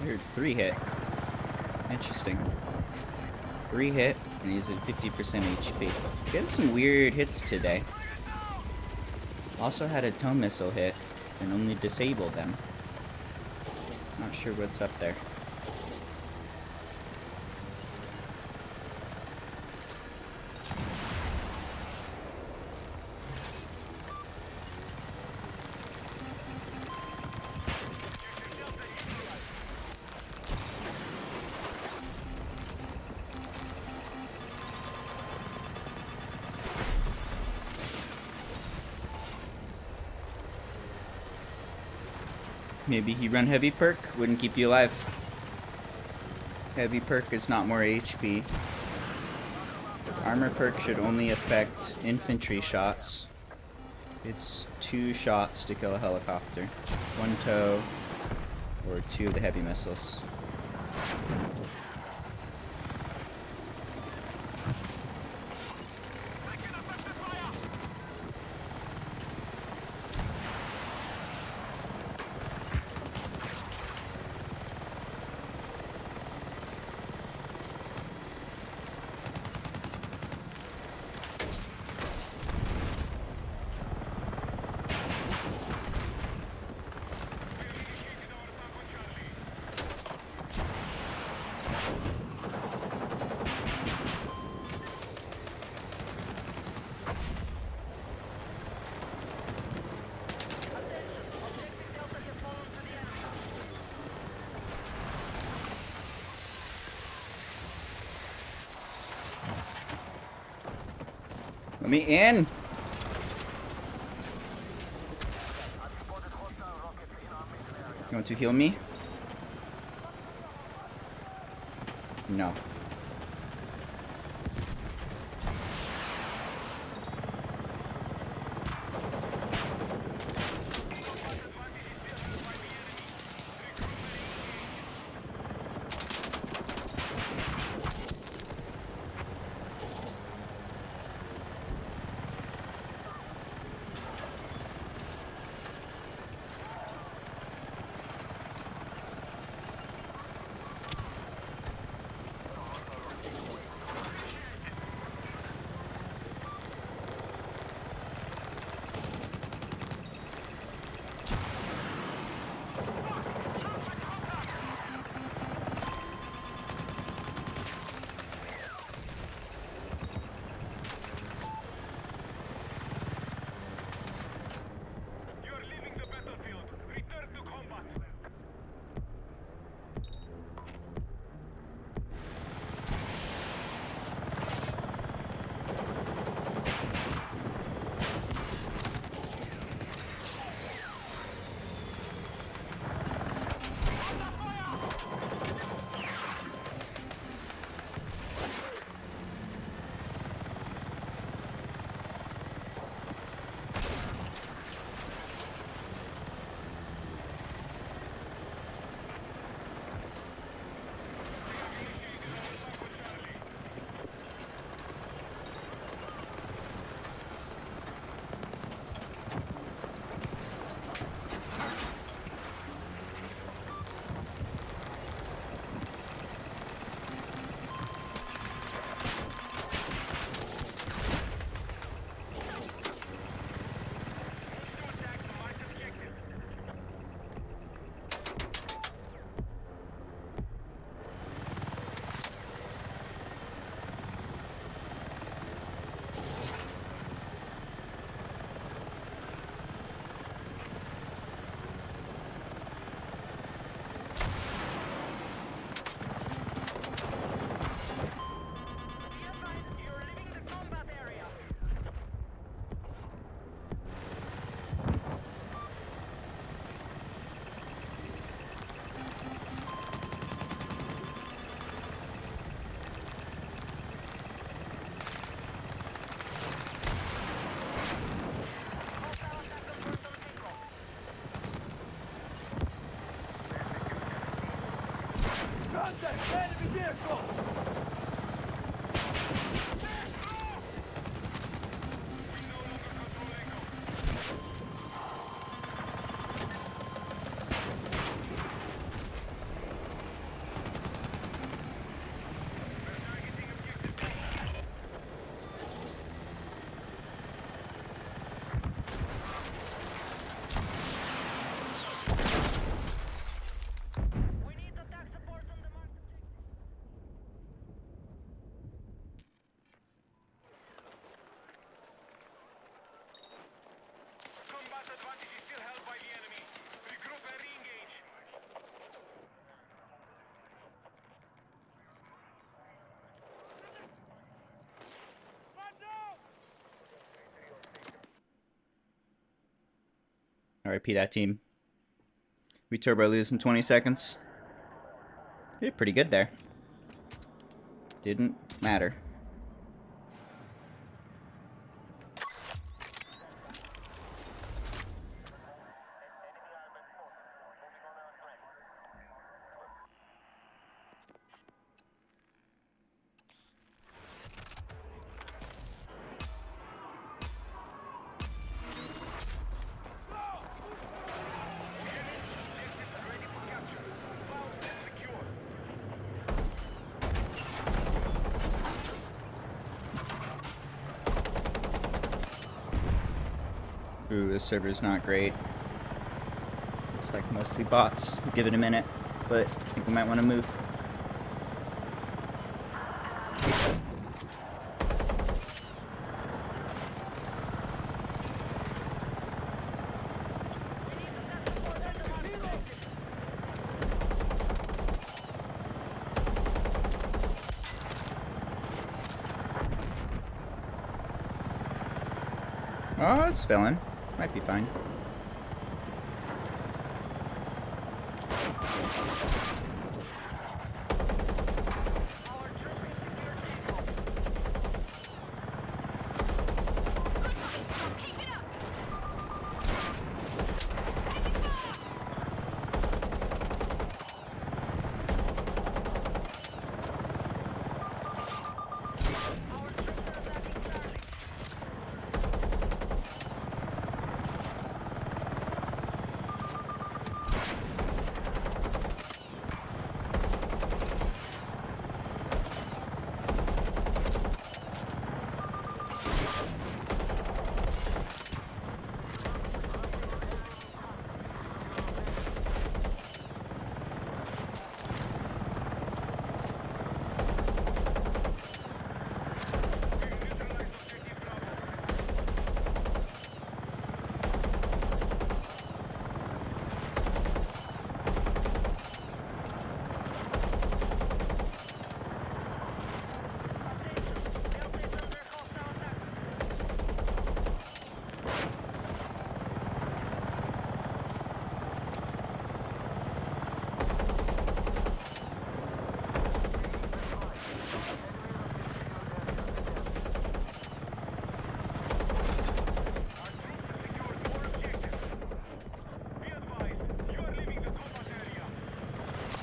You're 3 hit. Interesting. 3 hit, and he's at 50% HP. Getting some weird hits today. Also had a tow missile hit, and only disabled them. Not sure what's up there. Maybe he run heavy perk, wouldn't keep you alive. Heavy perk is not more HP. Armor perk should only affect infantry shots. It's 2 shots to kill a helicopter. 1 tow, or 2 of the heavy missiles. Objective Delta has fallen to the enemy. Let me in! You want to heal me? No. You are leaving the battlefield. Return to combat. Contact marked objective. Be advised, you're leaving the combat area. Hostile attack confirmed on vehicle. Contact enemy vehicle! We need attack support on the marked objective. Combat advantage is still held by the enemy. Regroup and re-engage. RIP that team. We turbo lose in 20 seconds. Did pretty good there. Didn't matter. Ready for capture. Found and secure. Ooh, this server's not great. Looks like mostly bots. We'll give it a minute, but I think we might want to move. Oh, it's filling. Might be fine. Our troops in secure Tango. Our troops are attacking Charlie. Neutralized objective Bravo. Attention. Airplanes under hostile attack. Our troops have secured more objectives. Be advised, you are leaving the combat area. Airplanes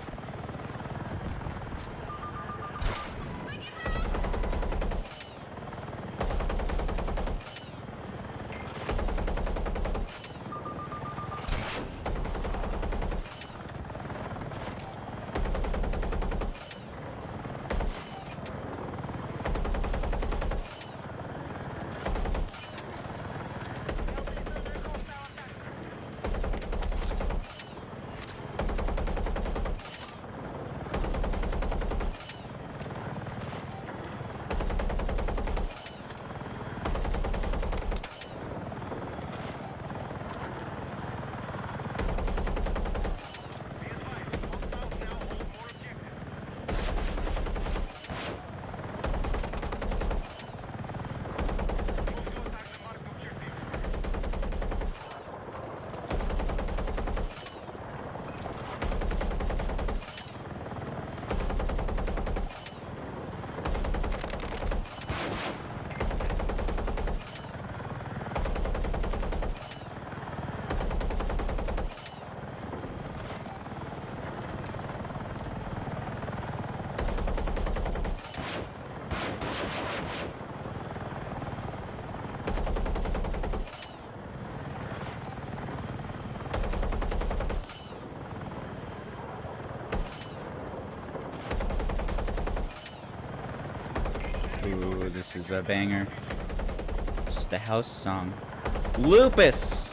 under hostile attack. Be advised, hostiles now hold more objectives. Move to attack the marked objective. Ooh, this is a banger. Just the house song. Lupus!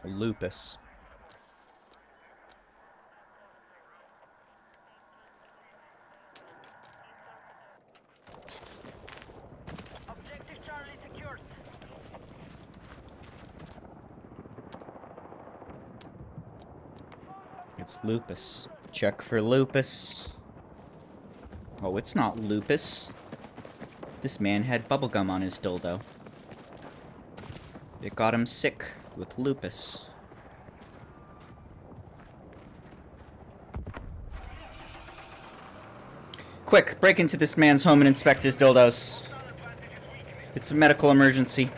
Lupus. Objective Charlie secured. It's lupus. Check for lupus. Oh, it's not lupus. This man had bubblegum on his dildo. It got him sick with lupus. Quick, break into this man's home and inspect his dildos. It's a medical emergency. The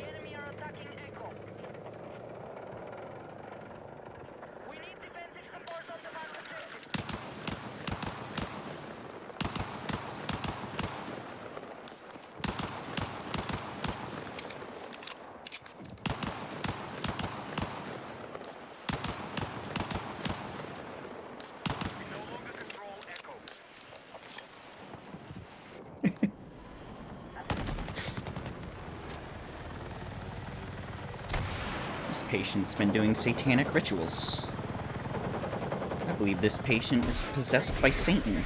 enemy are attacking Echo. We need defensive support on the marked objective. We no longer control Echo. This patient's been doing satanic rituals. I believe this patient is possessed by Satan.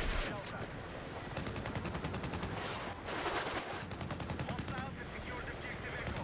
Hostiles have secured objective Echo.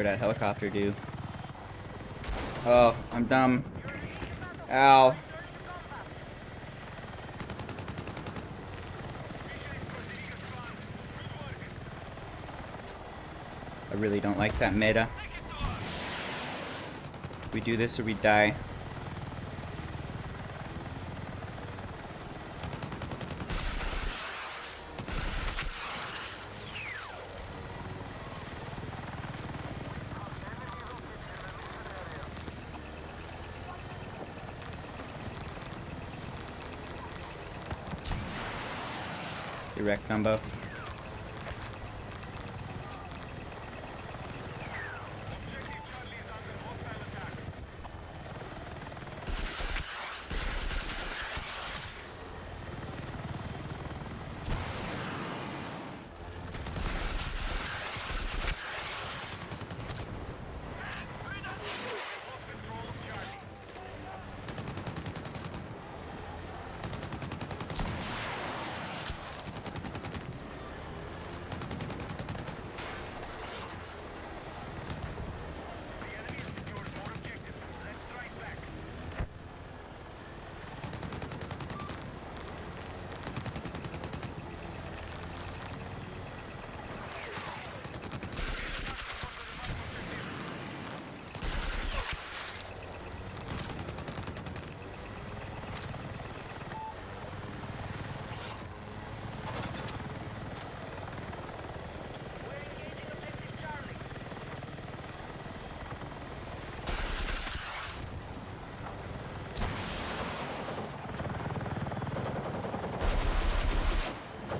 for that helicopter do? Oh, I'm dumb. Ow. I really don't like that meta. We do this or we die. Direct combo.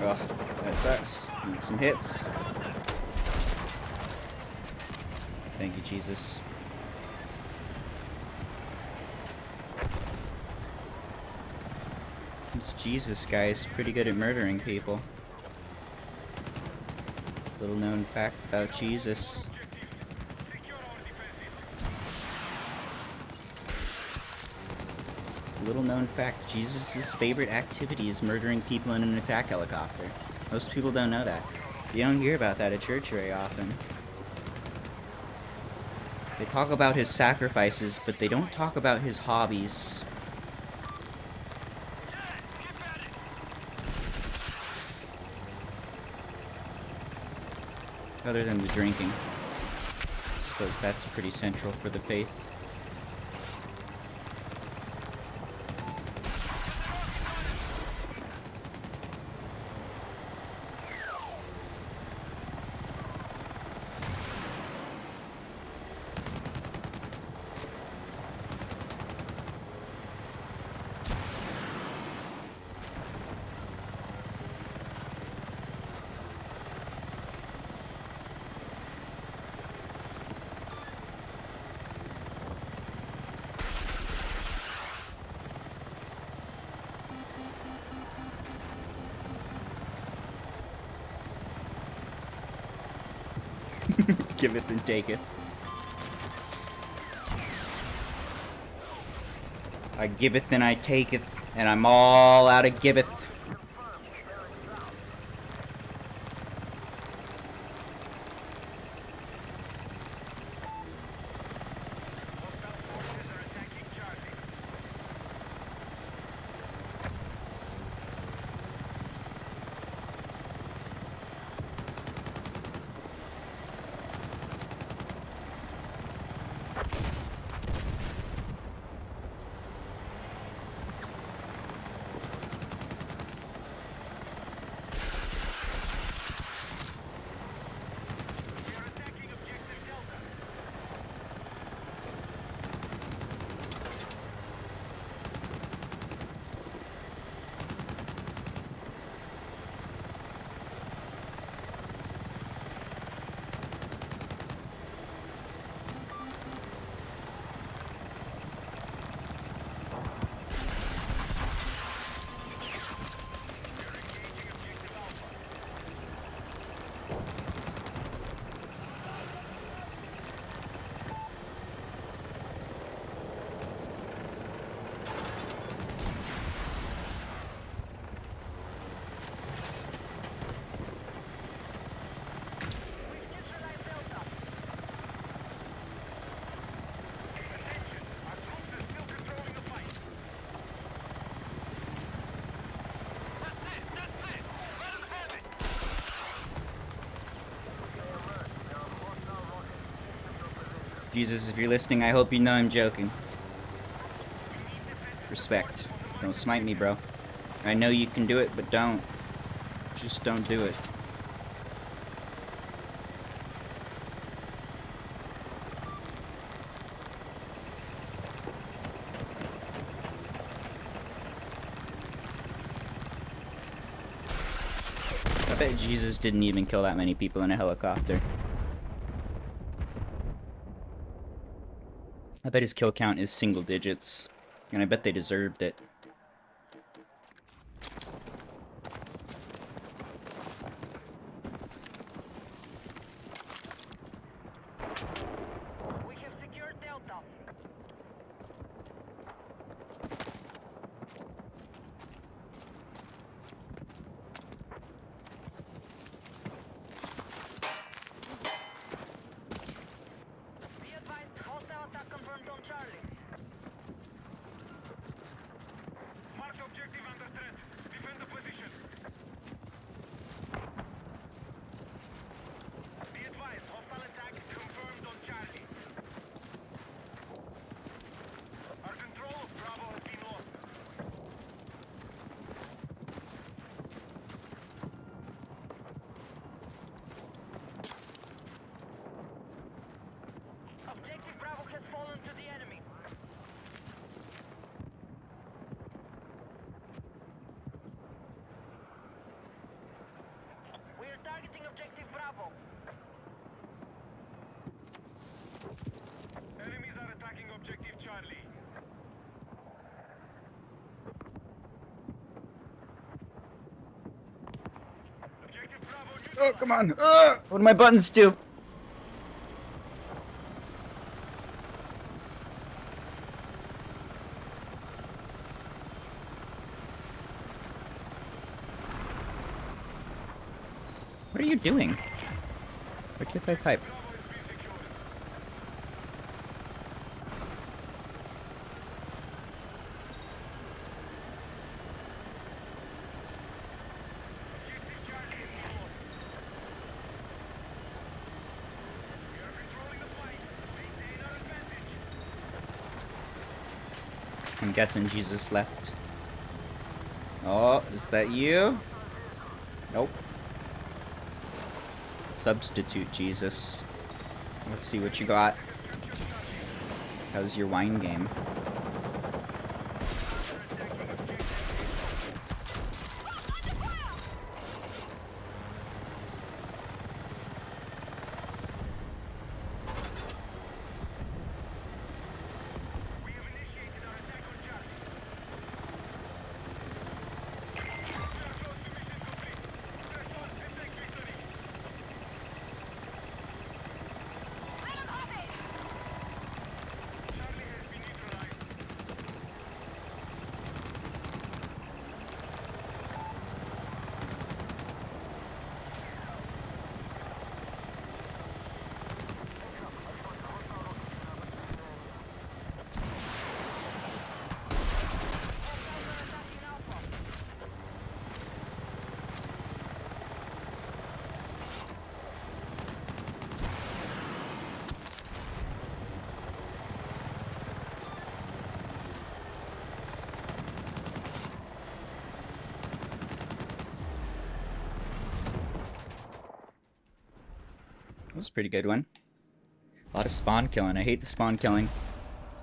Ugh, that sucks. Need some hits. Thank you, Jesus. This Jesus guy is pretty good at murdering people. Little known fact about Jesus. Little known fact, Jesus' favorite activity is murdering people in an attack helicopter. Most people don't know that. You don't hear about that at church very often. They talk about his sacrifices, but they don't talk about his hobbies. Other than the drinking. I suppose that's pretty central for the faith. Give it and take it. I giveth and I taketh, and I'm all out of giveth. Jesus, if you're listening, I hope you know I'm joking. Respect. Don't smite me, bro. I know you can do it, but don't. Just don't do it. I bet Jesus didn't even kill that many people in a helicopter. I bet his kill count is single digits. And I bet they deserved it. We have secured Delta. Be advised, hostile attack confirmed on Charlie. Marked objective under threat. Defend the position. Be advised, hostile attack confirmed on Charlie. Our control of Bravo has been lost. Objective Bravo has fallen to the enemy. We are targeting objective Bravo. Enemies are attacking objective Charlie. Objective Bravo Oh, neutralized. come on. What do my buttons do? What are you doing? Why can't I type? Bravo has been secured. Objective Charlie has been lost. We are controlling the fight. Maintain our advantage. I'm guessing Jesus left. Oh, is that you? Nope. Substitute Jesus. Let's see what you got. How's your wine game? We have initiated our attack on Charlie. We are close to mission complete. Press on and take victory. Charlie has been neutralized. Hostiles are attacking Alpha. That was a pretty good one. A lot of spawn killing. I hate the spawn killing.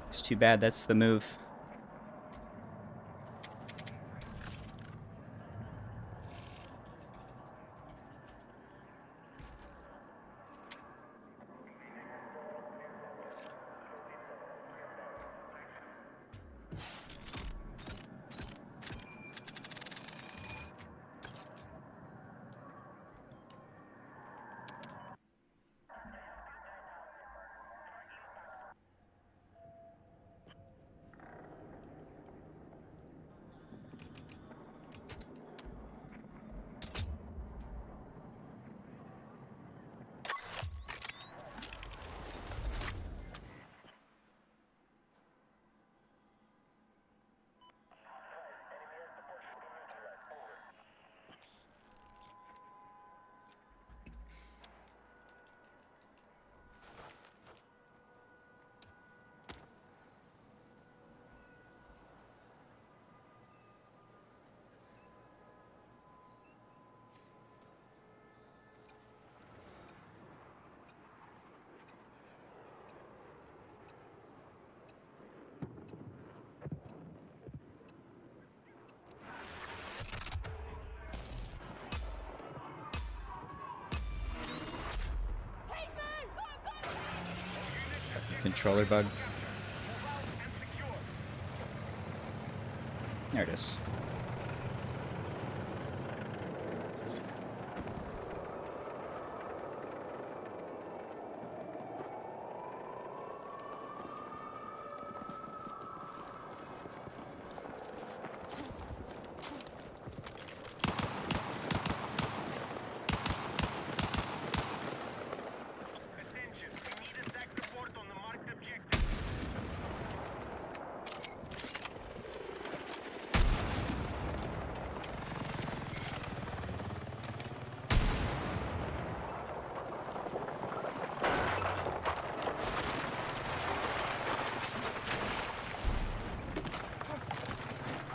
It's too bad that's the move. Controller bug. Move out and secure. There it is. Attention, we need attack support on the marked objective.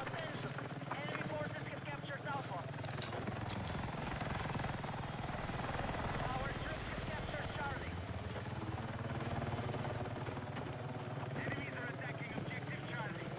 Attention! Enemy forces have captured Alpha. Our troops have captured Charlie. Enemies are attacking objective Charlie.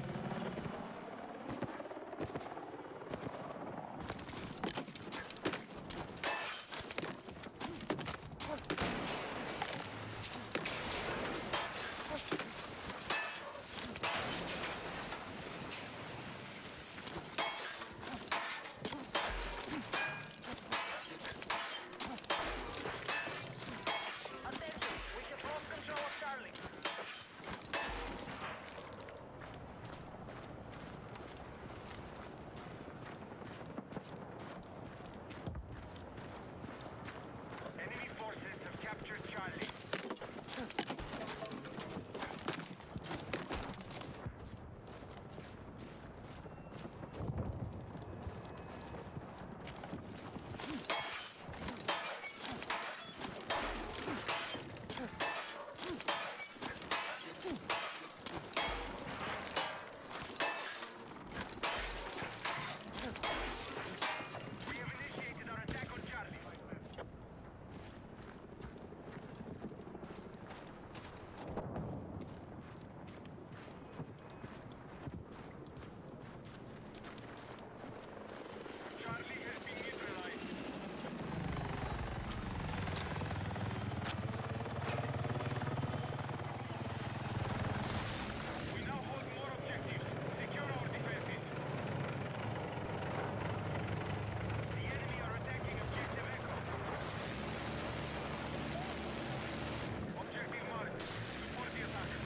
Attention! We have lost control of Charlie. Enemy forces have captured Charlie. We have initiated our attack on Charlie. Charlie has been neutralized. We now hold more objectives. Secure our defenses. The enemy are attacking objective Echo. Objective marked. Support the attacker.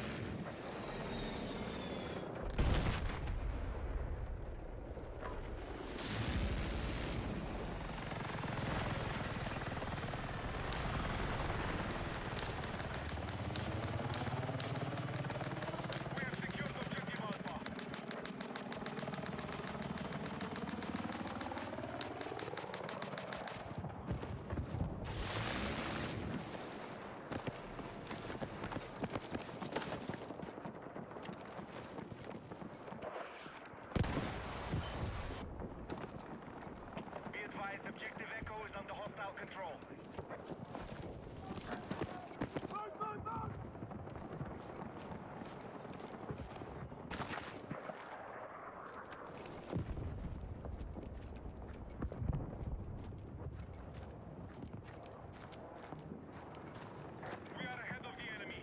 We have secured objective Alpha. Be advised, objective Echo is under hostile control. We are ahead of the enemy.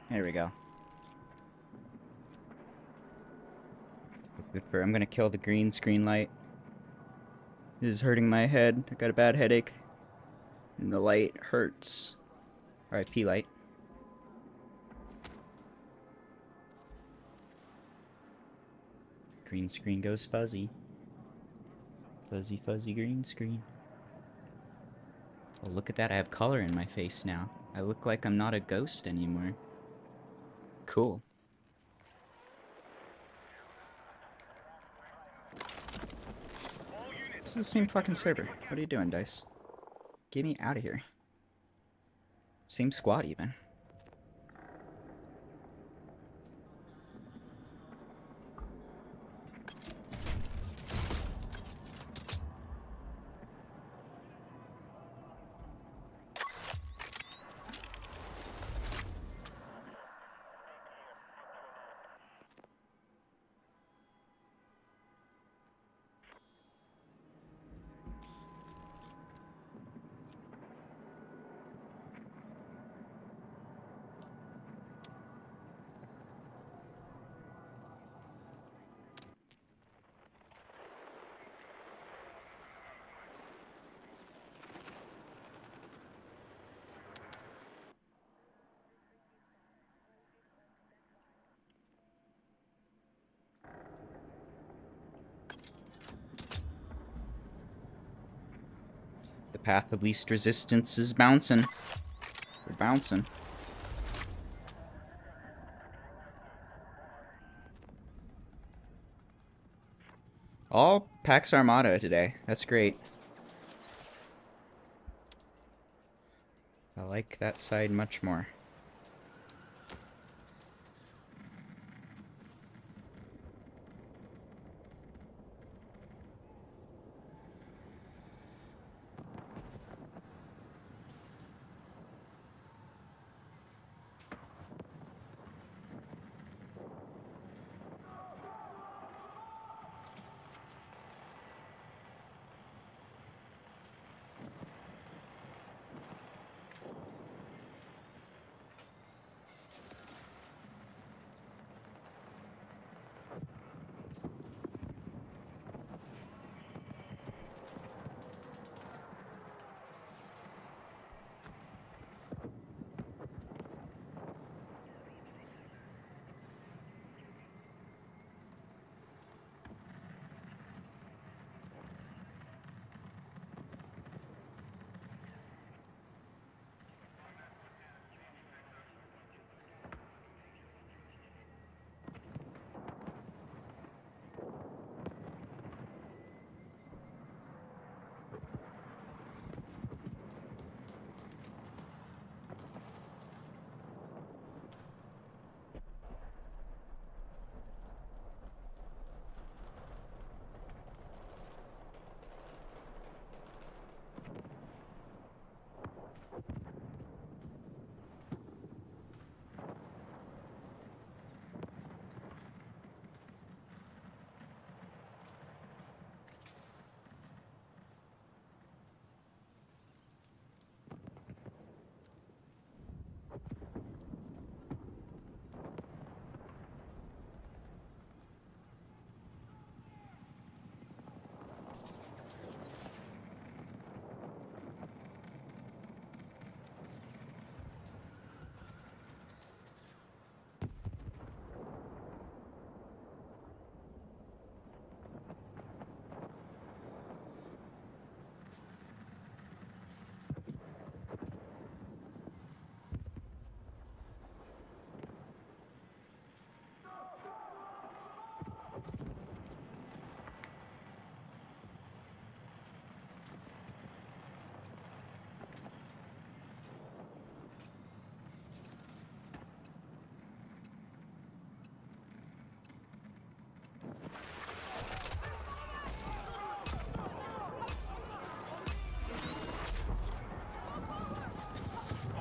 There we go. Good for. I'm gonna kill the green screen light. This is hurting my head. I got a bad headache. And the light hurts. RIP light. Green screen goes fuzzy. Fuzzy, fuzzy green screen. Oh, look at that. I have color in my face now. I look like I'm not a ghost anymore. Cool. All units, is the same fucking server. What are you doing, Dice? Get me out of here. Same squad, even. The path of least resistance is bouncing. We're bouncing. All Pax Armada today. That's great. I like that side much more.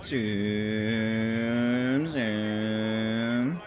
Zoom, zoom.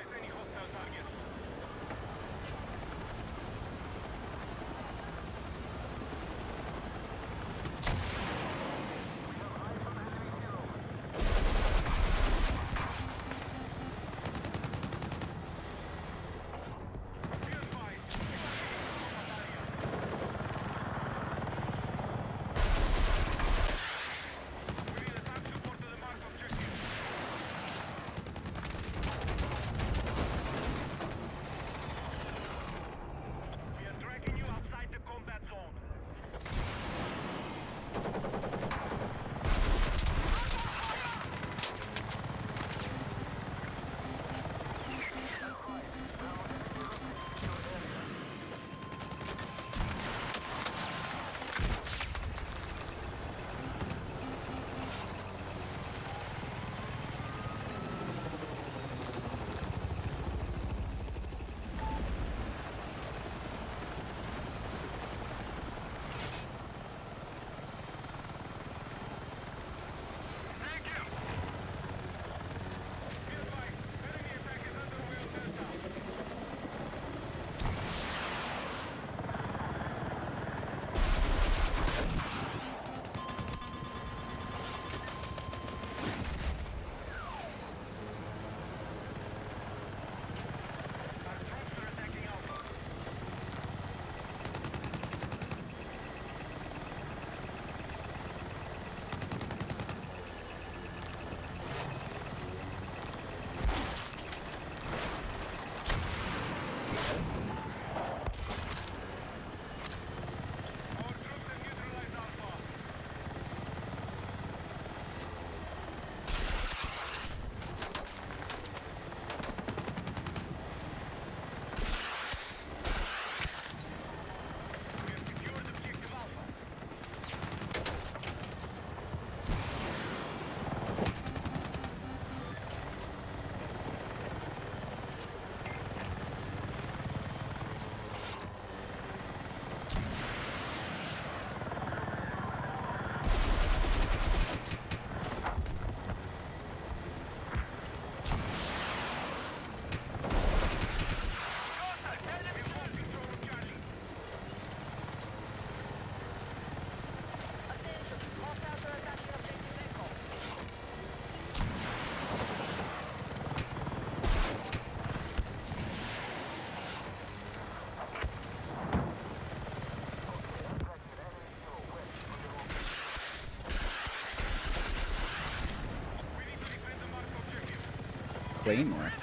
claymore.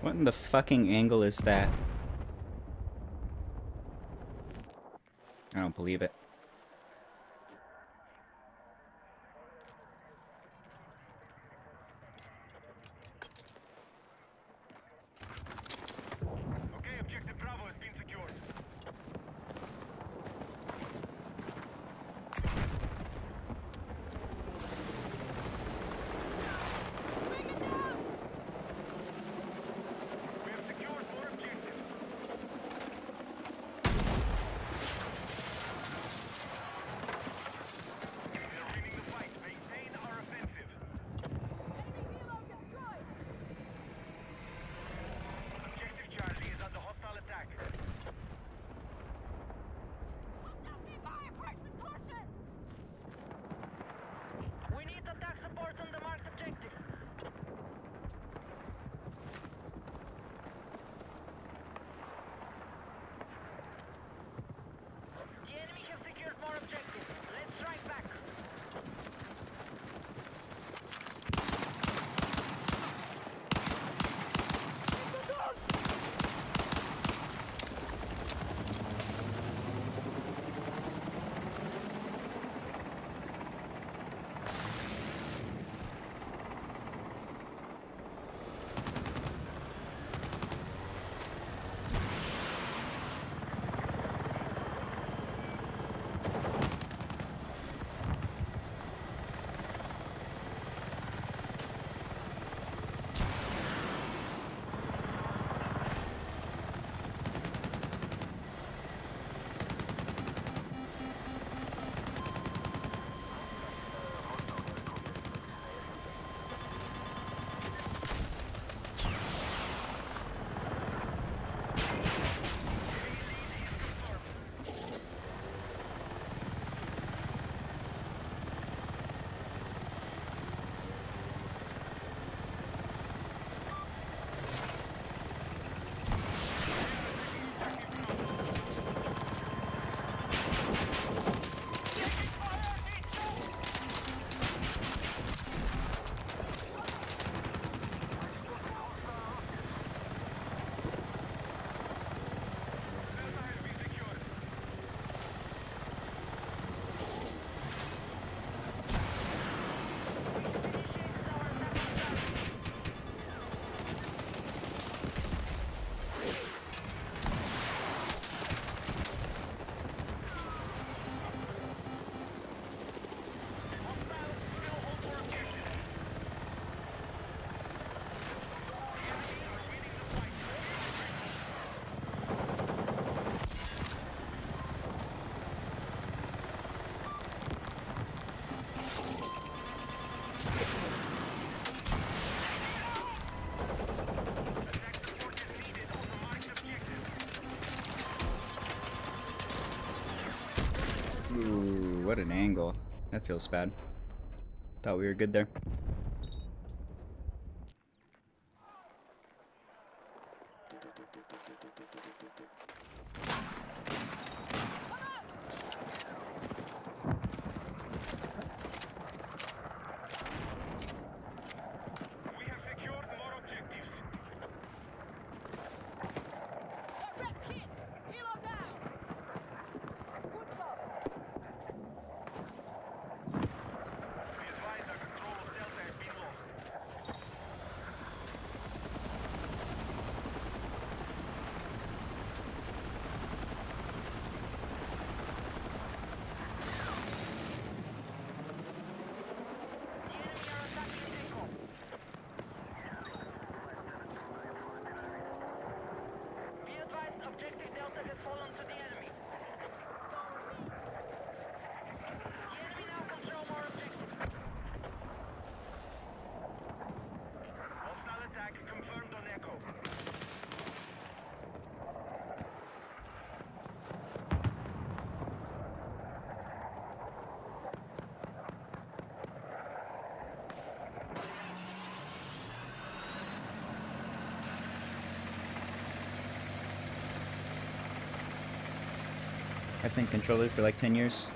What in the fucking angle is that? I don't believe it. Okay, objective Bravo has been secured. We have secured more objectives. We are winning the fight. Maintain our offensive. Objective Charlie is under hostile attack. We need attack support on the marked objective. The enemy have secured more objectives. Let's strike back. Ooh, what an angle. That feels bad. Thought we were good there. We have secured more objectives. Be advised our control of Delta has I've been controller for like 10 years.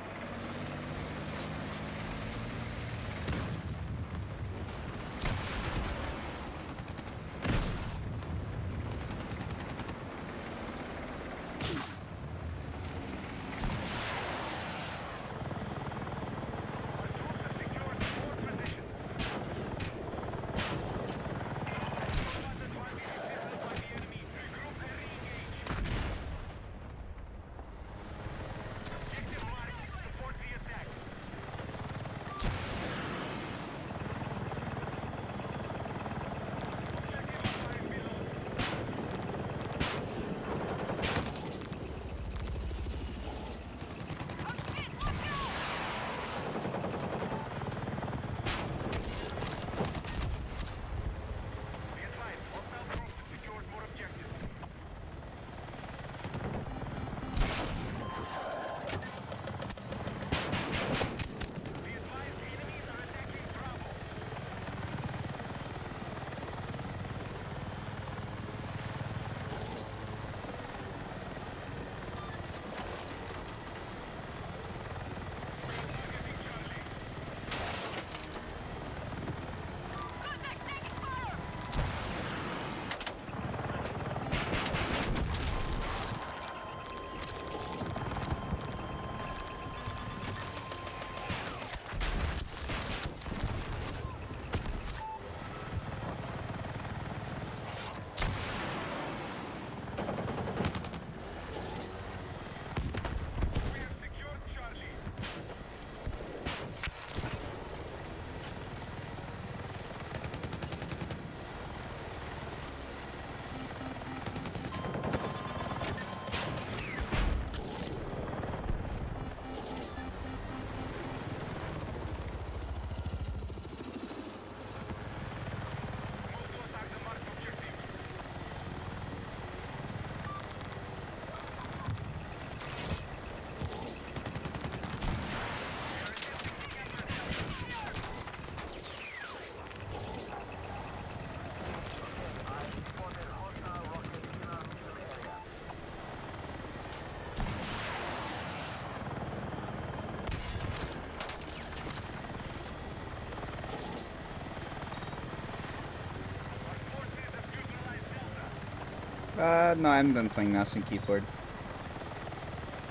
No, I haven't been playing mouse and keyboard.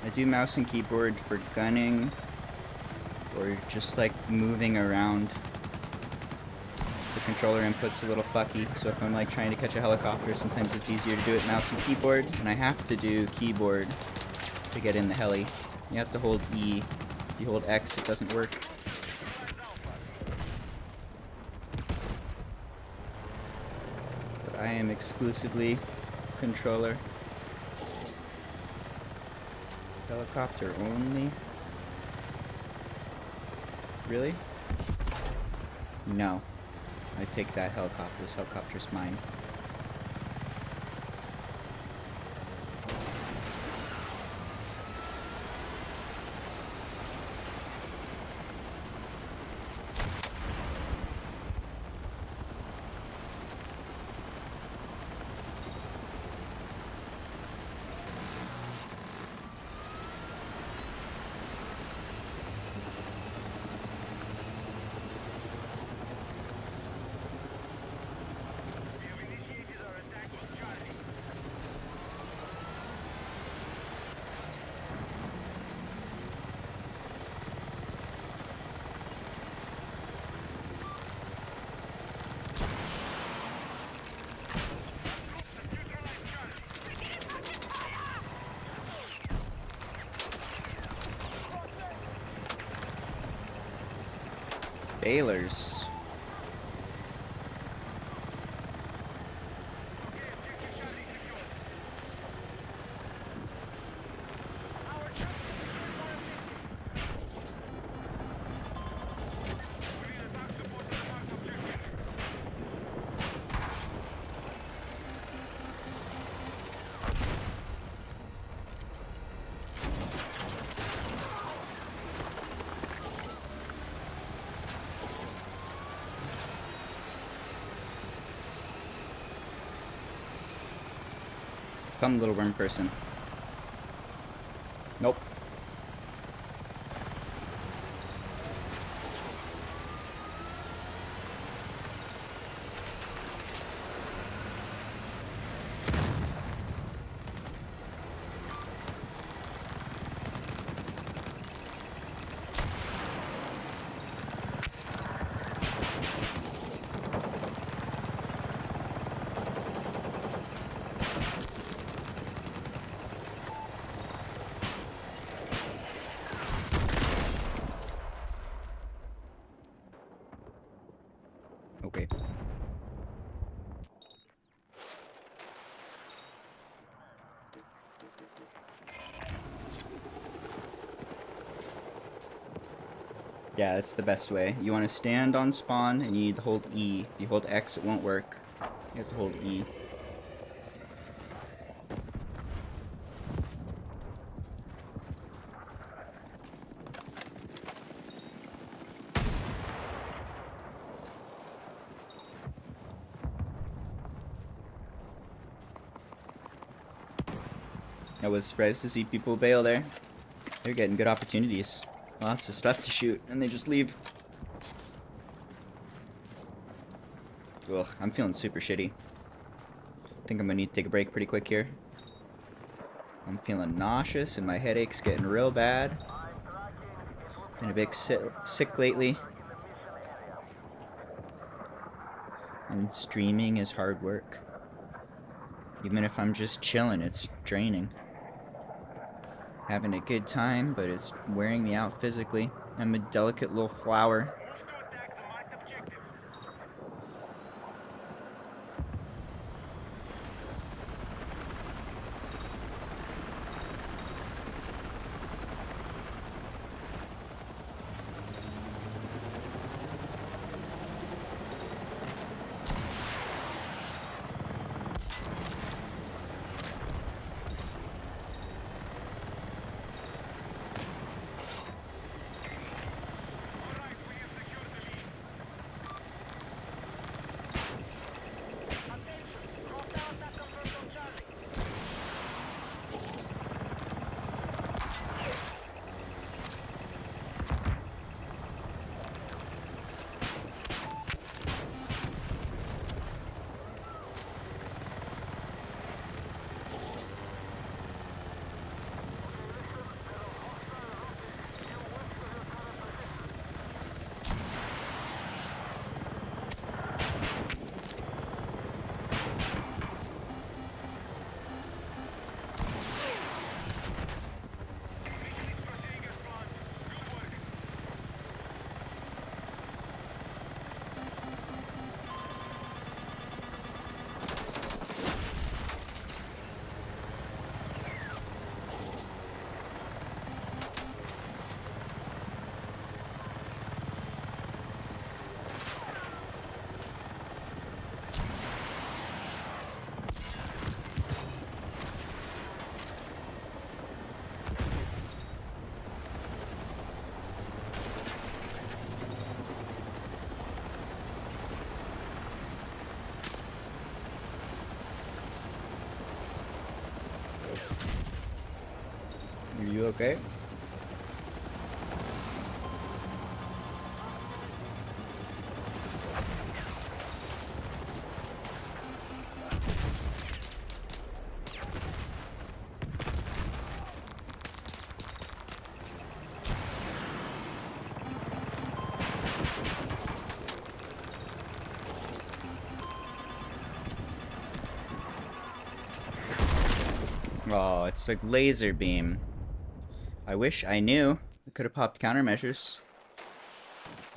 I do mouse and keyboard for gunning or just like moving around. The controller input's a little fucky, so if I'm like trying to catch a helicopter, sometimes it's easier to do it mouse and keyboard, and I have to do keyboard to get in the heli. You have to hold E. If you hold X, it doesn't work. But I am exclusively controller. Helicopter only? Really? No. I take that helicopter. This helicopter's mine. Bailers. Come, little worm person. Nope. Okay. Yeah, that's the best way. You want to stand on spawn and you need to hold E. If you hold X, it won't work. You have to hold E. I was surprised to see people bail there. They're getting good opportunities. Lots of stuff to shoot, and they just leave. Ugh, I'm feeling super shitty. Think I'm gonna need to take a break pretty quick here. I'm feeling nauseous and my headache's getting real bad. Been a bit sick lately. And streaming is hard work. Even if I'm just chilling, it's draining. Having a good time, but it's wearing me out physically. I'm a delicate little flower. Move to attack the marked objective. Alright, we have secured the lead. Attention! Hostile attack confirmed on Charlie. Mission is proceeding as planned. Good work. Are you okay? Oh, it's a laser beam. I wish I knew. I could have popped countermeasures.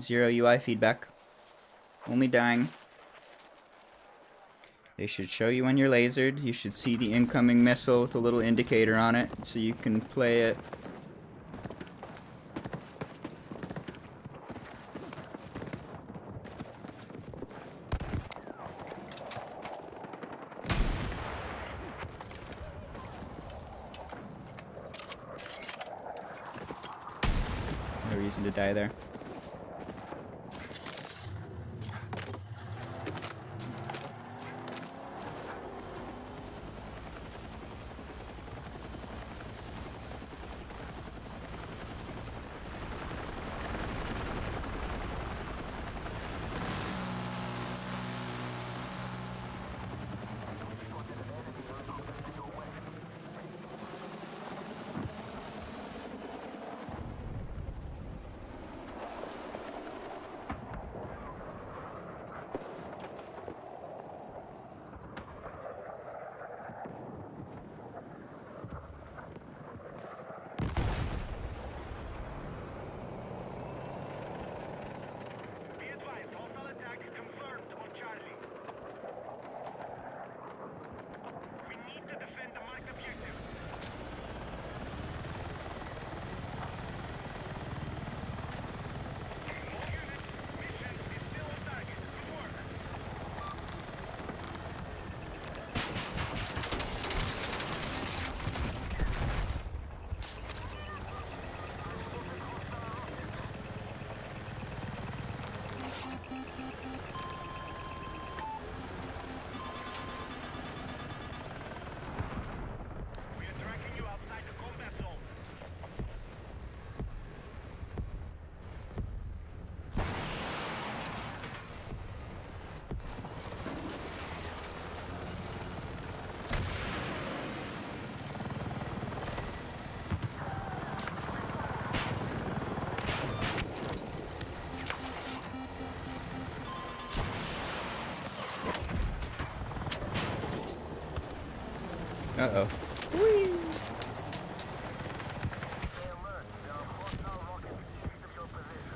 Zero UI feedback. Only dying. They should show you when you're lasered. You should see the incoming missile with a little indicator on it so you can play it. No reason to die there. Uh-oh. Stay alert. There are hostile rockets east of your position.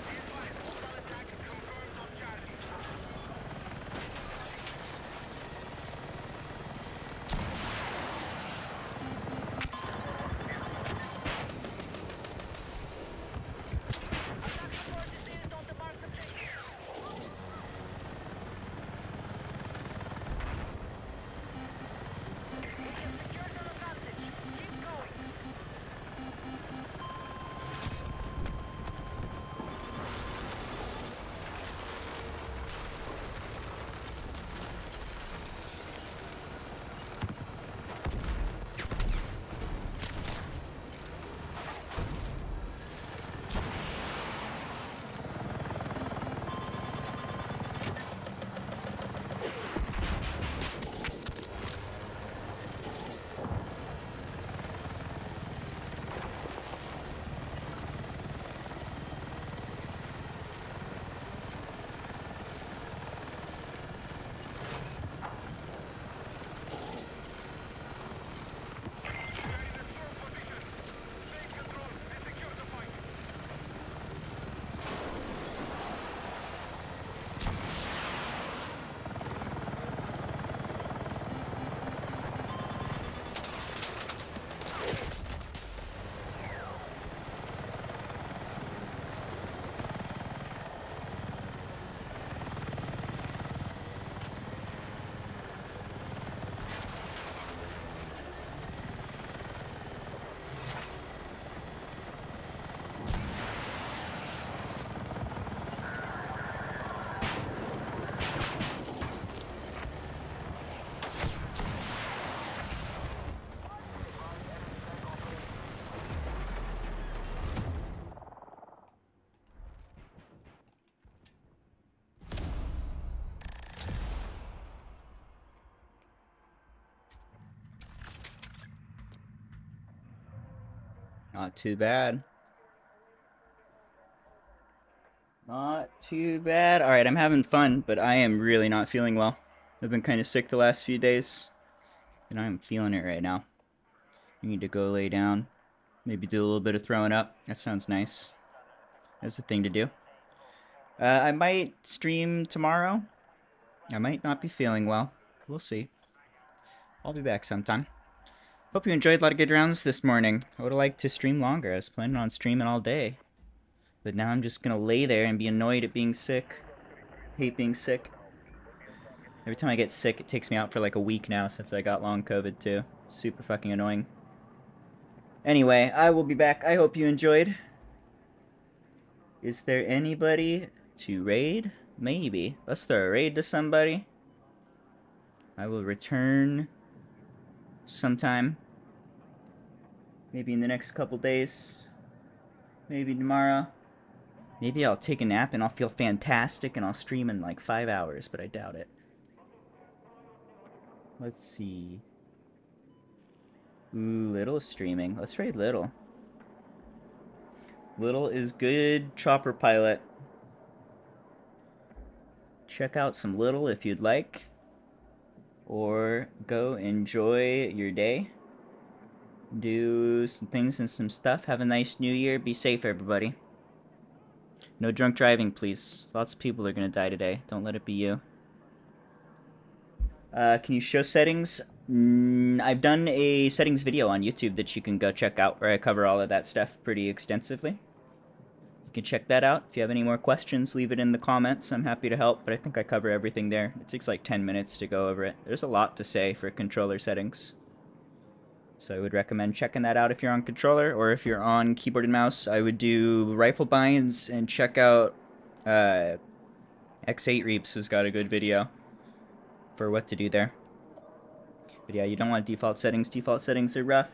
Be advised, hostile attack confirmed on Charlie. Attack support is needed on the marked objective. We have secured an advantage. Keep going. Not too bad. Not too bad. Alright, I'm having fun, but I am really not feeling well. I've been kind of sick the last few days, and I'm feeling it right now. I need to go lay down. Maybe do a little bit of throwing up. That sounds nice. That's the thing to do. I might stream tomorrow. I might not be feeling well. We'll see. I'll be back sometime. Hope you enjoyed a lot of good rounds this morning. I would have liked to stream longer. I was planning on streaming all day. But now I'm just gonna lay there and be annoyed at being sick. Hate being sick. Every time I get sick, it takes me out for like a week now since I got long COVID too. Super fucking annoying. Anyway, I will be back. I hope you enjoyed. Is there anybody to raid? Maybe. Let's throw a raid to somebody. I will return sometime. Maybe in the next couple days. Maybe tomorrow. Maybe I'll take a nap and I'll feel fantastic and I'll stream in like 5 hours, but I doubt it. Let's see. Ooh, Little is streaming. Let's raid Little. Little is good chopper pilot. Check out some Little if you'd like. Or go enjoy your day. Do some things and some stuff. Have a nice new year. Be safe, everybody. No drunk driving, please. Lots of people are gonna die today. Don't let it be you. Can you show settings? I've done a settings video on YouTube that you can go check out where I cover all of that stuff pretty extensively. You can check that out. If you have any more questions, leave it in the comments. I'm happy to help, but I think I cover everything there. It takes like 10 minutes to go over it. There's a lot to say for controller settings. So I would recommend checking that out if you're on controller, or if you're on keyboard and mouse, I would do rifle binds and check out X8 Reaps has got a good video for what to do there. But yeah, you don't want default settings. Default settings are rough.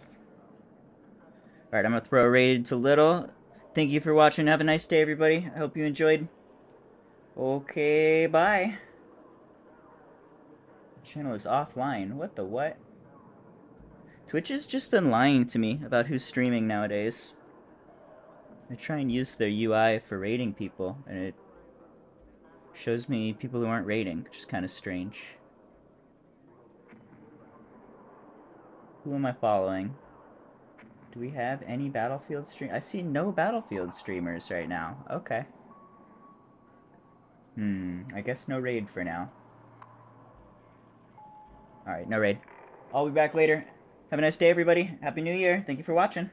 Alright, I'm going to throw a raid to Little. Thank you for watching. Have a nice day, everybody. I hope you enjoyed. Okay, bye. Channel is offline. What the what? Twitch has just been lying to me about who's streaming nowadays. I try and use their UI for rating people, and it shows me people who aren't rating, which is kind of strange. Who am I following? Do we have any Battlefield stream? I see no Battlefield streamers right now. Okay. I guess no raid for now. Alright, no raid. I'll be back later. Have a nice day, everybody. Happy New Year. Thank you for watching.